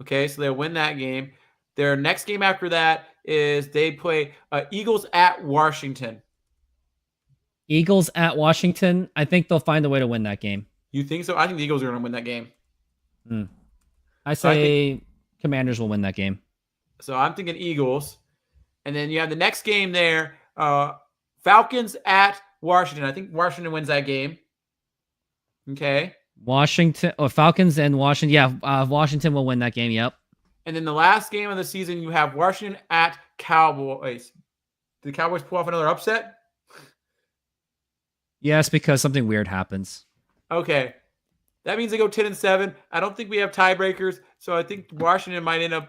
Okay, so they'll win that game. Their next game after that is they play Eagles at Washington. Eagles at Washington. I think they'll find a way to win that game. You think so? I think the Eagles are going to win that game. I say Commanders will win that game. So I'm thinking Eagles. And then you have the next game there, Falcons at Washington. I think Washington wins that game. Okay. Falcons and Washington. Yeah, Washington will win that game. Yep. And then the last game of the season, you have Washington at Cowboys. Did the Cowboys pull off another upset? Yes, because something weird happens. Okay. That means they go 10-7. I don't think we have tiebreakers, so I think Washington might end up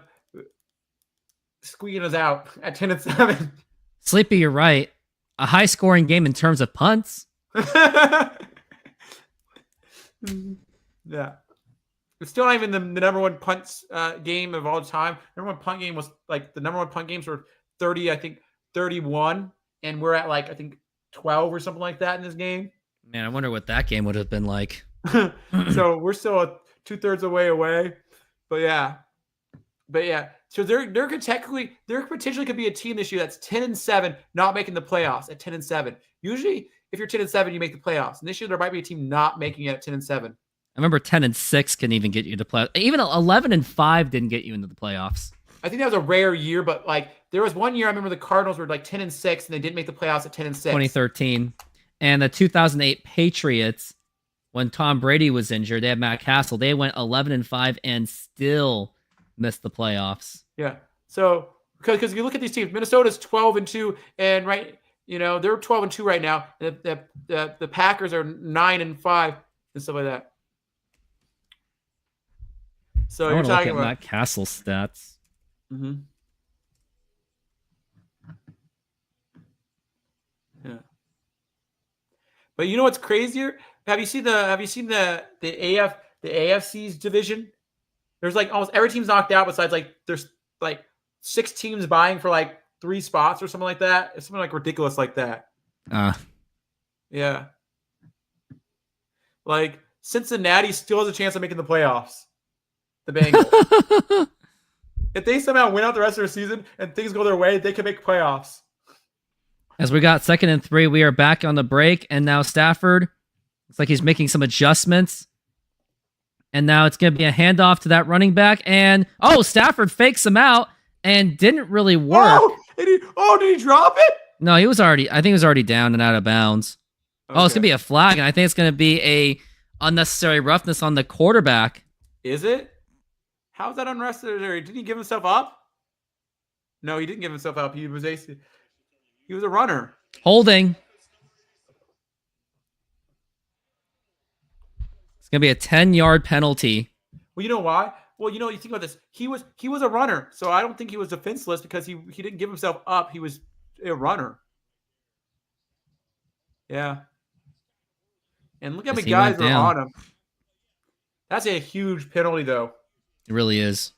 squeaking us out at 10-7. Sleepy, you're right. A high-scoring game in terms of punts. Yeah. It's still not even the number one punt game of all time. Number one punt game was like the number one punt games were 30, I think 31, and we're at like I think 12 or something like that in this game. Man, I wonder what that game would have been like. So we're still 2/3 away. But yeah. So there potentially could be a team this year that's 10-7, not making the playoffs at 10-7. Usually, if you're 10-7, you make the playoffs. And this year there might be a team not making it at 10-7. I remember 10-6 can even get you to play. Even 11-5 didn't get you into the playoffs. I think that was a rare year, but like there was one year I remember the Cardinals were like 10-6 and they didn't make the playoffs at 10-6. 2013. And the 2008 Patriots, when Tom Brady was injured, they had Matt Castle. They went 11-5 and still missed the playoffs. Yeah. So because you look at these teams, Minnesota's 12-2, and they're 12-2 right now. The Packers are 9-5 and stuff like that. So you're talking about Matt Castle stats. Mm-hmm. Yeah. But you know what's crazier? Have you seen the AFC's division? There's like almost every team's knocked out besides like there's like 6 teams vying for like 3 spots or something like that. It's something like ridiculous like that. Yeah. Like Cincinnati still has a chance of making the playoffs. The Bengals. If they somehow win out the rest of their season and things go their way, they can make playoffs. As we got 2nd and 3, we are back on the break, and now Stafford looks like he's making some adjustments. And now it's going to be a handoff to that running back, and Stafford fakes him out and didn't really work. Did he drop it? No, I think he was already down and out of bounds. Okay. It's going to be a flag, and I think it's going to be a unnecessary roughness on the quarterback. Is it? How is that unnecessary? Didn't he give himself up? No, he didn't give himself up. He was a runner. Holding. It's going to be a 10-yard penalty. Well, you know why? Well, you think about this. He was a runner, so I don't think he was defenseless because he didn't give himself up. He was a runner. Yeah. And look how many guys were on him. That's a huge penalty, though. It really is.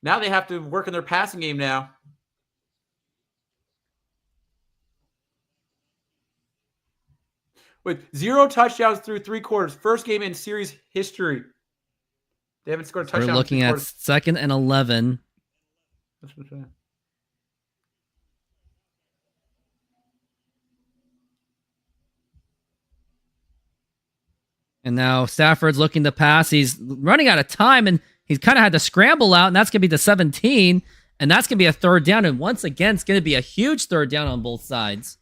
Now they have to work in their passing game now. With 0 touchdowns through 3 quarters. First game in series history. They haven't scored a touchdown. We're looking at 2nd and 11. That's what's right. And now Stafford's looking to pass. He's running out of time, and he's kind of had to scramble out, and that's going to be the 17, and that's going to be a 3rd down. And once again, it's going to be a huge 3rd down on both sides.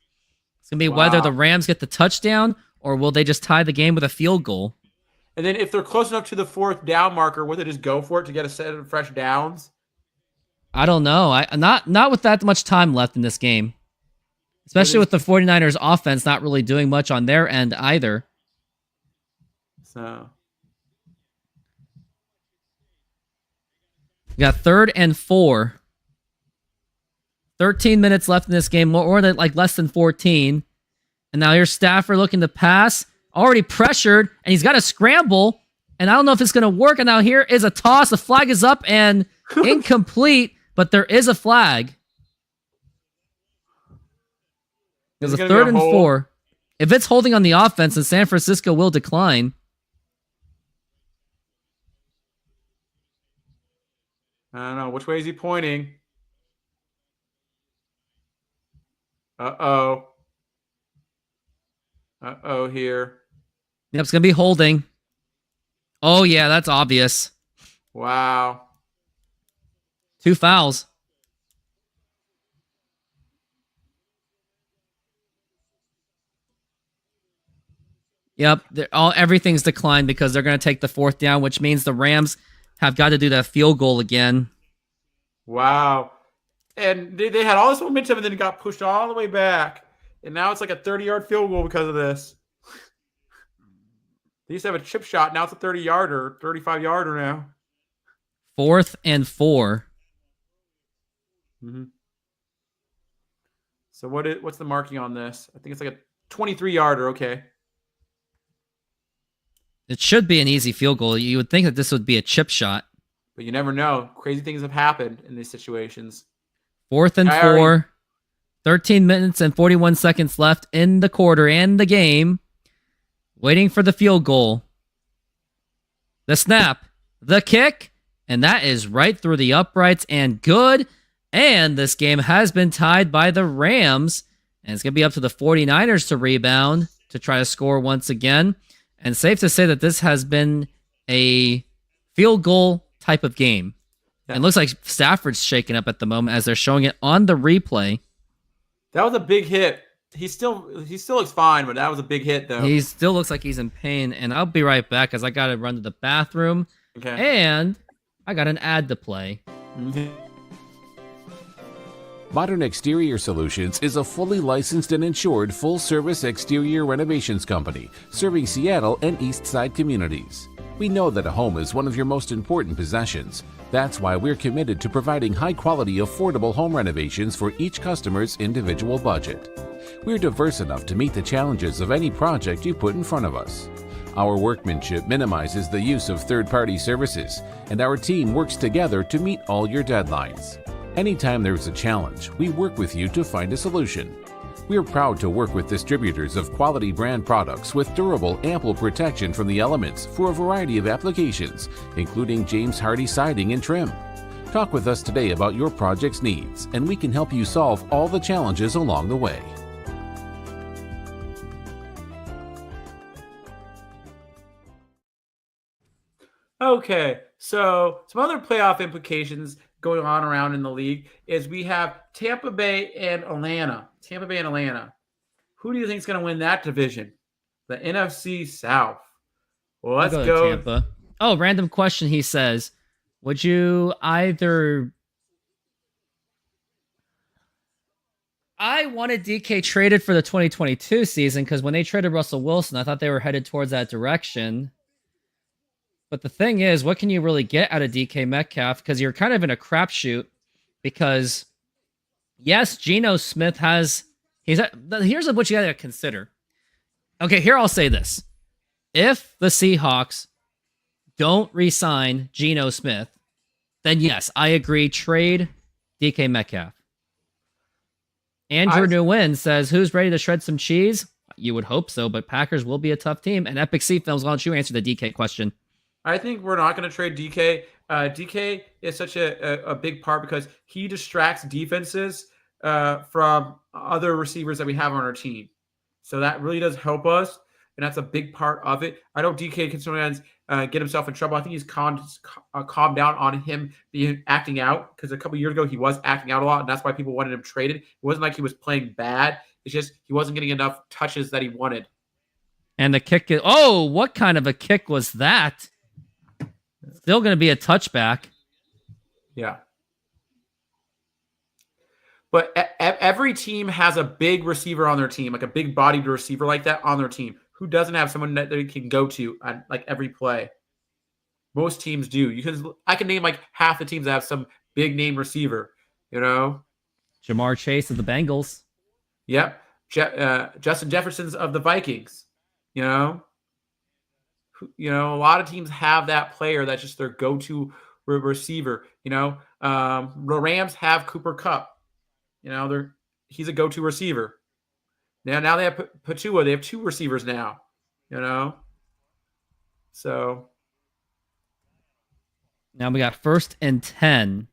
It's going to be whether the Rams get the touchdown or will they just tie the game with a field goal. And then if they're close enough to the 4th down marker, will they just go for it to get a set of fresh downs? I don't know. Not with that much time left in this game, especially with the 49ers offense not really doing much on their end either. So we got 3rd and 4. 13 minutes left in this game, more than like less than 14. And now here's Stafford looking to pass, already pressured, and he's got to scramble. And I don't know if it's going to work. And now here is a toss. The flag is up and incomplete, but there is a flag. There's a 3rd and 4. If it's holding on the offense, then San Francisco will decline. I don't know. Which way is he pointing? Uh-oh here. Yep, it's going to be holding. Oh, yeah, that's obvious. Wow. 2 fouls. Yep, everything's declined because they're going to take the 4th down, which means the Rams have got to do that field goal again. Wow. And they had all this momentum and then it got pushed all the way back. And now it's like a 30-yard field goal because of this. They used to have a chip shot. Now it's a 30-yarder, 35-yarder now. 4th and 4. Mm-hmm. So what's the marking on this? I think it's like 23-yarder, okay. It should be an easy field goal. You would think that this would be a chip shot. But you never know. Crazy things have happened in these situations. 4th and 4. 13 minutes and 41 seconds left in the quarter and the game. Waiting for the field goal. The snap. The kick. And that is right through the uprights and good. And this game has been tied by the Rams. And it's going to be up to the 49ers to rebound to try to score once again. And safe to say that this has been a field goal type of game. Yeah. It looks like Stafford's shaken up at the moment as they're showing it on the replay. That was a big hit. He still looks fine, but that was a big hit, though. He still looks like he's in pain. And I'll be right back because I got to run to the bathroom. Okay. And I got an ad to play. Modern Exterior Solutions is a fully licensed and insured full-service exterior renovations company serving Seattle and East Side communities. We know that a home is one of your most important possessions. That's why we're committed to providing high-quality, affordable home renovations for each customer's individual budget. We're diverse enough to meet the challenges of any project you put in front of us. Our workmanship minimizes the use of third-party services, and our team works together to meet all your deadlines. Anytime there's a challenge, we work with you to find a solution. We are proud to work with distributors of quality brand products with durable, ample protection from the elements for a variety of applications, including James Hardie siding and trim. Talk with us today about your project's needs, and we can help you solve all the challenges along the way. Okay, so some other playoff implications going on around in the league is we have Tampa Bay and Atlanta. Who do you think is going to win that division? The NFC South. Well, let's go. Tampa. Oh, random question. He says, would you either... I wanted DK traded for the 2022 season because when they traded Russell Wilson, I thought they were headed towards that direction. But the thing is, what can you really get out of DK Metcalf? Because you're kind of in a crapshoot. Because, yes, Geno Smith has... Here's what you got to consider. Okay, here I'll say this. If the Seahawks don't re-sign Geno Smith, then yes, I agree, trade DK Metcalf. Andrew Nguyen says, who's ready to shred some cheese? You would hope so, but Packers will be a tough team. And Epic Sea Films, why don't you answer the DK question? I think we're not going to trade DK. DK is such a big part because he distracts defenses from other receivers that we have on our team. So that really does help us, and that's a big part of it. I know DK can sometimes get himself in trouble. I think he's calmed down on him acting out because a couple years ago he was acting out a lot, and that's why people wanted him traded. It wasn't like he was playing bad. It's just he wasn't getting enough touches that he wanted. And the kick is... Oh, what kind of a kick was that? Still going to be a touchback. Yeah. But every team has a big receiver on their team, like a big-bodied receiver like that on their team. Who doesn't have someone that they can go to on like every play? Most teams do. I can name like half the teams that have some big-name receiver, you know? Jamar Chase of the Bengals. Yep. Justin Jefferson's of the Vikings, you know? You know, a lot of teams have that player that's just their go-to receiver. You know, the Rams have Cooper Kupp. You know, he's a go-to receiver. Now they have Patua. They have two receivers now. You know, so now we got 1st and 10,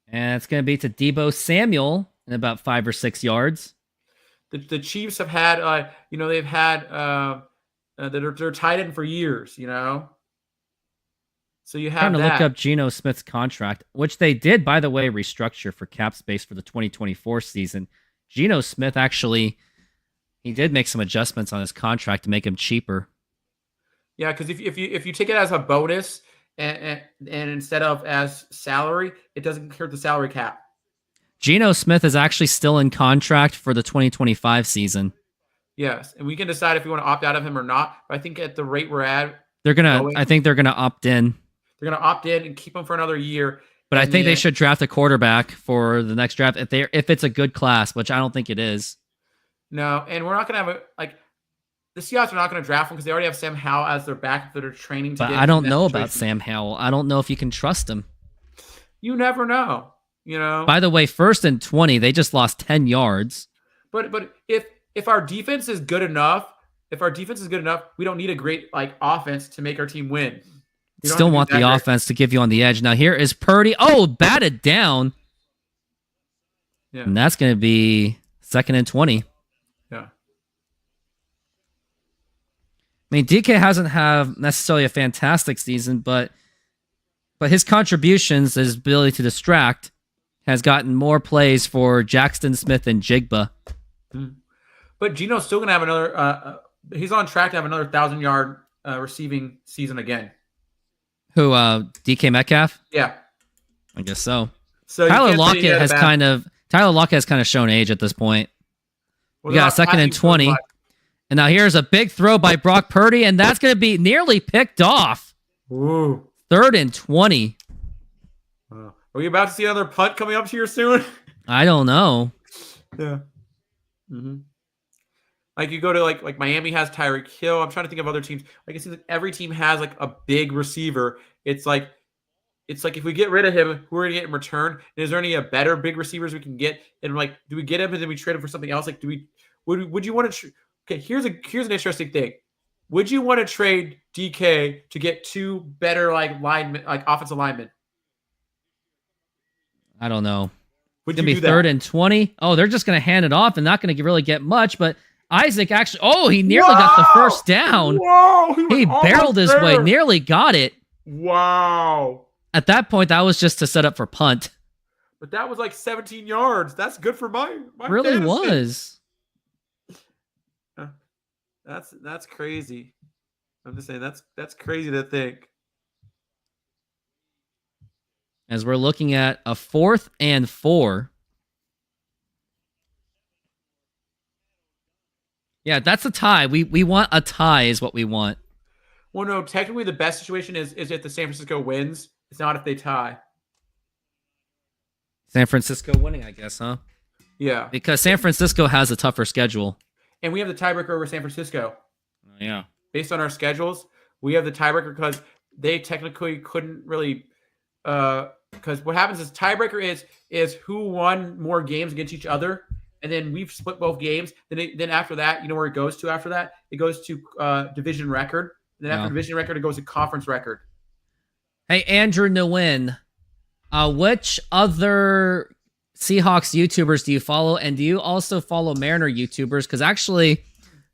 and it's going to be to Deebo Samuel in about 5 or 6 yards. The Chiefs have had, they've had. They're tight end for years, you know? So you have I'm trying to look up Geno Smith's contract, which they did, by the way, restructure for cap space for the 2024 season. Geno Smith actually, he did make some adjustments on his contract to make him cheaper. Yeah, because if you take it as a bonus and instead of as salary, it doesn't hurt the salary cap. Geno Smith is actually still in contract for the 2025 season. Yes, and we can decide if we want to opt out of him or not. But I think at the rate we're at, I think they're gonna opt in. They're gonna opt in and keep him for another year. But I think they should draft a quarterback for the next draft if it's a good class, which I don't think it is. No, and we're not going to have the Seahawks are not going to draft one because they already have Sam Howell as their backup that are training to But get I into don't that know about situation. Sam Howell. I don't know if you can trust him. You never know, you know. By the way, 1st and 20, they just lost 10 yards. But if our defense is good enough, we don't need a great offense to make our team win. Still want the offense to give you on the edge. Now here is Purdy. Oh, batted down. Yeah. And that's going to be 2nd and 20. Yeah. I mean, DK hasn't had necessarily a fantastic season, but his contributions, his ability to distract, has gotten more plays for Jackson Smith and Jigba. But Geno's still going to have another. He's on track to have another 1,000-yard receiving season again. Who? DK Metcalf? Yeah, I guess so. So Tyler Lockett has kind of shown age at this point. Well, We got a 2nd and 20. And now here's a big throw by Brock Purdy, and that's going to be nearly picked off. Ooh. 3rd and 20. Are we about to see another punt coming up here soon? I don't know. Yeah. Mm-hmm. Like you go to like Miami has Tyreek Hill. I'm trying to think of other teams. Like it seems like every team has like a big receiver. It's like if we get rid of him, who are we gonna get in return? And is there any better big receivers we can get? And do we get him and then we trade him for something else? Like would you want to? Okay, here's an interesting thing. Would you want to trade DK to get 2 better linemen, offensive linemen? I don't know. Would It's you going to do be that? 3rd and 20. Oh, they're just going to hand it off and not going to really get much, but Isaac actually, he nearly got the first down. Whoa! He barreled his way, nearly got it. Wow. At that point, that was just to set up for punt. But that was 17 yards. That's good for my Really fantasy. was. That's crazy. I'm just saying that's crazy to think. As we're looking at a 4th and 4. Yeah, that's a tie. We want a tie is what we want. Well, no, technically the best situation is if the San Francisco wins. It's not if they tie. San Francisco winning, I guess, huh? Yeah. Because San Francisco has a tougher schedule. And we have the tiebreaker over San Francisco. Yeah. Based on our schedules, we have the tiebreaker because they technically couldn't really because what happens is tiebreaker is who won more games against each other, and then we've split both games. Then after that, you know where it goes to after that? It goes to division record. Then after division record, it goes to conference record. Hey, Andrew Nguyen, which other Seahawks YouTubers do you follow? And do you also follow Mariner YouTubers? Because actually,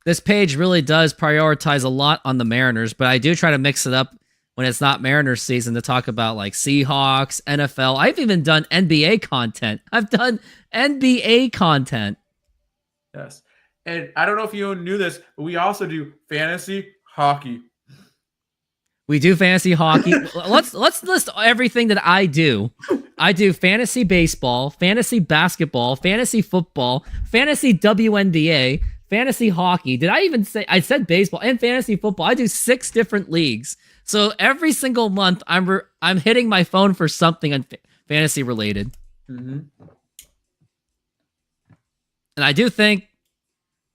this page really does prioritize a lot on the Mariners, but I do try to mix it up when it's not Mariners season to talk about Seahawks, NFL. I've even done NBA content. I've done NBA content. Yes. And I don't know if you knew this, but we also do fantasy hockey. We do fantasy hockey. Let's list everything that I do. I do fantasy baseball, fantasy basketball, fantasy football, fantasy WNBA, fantasy hockey. Did I even say I said baseball and fantasy football? I do 6 different leagues. So every single month I'm hitting my phone for something on fantasy related. Mm-hmm. And I do think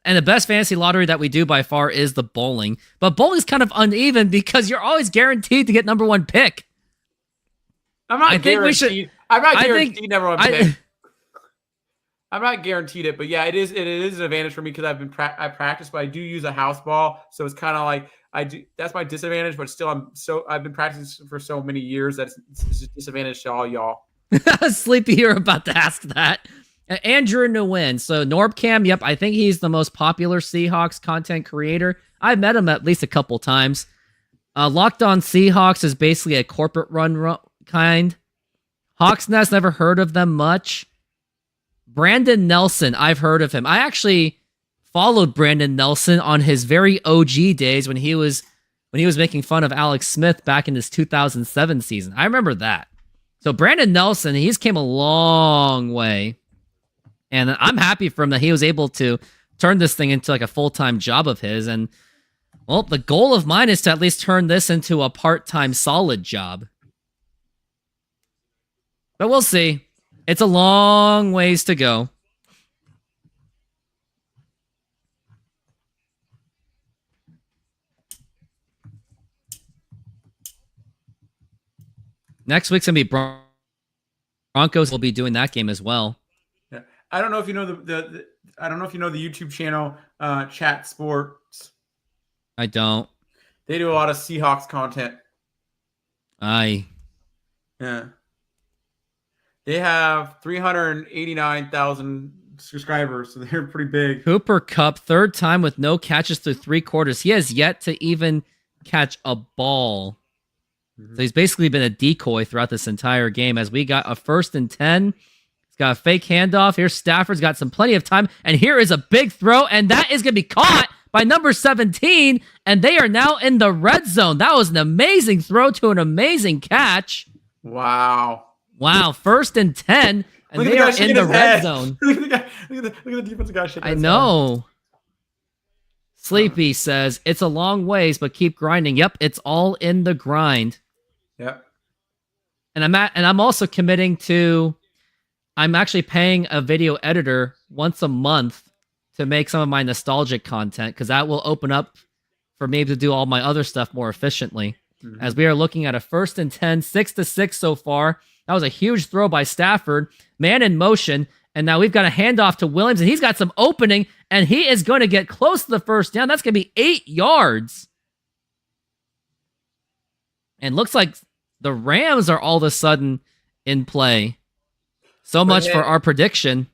and the best fantasy lottery that we do by far is the bowling. But bowling's kind of uneven because you're always guaranteed to get number 1 pick. I'm not guaranteed number 1 pick. I'm not guaranteed it, but yeah, it is an advantage for me because I practice, but I do use a house ball, so it's kind of like I do. That's my disadvantage, but still, I've been practicing for so many years that it's a disadvantage to all y'all. Sleepy, you're about to ask that. Andrew Nguyen. So Norbcam, yep, I think he's the most popular Seahawks content creator. I've met him at least a couple times. Locked On Seahawks is basically a corporate run kind. Hawks Nest, never heard of them much. Brandon Nelson, I've heard of him. I actually followed Brandon Nelson on his very OG days when he was making fun of Alex Smith back in his 2007 season. I remember that. So Brandon Nelson, he's came a long way. And I'm happy for him that he was able to turn this thing into a full-time job of his. And, well, the goal of mine is to at least turn this into a part-time solid job. But we'll see. It's a long ways to go. Next week's going to be Broncos. Will be doing that game as well. Yeah. I don't know if you know the I don't know if you know the YouTube channel Chat Sports. I don't. They do a lot of Seahawks content. Yeah. They have 389,000 subscribers, so they're pretty big. Cooper Kupp, third time with no catches through 3 quarters. He has yet to even catch a ball. So he's basically been a decoy throughout this entire game as we got a 1st and 10. He's got a fake handoff. Here's Stafford's got plenty of time. And here is a big throw, and that is going to be caught by number 17, and they are now in the red zone. That was an amazing throw to an amazing catch. Wow. 1st and 10, and they are in the red zone. Look at the defensive guy shaking his head. I know. Sleepy says, it's a long ways, but keep grinding. Yep, it's all in the grind. Yep. And I'm also committing to, I'm actually paying a video editor once a month to make some of my nostalgic content, because that will open up for me to do all my other stuff more efficiently. As we are looking at a 1st and 10, 6-6 so far. That was a huge throw by Stafford. Man in motion. And now we've got a handoff to Williams, and he's got some opening, and he is going to get close to the first down. That's going to be 8 yards. And looks like the Rams are all of a sudden in play. So much for our prediction.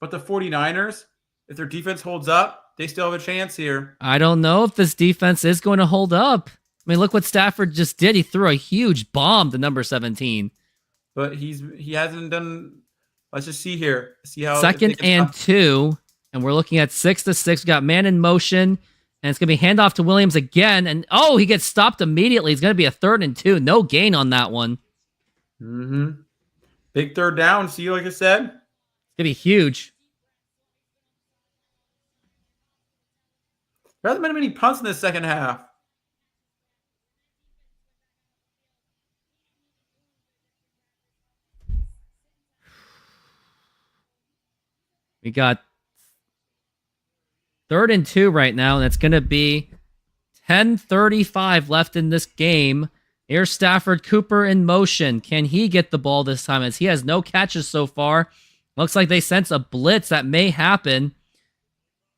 But the 49ers, if their defense holds up, they still have a chance here. I don't know if this defense is going to hold up. I mean, look what Stafford just did. He threw a huge bomb to number 17. But he hasn't done. Let's just see here. See how 2nd and 2, and we're looking at 6-6. We got man in motion, and it's gonna be handoff to Williams again. And he gets stopped immediately. It's gonna be a 3rd and 2. No gain on that one. Big 3rd down. See, like I said, it's gonna be huge. There hasn't been many punts in the second half. We got 3rd and 2 right now, and it's going to be 10:35 left in this game. Here's Stafford, Cooper in motion. Can he get the ball this time, as he has no catches so far? Looks like they sense a blitz that may happen.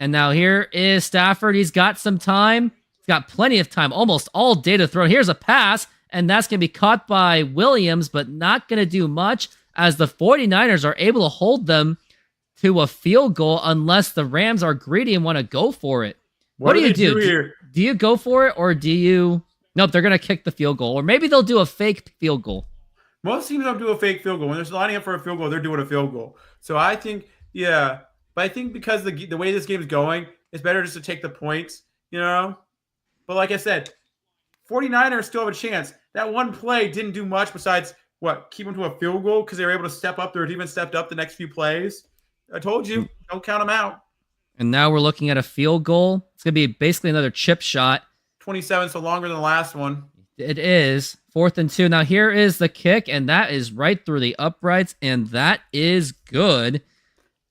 And now here is Stafford. He's got some time. He's got plenty of time, almost all day to throw. Here's a pass, and that's going to be caught by Williams, but not going to do much, as the 49ers are able to hold them to a field goal unless the Rams are greedy and want to go for it. What do you do here? Do you go for it, or do you... Nope, they're going to kick the field goal. Or maybe they'll do a fake field goal. Most teams don't do a fake field goal. When they're lining up for a field goal, they're doing a field goal. So I think, yeah. But I think because the way this game is going, it's better just to take the points, you know? But like I said, 49ers still have a chance. That one play didn't do much besides, keep them to a field goal because they were able to step up. Their defense stepped up the next few plays. I told you, don't count them out. And now we're looking at a field goal. It's going to be basically another chip shot. 27, so longer than the last one. It is 4th and 2. Now here is the kick, and that is right through the uprights, and that is good.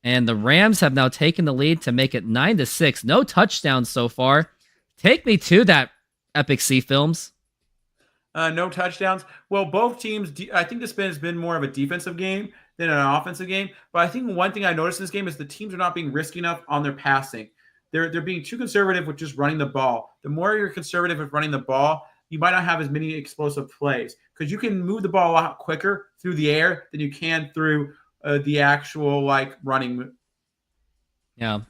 And the Rams have now taken the lead to make it 9-6. No touchdowns so far. Take me to that, Epic C Films. No touchdowns. Well, both teams, I think this has been more of a defensive game than an offensive game. But I think one thing I noticed in this game is the teams are not being risky enough on their passing. They're being too conservative with just running the ball. The more you're conservative with running the ball, you might not have as many explosive plays because you can move the ball a lot quicker through the air than you can through the actual running. Yeah, and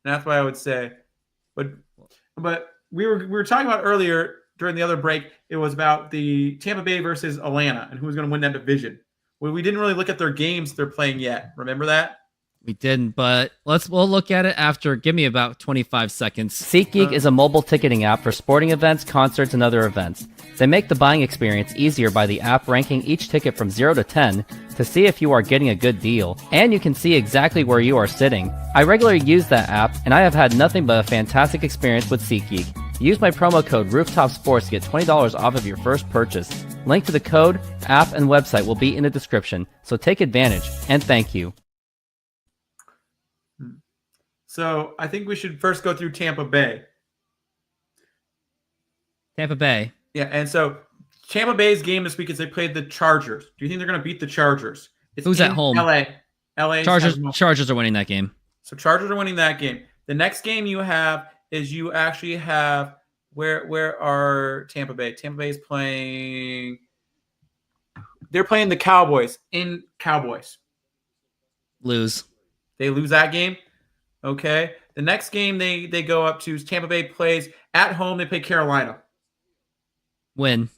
that's what I would say. But we were talking about earlier during the other break. It was about the Tampa Bay versus Atlanta and who's going to win that division. Well, we didn't really look at their games they're playing yet. Remember that? We didn't, but we'll look at it after. Give me about 25 seconds. SeatGeek is a mobile ticketing app for sporting events, concerts, and other events. They make the buying experience easier by the app ranking each ticket from 0 to 10 to see if you are getting a good deal, and you can see exactly where you are sitting. I regularly use that app, and I have had nothing but a fantastic experience with SeatGeek. Use my promo code RoofTopSports to get $20 off of your first purchase. Link to the code, app, and website will be in the description, so take advantage, and thank you. So I think we should first go through Tampa Bay. Tampa Bay. Yeah, and so Tampa Bay's game this week is they played the Chargers. Do you think they're going to beat the Chargers? It's Who's at home? LA. LA. Chargers are winning that game. So Chargers are winning that game. The next game you have is you actually have where are Tampa Bay? Tampa Bay is playing. They're playing the Cowboys in Cowboys. Lose. They lose that game. Okay. The next game they go up to is Tampa Bay plays at home. They play Carolina. Win.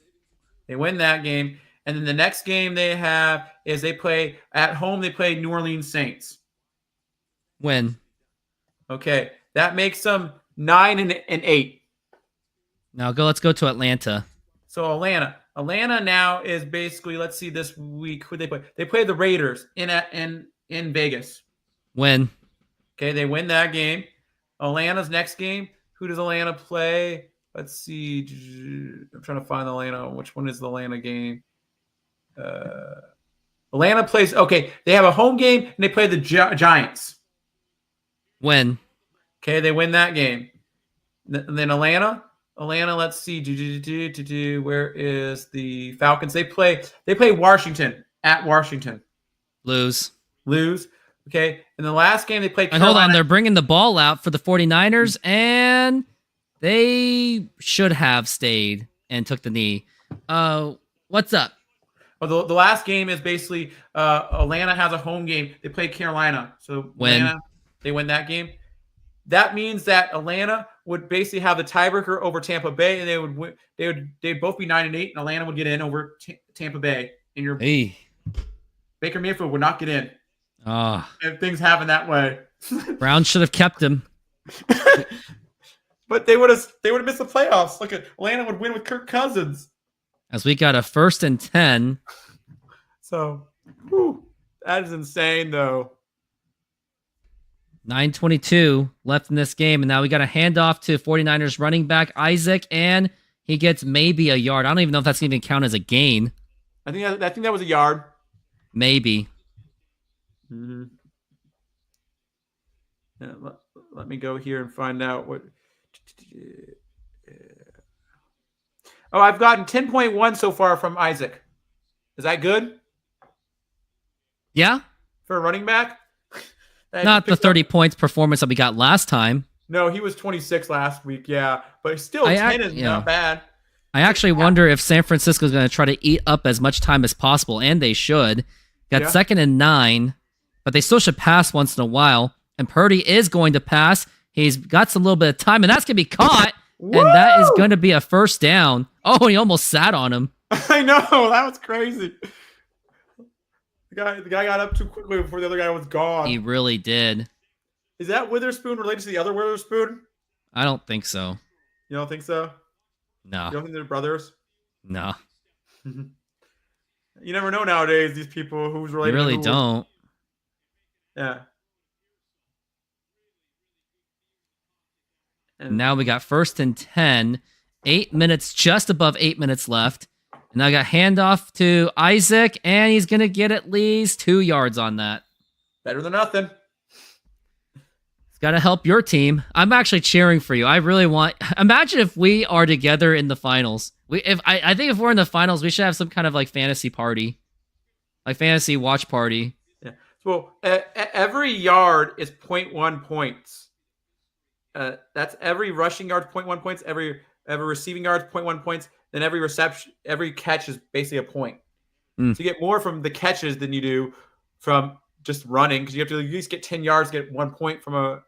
They win that game. And then the next game they have is they play at home. They play New Orleans Saints. Win. Okay. That makes them 9-8. Now let's go to Atlanta. So Atlanta now is basically, let's see this week who they play. They play the Raiders in Vegas. Win. Okay, they win that game. Atlanta's next game. Who does Atlanta play? Let's see. I'm trying to find Atlanta. Which one is the Atlanta game? Atlanta plays. Okay, they have a home game and they play the Giants. Win. Okay, they win that game. And then Atlanta, let's see. Where is the Falcons? They play Washington at Washington. Lose. Okay, and the last game they played Carolina. And hold on, they're bringing the ball out for the 49ers, and they should have stayed and took the knee. What's up? Well, the last game is basically Atlanta has a home game. They play Carolina, so Atlanta, they win that game. That means that Atlanta would basically have the tiebreaker over Tampa Bay, and they'd both be 9-8, and Atlanta would get in over Tampa Bay. And your Baker Mayfield would not get in. If things happen that way. Brown should have kept him. But they would have missed the playoffs. Look at Atlanta would win with Kirk Cousins. As we got a 1st and 10. So, that is insane, though. 9:22 left in this game, and now we got a handoff to 49ers running back Isaac, and he gets maybe a yard. I don't even know if that's going to even count as a gain. I think that was a yard. Maybe. Mm-hmm. Yeah, let me go here and find out what. Oh, I've gotten 10.1 so far from Isaac. Is that good? Yeah. For a running back? Not the 30 points performance that we got last time. No, he was 26 last week, yeah. But still, 10 is not bad. I actually wonder if San Francisco is going to try to eat up as much time as possible, and they should. Got 2nd and 9, but they still should pass once in a while. And Purdy is going to pass. He's got some little bit of time, and that's going to be caught. Woo! And that is going to be a first down. Oh, he almost sat on him. I know. That was crazy. The guy got up too quickly before the other guy was gone. He really did. Is that Witherspoon related to the other Witherspoon? I don't think so. You don't think so? No. You don't think they're brothers? No. You never know nowadays, these people who's related. You really don't. Yeah. And now we got 1st and 10. 8 minutes, just above 8 minutes left. And I got handoff to Isaac, and he's going to get at least 2 yards on that. Better than nothing. It's got to help your team. I'm actually cheering for you. I really want... Imagine if we are together in the finals. I think if we're in the finals, we should have some kind of like fantasy party. Like fantasy watch party. Yeah. Well, every yard is 0.1 points. That's every rushing yard 0.1 points. Every receiving yard 0.1 points. Then every catch is basically a point. So you get more from the catches than you do from just running, because you have to at least get 10 yards to get 1 point from a.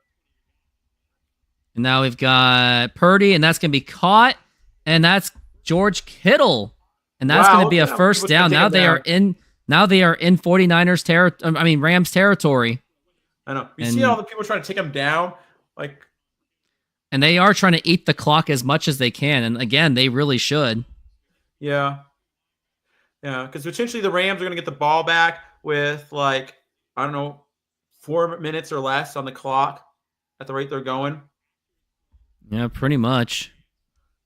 And now we've got Purdy, and that's going to be caught, and that's George Kittle, and that's going to be a first down. Now they are in 49ers territory. I mean Rams territory. I know. You see all the people trying to take them down, like. And they are trying to eat the clock as much as they can. And again, they really should. Yeah. Yeah, because potentially the Rams are going to get the ball back with, 4 minutes or less on the clock at the rate they're going. Yeah, pretty much.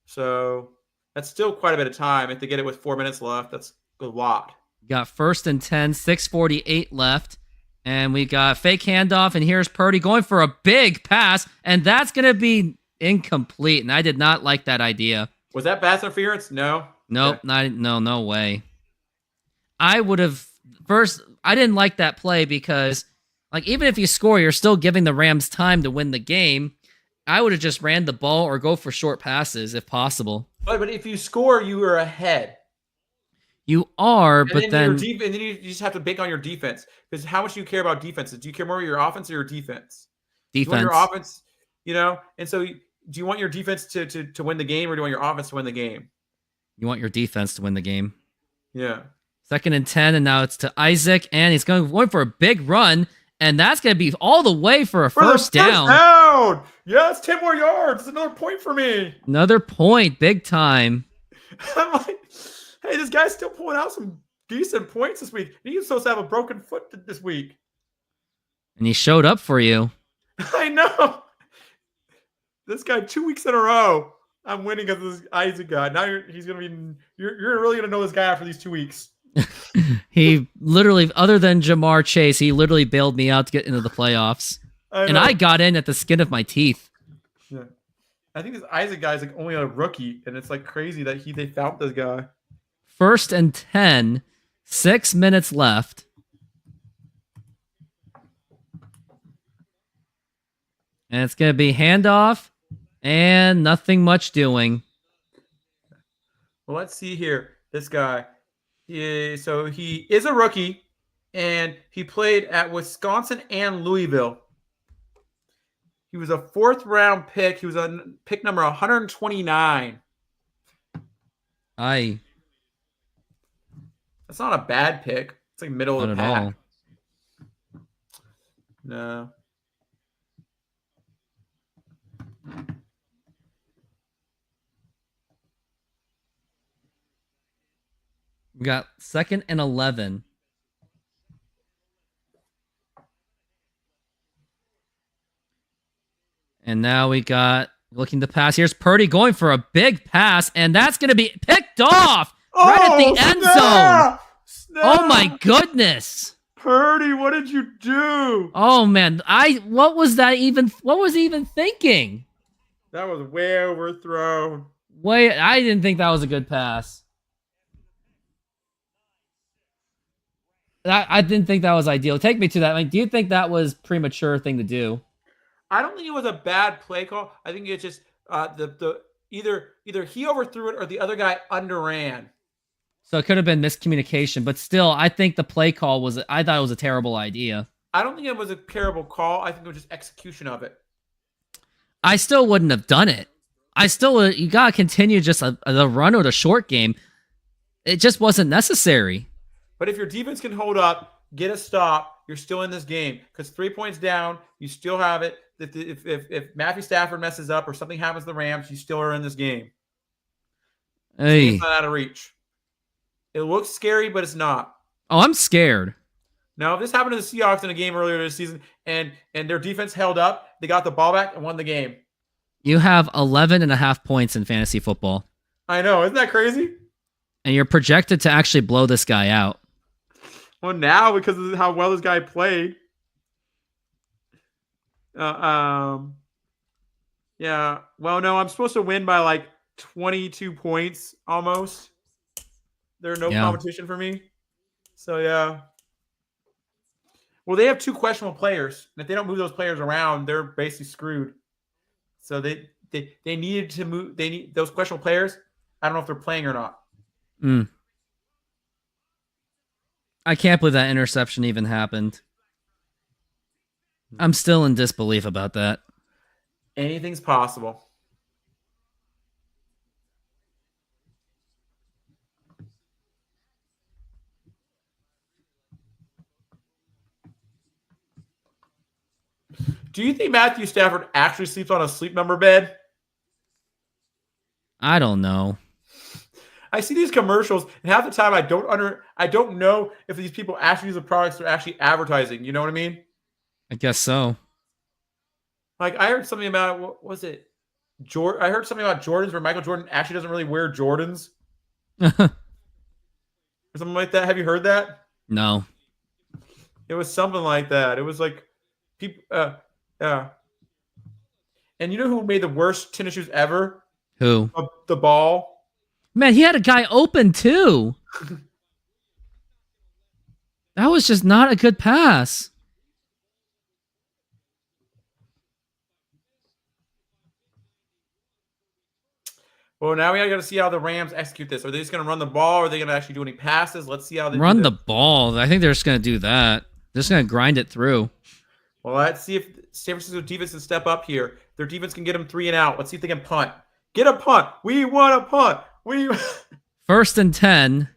So that's still quite a bit of time. If they get it with 4 minutes left, that's a lot. Got 1st and 10, 6:48 left. And we got fake handoff, and here's Purdy going for a big pass, and that's going to be incomplete, and I did not like that idea. Was that pass interference? No. Nope, Okay. no way. I would have first. I didn't like that play because, like, even if you score, you're still giving the Rams time to win the game. I would have just ran the ball or go for short passes if possible. But if you score, you are ahead. You are, And but then your then defense, and then you just have to bank on your defense. Because how much do you care about defenses? Do you care more about your offense or your defense? Do you want your defense. offense, And so, do you want your defense to win the game, or do you want your offense to win the game? You want your defense to win the game. Yeah. 2nd and 10, and now it's to Isaac, and he's going for a big run, and that's going to be all the way for a first down. Yeah, it's 10 more yards. It's another point for me. Another point, big time. I'm like, hey, this guy's still pulling out some decent points this week. He's supposed to have a broken foot this week. And he showed up for you. I know. This guy 2 weeks in a row. I'm winning because of this Isaac guy. Now you're really gonna know this guy after these 2 weeks. He literally, other than Jamar Chase, he literally bailed me out to get into the playoffs. And I got in at the skin of my teeth. Yeah. I think this Isaac guy is like only a rookie, and it's like crazy that they found this guy. 1st and 10, 6 minutes left. And it's going to be handoff and nothing much doing. Well, let's see here. This guy. So he is a rookie, and he played at Wisconsin and Louisville. He was a 4th-round pick. He was on pick number 129. That's not a bad pick. It's like middle of the pack. All. No. We got 2nd and 11. And now we got looking to pass. Here's Purdy going for a big pass, and that's going to be picked off right at the end zone. Snap. Oh my goodness. Purdy, what did you do? Oh man, what was he even thinking? That was way overthrown. I didn't think that was a good pass. I didn't think that was ideal. Take me to that. Like, do you think that was premature thing to do? I don't think it was a bad play call. I think it's just either he overthrew it or the other guy underran. So it could have been miscommunication, but still, I think the play call I thought it was a terrible idea. I don't think it was a terrible call. I think it was just execution of it. I still wouldn't have done it. You gotta continue just the run or the short game. It just wasn't necessary. But if your defense can hold up, get a stop, you're still in this game. Because 3 points down, you still have it. If Matthew Stafford messes up or something happens to the Rams, you still are in this game. Hey. It's not out of reach. It looks scary, but it's not. Oh, I'm scared. Now, if this happened to the Seahawks in a game earlier this season and their defense held up, they got the ball back and won the game. You have 11.5 points in fantasy football. I know. Isn't that crazy? And you're projected to actually blow this guy out. Well, now because of how well this guy played. Yeah. Well, no, I'm supposed to win by like 22 points almost. There's no competition for me. So, yeah. Well, they have 2 questionable players. And if they don't move those players around, they're basically screwed. So they needed to move. They need those questionable players. I don't know if they're playing or not. I can't believe that interception even happened. I'm still in disbelief about that. Anything's possible. Do you think Matthew Stafford actually sleeps on a sleep number bed? I don't know. I see these commercials, and half the time I don't know if these people actually use the products they're actually advertising. You know what I mean? I guess so. Like I heard something about what was it? I heard something about Jordans where Michael Jordan actually doesn't really wear Jordans. Or something like that. Have you heard that? No. It was something like that. It was like people yeah. And you know who made the worst tennis shoes ever? Who? The ball. Man, he had a guy open too. That was just not a good pass. Well, now we got to see how the Rams execute this. Are they just going to run the ball? Or are they going to actually do any passes? Let's see how they Run do the this. ball. I think they're just going to do that. They're just going to grind it through. Well, let's see if San Francisco defense can step up here. Their defense can get them 3 and out. Let's see if they can punt. Get a punt. We want a punt. First and 10.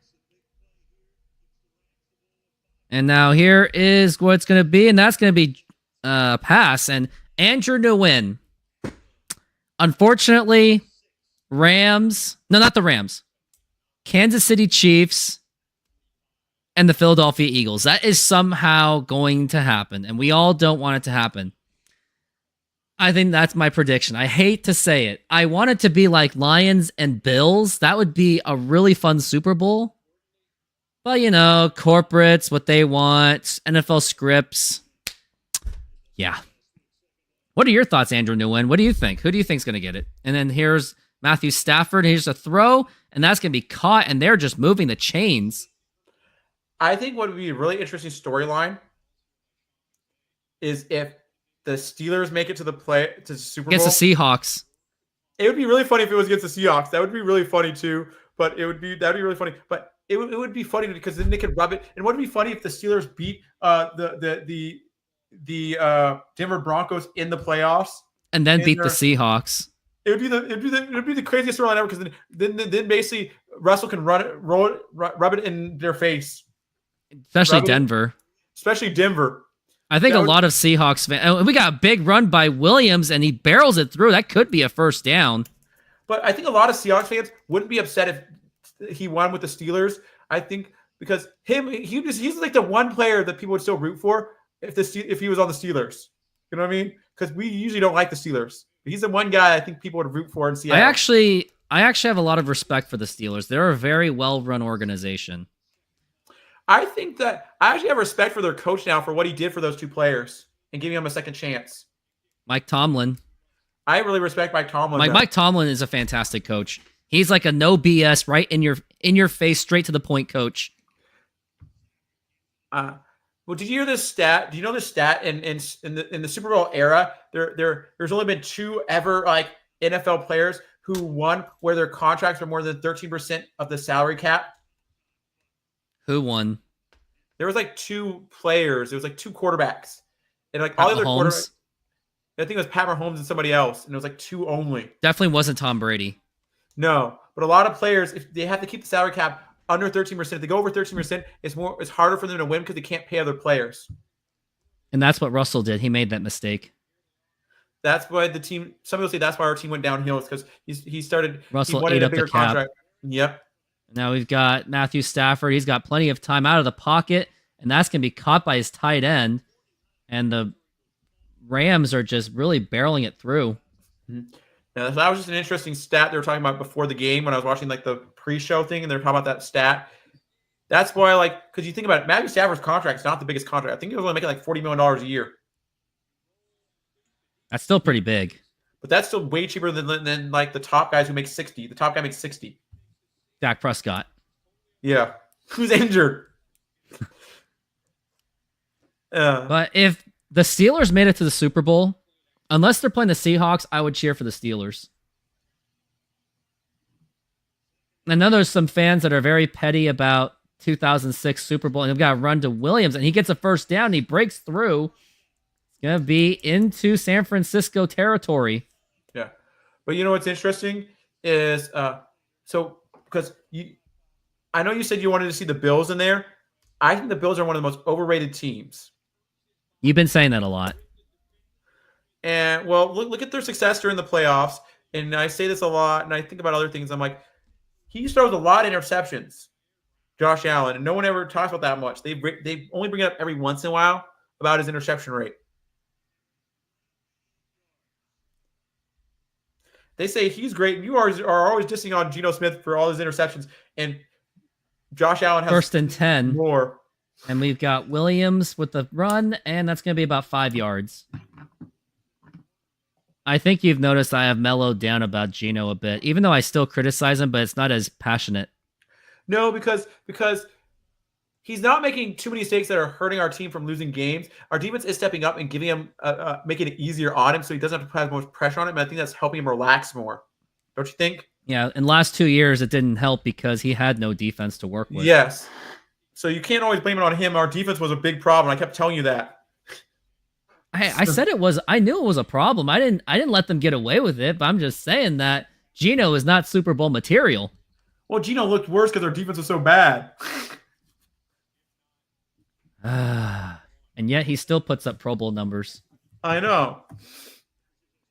And now here is what it's going to be, and that's going to be pass. And Andrew Nguyen. Unfortunately, not the Rams. Kansas City Chiefs and the Philadelphia Eagles. That is somehow going to happen, and we all don't want it to happen. I think that's my prediction. I hate to say it. I want it to be like Lions and Bills. That would be a really fun Super Bowl. But, corporates, what they want, NFL scripts. Yeah. What are your thoughts, Andrew Nguyen? What do you think? Who do you think is going to get it? And then here's Matthew Stafford. Here's a throw, and that's going to be caught, and they're just moving the chains. I think what would be a really interesting storyline is if the Steelers make it to the Super Bowl. Against the Seahawks. It would be really funny if it was against the Seahawks. That would be really funny too. But that'd be really funny. But it would be funny because then they could rub it. And what would be funny if the Steelers beat the Denver Broncos in the playoffs and then beat the Seahawks. It would be the craziest storyline ever because then basically Russell can rub it in their face. Especially Denver. I think a lot of Seahawks fans. We got a big run by Williams, and he barrels it through. That could be a first down. But I think a lot of Seahawks fans wouldn't be upset if he won with the Steelers. I think because he's like the one player that people would still root for if he was on the Steelers. You know what I mean? Because we usually don't like the Steelers. He's the one guy I think people would root for in Seattle. I actually have a lot of respect for the Steelers. They're a very well-run organization. I think that I actually have respect for their coach now for what he did for those two players and giving them a second chance. Mike Tomlin. I really respect Mike Tomlin. Mike Tomlin is a fantastic coach. He's like a no BS, right in your face, straight to the point coach. Well, did you hear this stat? Do you know this stat in the Super Bowl era? There's only been 2 ever like NFL players who won where their contracts were more than 13% of the salary cap. Who won? There was like 2 players. There was like 2 quarterbacks, and like all the other quarterbacks. I think it was Pat Mahomes and somebody else, and it was like 2 only. Definitely wasn't Tom Brady. No, but a lot of players, if they have to keep the salary cap under 13%, if they go over 13%, it's harder for them to win because they can't pay other players. And that's what Russell did. He made that mistake. That's why the team. Some people say that's why our team went downhill. Is because Russell ate up the cap. Contract. Yep. Now we've got Matthew Stafford. He's got plenty of time out of the pocket, and that's going to be caught by his tight end. And the Rams are just really barreling it through. Mm-hmm. Now, that was just an interesting stat they were talking about before the game when I was watching like the pre-show thing, and they were talking about that stat. That's why, because you think about it, Matthew Stafford's contract is not the biggest contract. I think he was only making like $40 million a year. That's still pretty big. But that's still way cheaper than like the top guys who make 60. The top guy makes 60. Dak Prescott. Yeah. Who's injured? But if the Steelers made it to the Super Bowl, unless they're playing the Seahawks, I would cheer for the Steelers. I know there's some fans that are very petty about 2006 Super Bowl, and they've got to run to Williams, and he gets a first down, and he breaks through. It's going to be into San Francisco territory. Yeah. But you know what's interesting is, because I know you said you wanted to see the Bills in there. I think the Bills are one of the most overrated teams. You've been saying that a lot. And, well, look at their success during the playoffs. And I say this a lot, and I think about other things. I'm like, he throws a lot of interceptions, Josh Allen, and no one ever talks about that much. They only bring it up every once in a while about his interception rate. They say he's great, and you are always dissing on Geno Smith for all his interceptions, and Josh Allen has first and 10 more. And we've got Williams with the run, and that's going to be about 5 yards. I think you've noticed I have mellowed down about Gino a bit, even though I still criticize him, but it's not as passionate. No, because he's not making too many mistakes that are hurting our team from losing games. Our defense is stepping up and giving him, making it easier on him, so he doesn't have to put as much pressure on him. And I think that's helping him relax more. Don't you think? Yeah, in the last 2 years, it didn't help because he had no defense to work with. Yes. So you can't always blame it on him. Our defense was a big problem. I kept telling you that. I said it was. I knew it was a problem. I didn't let them get away with it. But I'm just saying that Gino is not Super Bowl material. Well, Gino looked worse because our defense was so bad. And yet he still puts up Pro Bowl numbers. I know.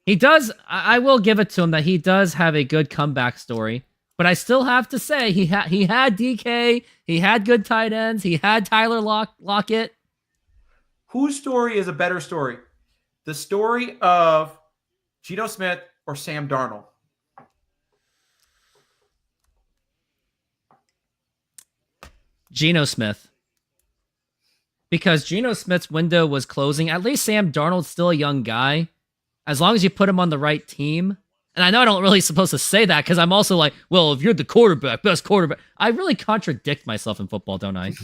He does. I will give it to him that he does have a good comeback story. But I still have to say he had DK. He had good tight ends. He had Tyler Lockett. Whose story is a better story? The story of Geno Smith or Sam Darnold? Geno Smith. Because Geno Smith's window was closing. At least Sam Darnold's still a young guy. As long as you put him on the right team. And I know I don't really supposed to say that because I'm also like, well, if you're the quarterback, best quarterback. I really contradict myself in football, don't I?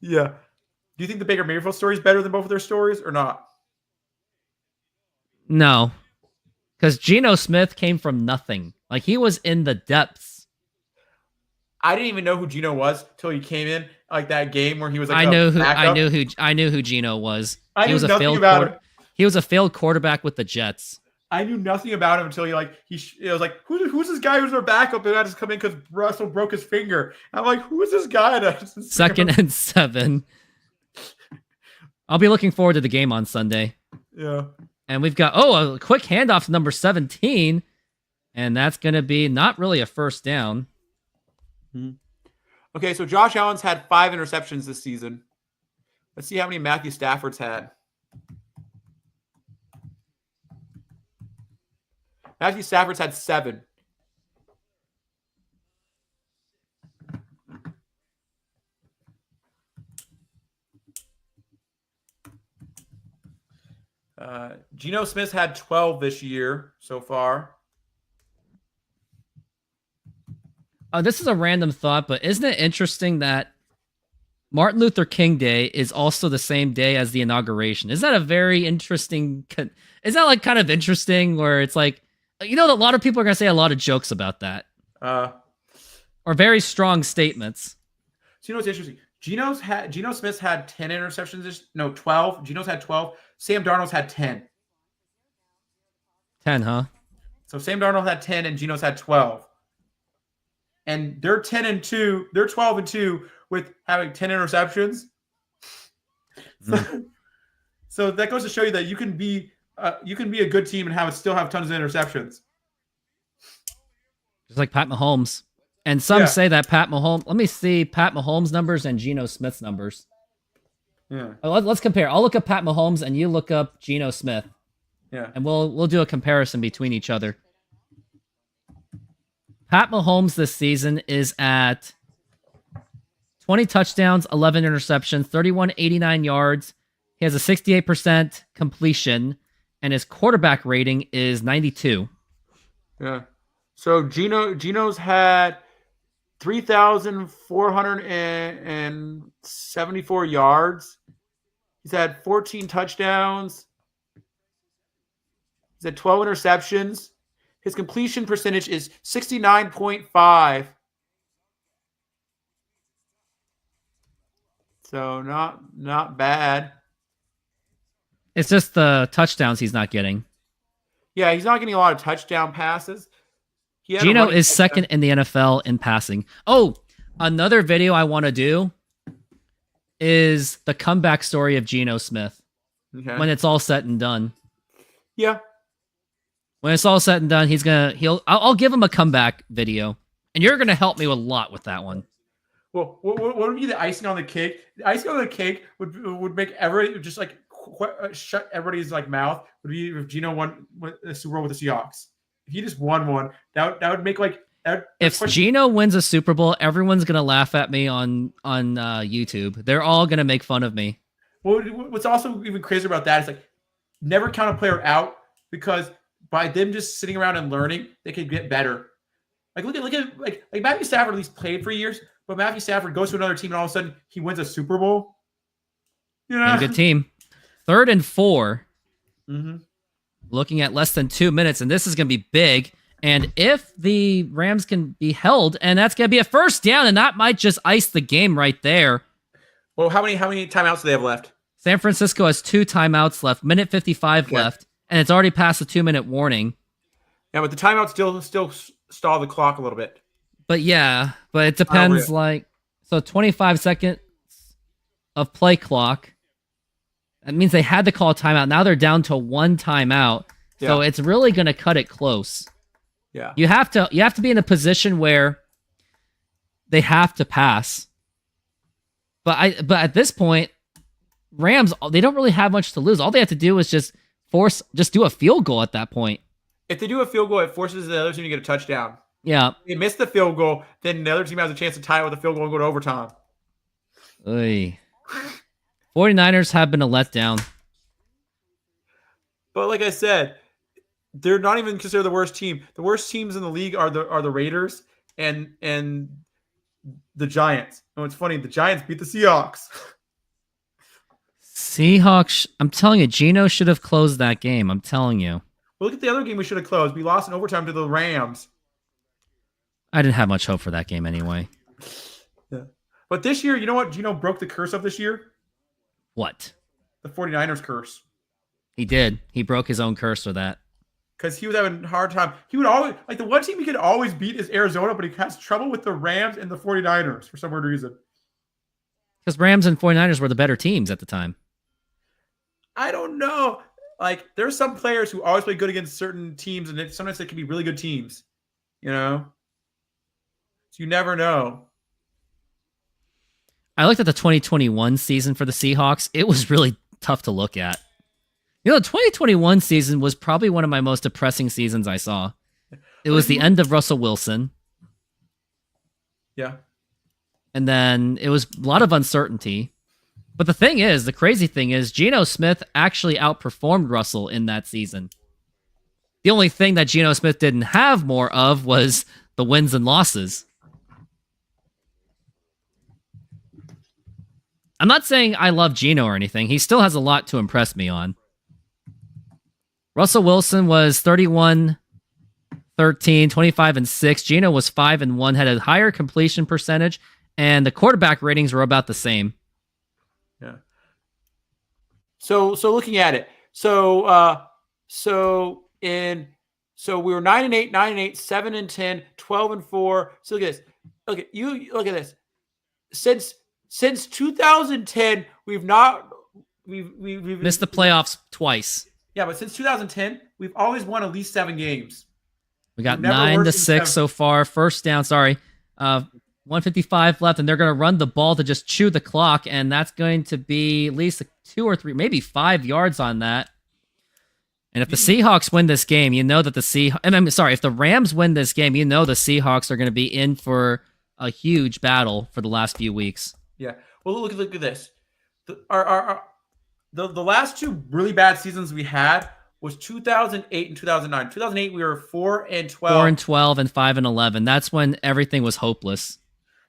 Yeah. Do you think the Baker Mayfield story is better than both of their stories or not? No. Because Geno Smith came from nothing. Like, he was in the depths. I didn't even know who Geno was till he came in, like that game where he was like, I knew who Geno was. I He knew was a nothing failed about him. He was a failed quarterback with the Jets. I knew nothing about him until it was like, who's this guy who's our backup and I just come in because Russell broke his finger. I'm like, who is this guy? Second and 7. I'll be looking forward to the game on Sunday. Yeah. And we've got, a quick handoff to number 17. And that's going to be not really a first down. Okay, so Josh Allen's had 5 interceptions this season. Let's see how many Matthew Stafford's had. Matthew Stafford's had 7. Geno Smith's had 12 this year so far. This is a random thought, but isn't it interesting that Martin Luther King Day is also the same day as the inauguration? Is that a very interesting... Is that like kind of interesting where it's like, you know, a lot of people are going to say a lot of jokes about that. Or very strong statements. So you know what's interesting? Geno Smith's had 10 interceptions. 12. Geno's had 12. Sam Darnold's had 10. 10, huh? So Sam Darnold had 10 and Geno's had 12. And they're 10-2. They're 12-2 with having 10 interceptions. So that goes to show you that you can be a good team and still have tons of interceptions. Just like Pat Mahomes. And some say that Pat Mahomes... Let me see Pat Mahomes' numbers and Geno Smith's numbers. Yeah. Let's compare. I'll look up Pat Mahomes and you look up Geno Smith. Yeah. And we'll do a comparison between each other. Pat Mahomes this season is at 20 touchdowns, 11 interceptions, 3,189 yards. He has a 68% completion, and his quarterback rating is 92. Yeah. So Geno's had 3,474 yards. He's had 14 touchdowns. He's had 12 interceptions. His completion percentage is 69.5. So not bad. It's just the touchdowns he's not getting. Yeah, he's not getting a lot of touchdown passes. Geno is second in the NFL in passing. Oh, another video I want to do is the comeback story of Geno Smith. Okay. When it's all said and done. Yeah. When it's all said and done, I'll give him a comeback video, and you're gonna help me a lot with that one. Well, what would be the icing on the cake? The icing on the cake would make everybody just like shut everybody's like mouth. Would be if Geno won the Super Bowl with the Seahawks. If he just won one, that would make like that. If Geno wins a Super Bowl, everyone's gonna laugh at me on YouTube. They're all gonna make fun of me. Well, what's also even crazier about that is like never count a player out because by them just sitting around and learning, they could get better. Like look at like Matthew Stafford at least played for years, but Matthew Stafford goes to another team and all of a sudden he wins a Super Bowl. You know, And good team. 3rd and 4. Mm-hmm. Looking at less than 2 minutes, and this is going to be big. And if the Rams can be held, and that's going to be a first down, and that might just ice the game right there. Well, how many timeouts do they have left? San Francisco has 2 timeouts left, minute 55 left, and it's already past the 2-minute warning. Yeah, but the timeouts still stall the clock a little bit. But it depends. So 25 seconds of play clock. That means they had to call a timeout. Now they're down to 1 timeout. So it's really going to cut it close. Yeah. You have to be in a position where they have to pass. But at this point, Rams, they don't really have much to lose. All they have to do is just do a field goal at that point. If they do a field goal, it forces the other team to get a touchdown. Yeah. If they miss the field goal, then the other team has a chance to tie it with a field goal and go to overtime. Oy. 49ers have been a letdown. But like I said, they're not even considered the worst team. The worst teams in the league are the Raiders and the Giants. And what's funny, the Giants beat the Seahawks. Seahawks, I'm telling you, Geno should have closed that game. I'm telling you. Well, look at the other game we should have closed. We lost in overtime to the Rams. I didn't have much hope for that game anyway. Yeah. But this year, you know what Geno broke the curse of this year? What? The 49ers curse. He did. He broke his own curse with that. Because he was having a hard time. He would always, like the one team he could always beat is Arizona, but he has trouble with the Rams and the 49ers for some weird reason. Because Rams and 49ers were the better teams at the time. I don't know. Like, there's some players who always play good against certain teams, and sometimes they can be really good teams. You know? So you never know. I looked at the 2021 season for the Seahawks. It was really tough to look at. You know, the 2021 season was probably one of my most depressing seasons I saw. It was the end of Russell Wilson. Yeah. And then it was a lot of uncertainty. But the crazy thing is, Geno Smith actually outperformed Russell in that season. The only thing that Geno Smith didn't have more of was the wins and losses. I'm not saying I love Geno or anything. He still has a lot to impress me on. Russell Wilson was 31-13, 25-6. Geno was 5-1, had a higher completion percentage, and the quarterback ratings were about the same. Yeah. So looking at it, so we were 9-8, 9-8, 7-10, 12-4. So look at this. Okay, you look at this. Since 2010, we've missed the playoffs twice. Yeah, but since 2010, we've always won at least 7 games. We got 9-6 so far. First down, 155 left, and they're going to run the ball to just chew the clock, and that's going to be at least 2 or 3, maybe 5 yards on that. And if the Seahawks win this game, you know that if the Rams win this game, you know the Seahawks are going to be in for a huge battle for the last few weeks. Yeah. Well, look at this. The last 2 really bad seasons we had was 2008 and 2009. 2008 we were 4-12. 4-12 and 5-11. That's when everything was hopeless.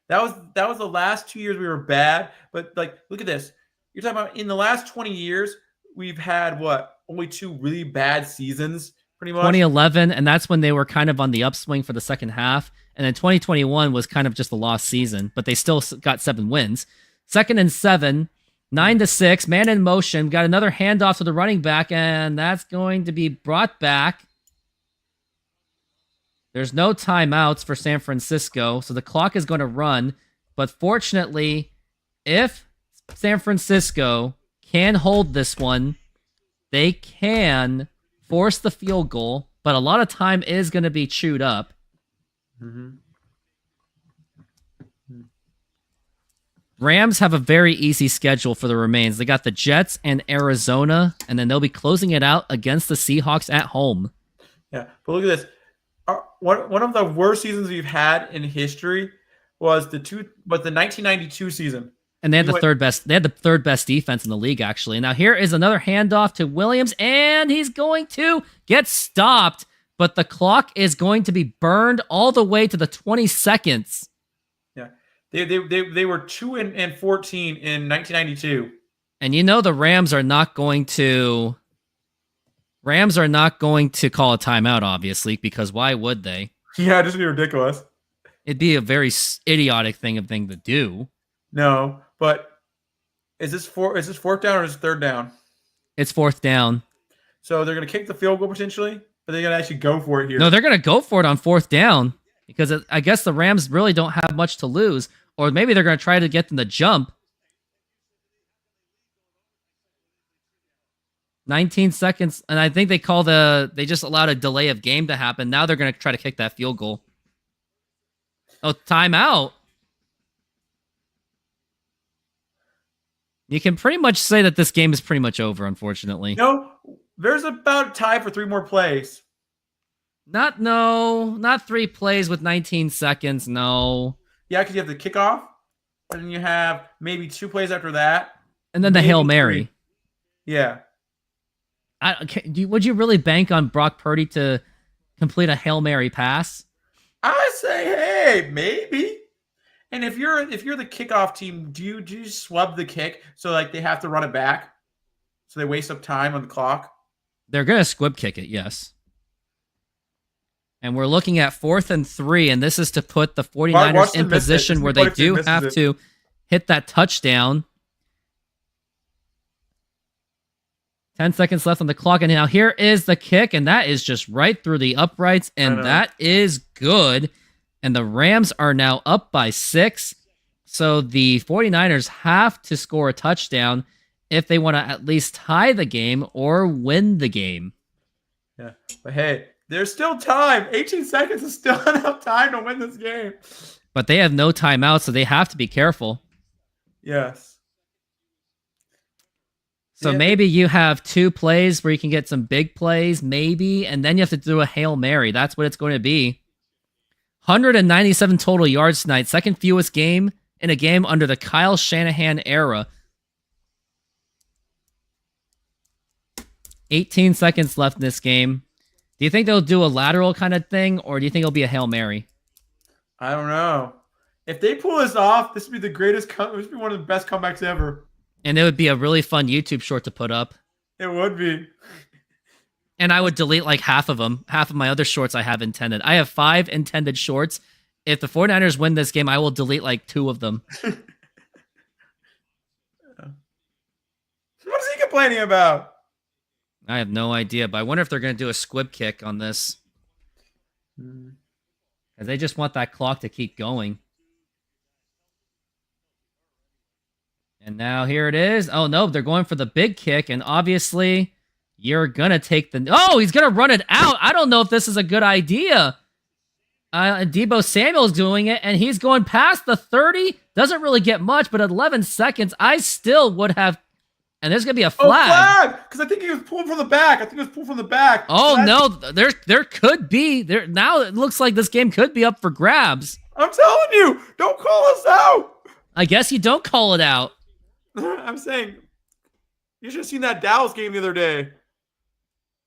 That was the last 2 years we were bad. But like, look at this. You're talking about in the last 20 years, we've had only 2 really bad seasons, pretty much. 2011, and that's when they were kind of on the upswing for the second half. And then 2021 was kind of just a lost season, but they still got 7 wins. 2nd and 7, 9-6, man in motion. Got another handoff to the running back, and that's going to be brought back. There's no timeouts for San Francisco, so the clock is going to run. But fortunately, if San Francisco can hold this one, they can force the field goal, but a lot of time is going to be chewed up. Mm-hmm. Rams have a very easy schedule for the remains. They got the Jets and Arizona, and then they'll be closing it out against the Seahawks at home. Yeah, but look at this. One of the worst seasons we've had in history was the 1992 season. And they had the third best. They had the third best defense in the league, actually. Now here is another handoff to Williams, and he's going to get stopped. But the clock is going to be burned all the way to the 20 seconds. Yeah, they were 2-14 in 1992. And you know the Rams are not going to. Rams are not going to call a timeout, obviously, because why would they? Yeah, just be ridiculous. It'd be a very idiotic thing to do. No, but is this fourth down or is it third down? It's fourth down. So they're going to kick the field goal potentially, but they're going to actually go for it here. No, they're going to go for it on fourth down because I guess the Rams really don't have much to lose, or maybe they're going to try to get them to jump. 19 seconds, and I think they just allowed a delay of game to happen. Now they're going to try to kick that field goal. Oh, timeout. You can pretty much say that this game is pretty much over, unfortunately. No, there's about time for 3 more plays. Not 3 plays with 19 seconds, no. Yeah, because you have the kickoff, and then you have maybe 2 plays after that. And then the Hail Mary. 3. Yeah. Would you really bank on Brock Purdy to complete a Hail Mary pass? I say, hey, maybe. And if you're the kickoff team, do you swab the kick so like they have to run it back, so they waste up time on the clock? They're gonna squib kick it, yes. And we're looking at 4th and 3, and this is to put the 49ers in position where they do have to hit that touchdown. 10 seconds left on the clock, and now here is the kick, and that is just right through the uprights, and that is good. And the Rams are now up by 6, so the 49ers have to score a touchdown if they want to at least tie the game or win the game. Yeah, but hey, there's still time. 18 seconds is still enough time to win this game. But they have no timeout, so they have to be careful. Yes. So maybe you have 2 plays where you can get some big plays, maybe, and then you have to do a Hail Mary. That's what it's going to be. 197 total yards tonight, second fewest game in a game under the Kyle Shanahan era. 18 seconds left in this game. Do you think they'll do a lateral kind of thing, or do you think it'll be a Hail Mary? I don't know. If they pull this off, this would be this would be one of the best comebacks ever. And it would be a really fun YouTube short to put up. It would be. And I would delete like half of them. Half of my other shorts I have intended. I have 5 intended shorts. If the 49ers win this game, I will delete like 2 of them. What is he complaining about? I have no idea, but I wonder if they're going to do a squib kick on this. Because they just want that clock to keep going. And now here it is. Oh, no, they're going for the big kick, and obviously you're going to take the... Oh, he's going to run it out. I don't know if this is a good idea. Deebo Samuel's doing it, and he's going past the 30. Doesn't really get much, but at 11 seconds, I still would have... And there's going to be a flag. Oh, flag! Because I think he was pulled from the back. Oh, no, there could be. Now it looks like this game could be up for grabs. I'm telling you, don't call us out. I guess you don't call it out. I'm saying, you should have seen that Dallas game the other day.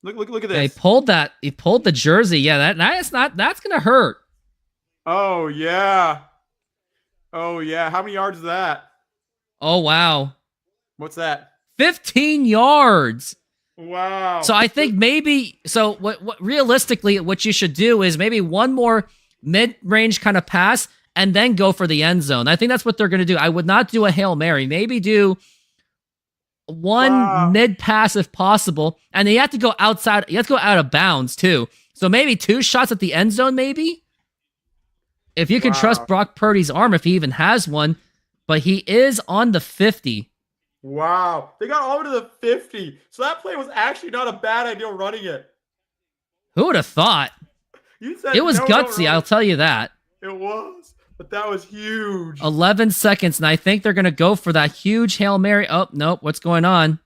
Look at this. Yeah, he pulled the jersey. Yeah, that's gonna hurt. Oh yeah. How many yards is that? Oh wow. What's that? 15 yards. Wow. So I think maybe what realistically what you should do is maybe one more mid-range kind of pass and then go for the end zone. I think that's what they're going to do. I would not do a Hail Mary. Maybe do one mid pass if possible. And you have to go outside. You have to go out of bounds too. So maybe 2 shots at the end zone, maybe? If you can trust Brock Purdy's arm, if he even has one. But he is on the 50. Wow. They got all the way to the 50. So that play was actually not a bad idea running it. Who would have thought? You said it was gutsy, I'll tell you that. It was. But that was huge. 11 seconds, and I think they're going to go for that huge Hail Mary. Oh, nope. What's going on?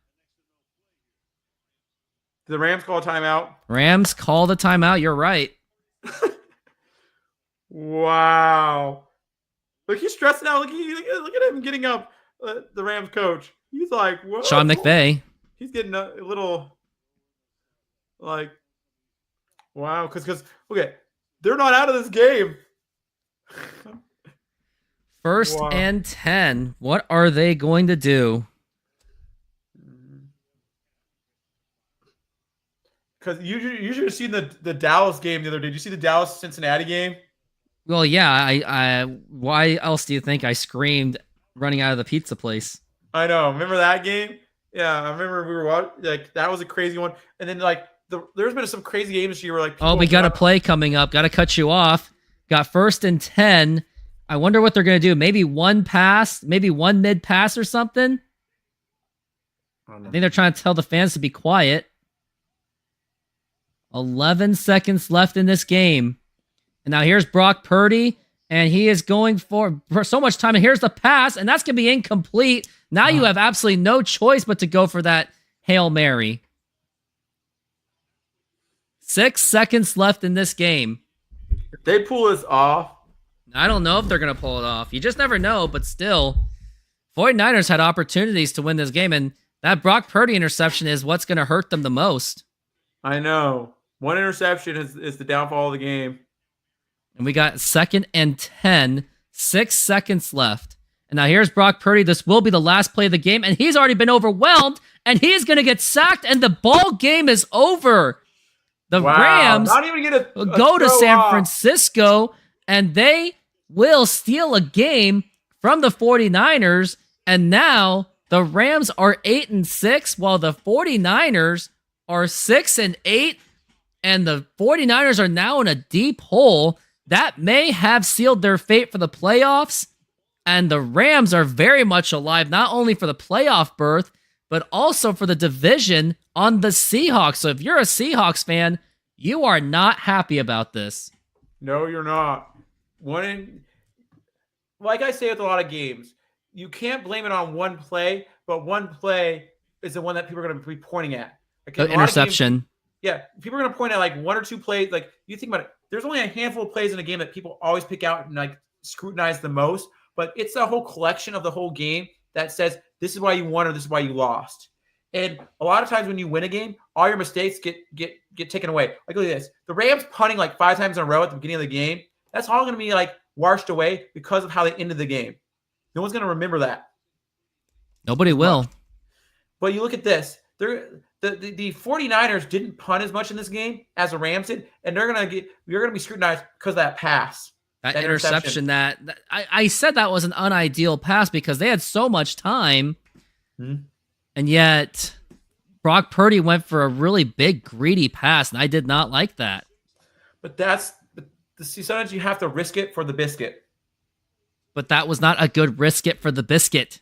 Did the Rams call a timeout? Rams call the timeout. You're right. Wow. Look, he's stressing out. Look at him getting up. the Rams coach. He's like, what? Sean McVay. He's getting a little like, wow, because okay, they're not out of this game. First and 10. What are they going to do? Because you should have seen the Dallas game the other day. Did you see the Dallas Cincinnati game? Well, yeah. I why else do you think I screamed running out of the pizza place? I know. Remember that game? Yeah, I remember we were watching. Like that was a crazy one. And then like there's been some crazy games this year where like we got a play coming up. Got to cut you off. Got first and 10. I wonder what they're going to do. Maybe one pass, maybe one mid pass or something. I think they're trying to tell the fans to be quiet. 11 seconds left in this game. And now here's Brock Purdy, and he is going for so much time. And here's the pass, and that's going to be incomplete. Now you have absolutely no choice but to go for that Hail Mary. 6 seconds left in this game. If they pull this off, I don't know if they're going to pull it off. You just never know, but still, 49ers had opportunities to win this game, and that Brock Purdy interception is what's going to hurt them the most. I know. One interception is the downfall of the game. And we got 2nd and 10, 6 seconds left. And now here's Brock Purdy. This will be the last play of the game, and he's already been overwhelmed, and he's going to get sacked, and the ball game is over. The Rams not even get a go to San off. Francisco, and they will steal a game from the 49ers, and now the Rams are 8-6, while the 49ers are 6-8, and the 49ers are now in a deep hole. That may have sealed their fate for the playoffs, and the Rams are very much alive, not only for the playoff berth, but also for the division on the Seahawks. So if you're a Seahawks fan, you are not happy about this. No, you're not. Like I say with a lot of games, you can't blame it on one play, but one play is the one that people are going to be pointing at. Like The interception. Games, people are going to point at like one or two plays. Like you think about it, there's only a handful of plays in a game that people always pick out and like scrutinize the most, but it's the whole collection of the whole game that says this is why you won or this is why you lost. And a lot of times when you win a game, all your mistakes get taken away. Like look at this. The Rams punting like 5 times in a row at the beginning of the game. That's all going to be like washed away because of how they ended the game. No one's going to remember that. Nobody will. But you look at this. The 49ers didn't punt as much in this game as the Rams did, and you're going to be scrutinized because of that pass. That interception that I said that was an unideal pass because they had so much time. And yet Brock Purdy went for a really big, greedy pass, and I did not like that. But sometimes you have to risk it for the biscuit. But that was not a good risk it for the biscuit.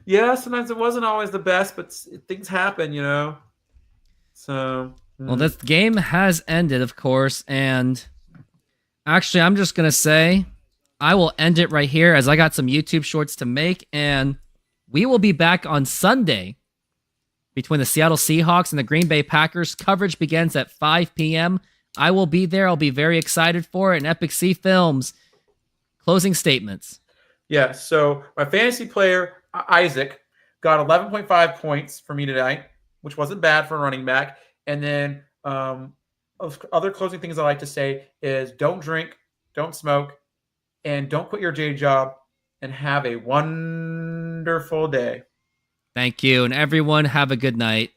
Yeah, sometimes it wasn't always the best, but things happen, you know. So, well, this game has ended, of course, and actually, I'm just gonna say I will end it right here as I got some YouTube shorts to make, and we will be back on Sunday between the Seattle Seahawks and the Green Bay Packers. Coverage begins at 5 p.m. I will be there. I'll be very excited for it. And Epic C Films, closing statements. Yeah, so my fantasy player, Isaac, got 11.5 points for me tonight, which wasn't bad for a running back. And then other closing things I like to say is don't drink, don't smoke, and don't quit your day job, and have a wonderful day. Thank you. And everyone, have a good night.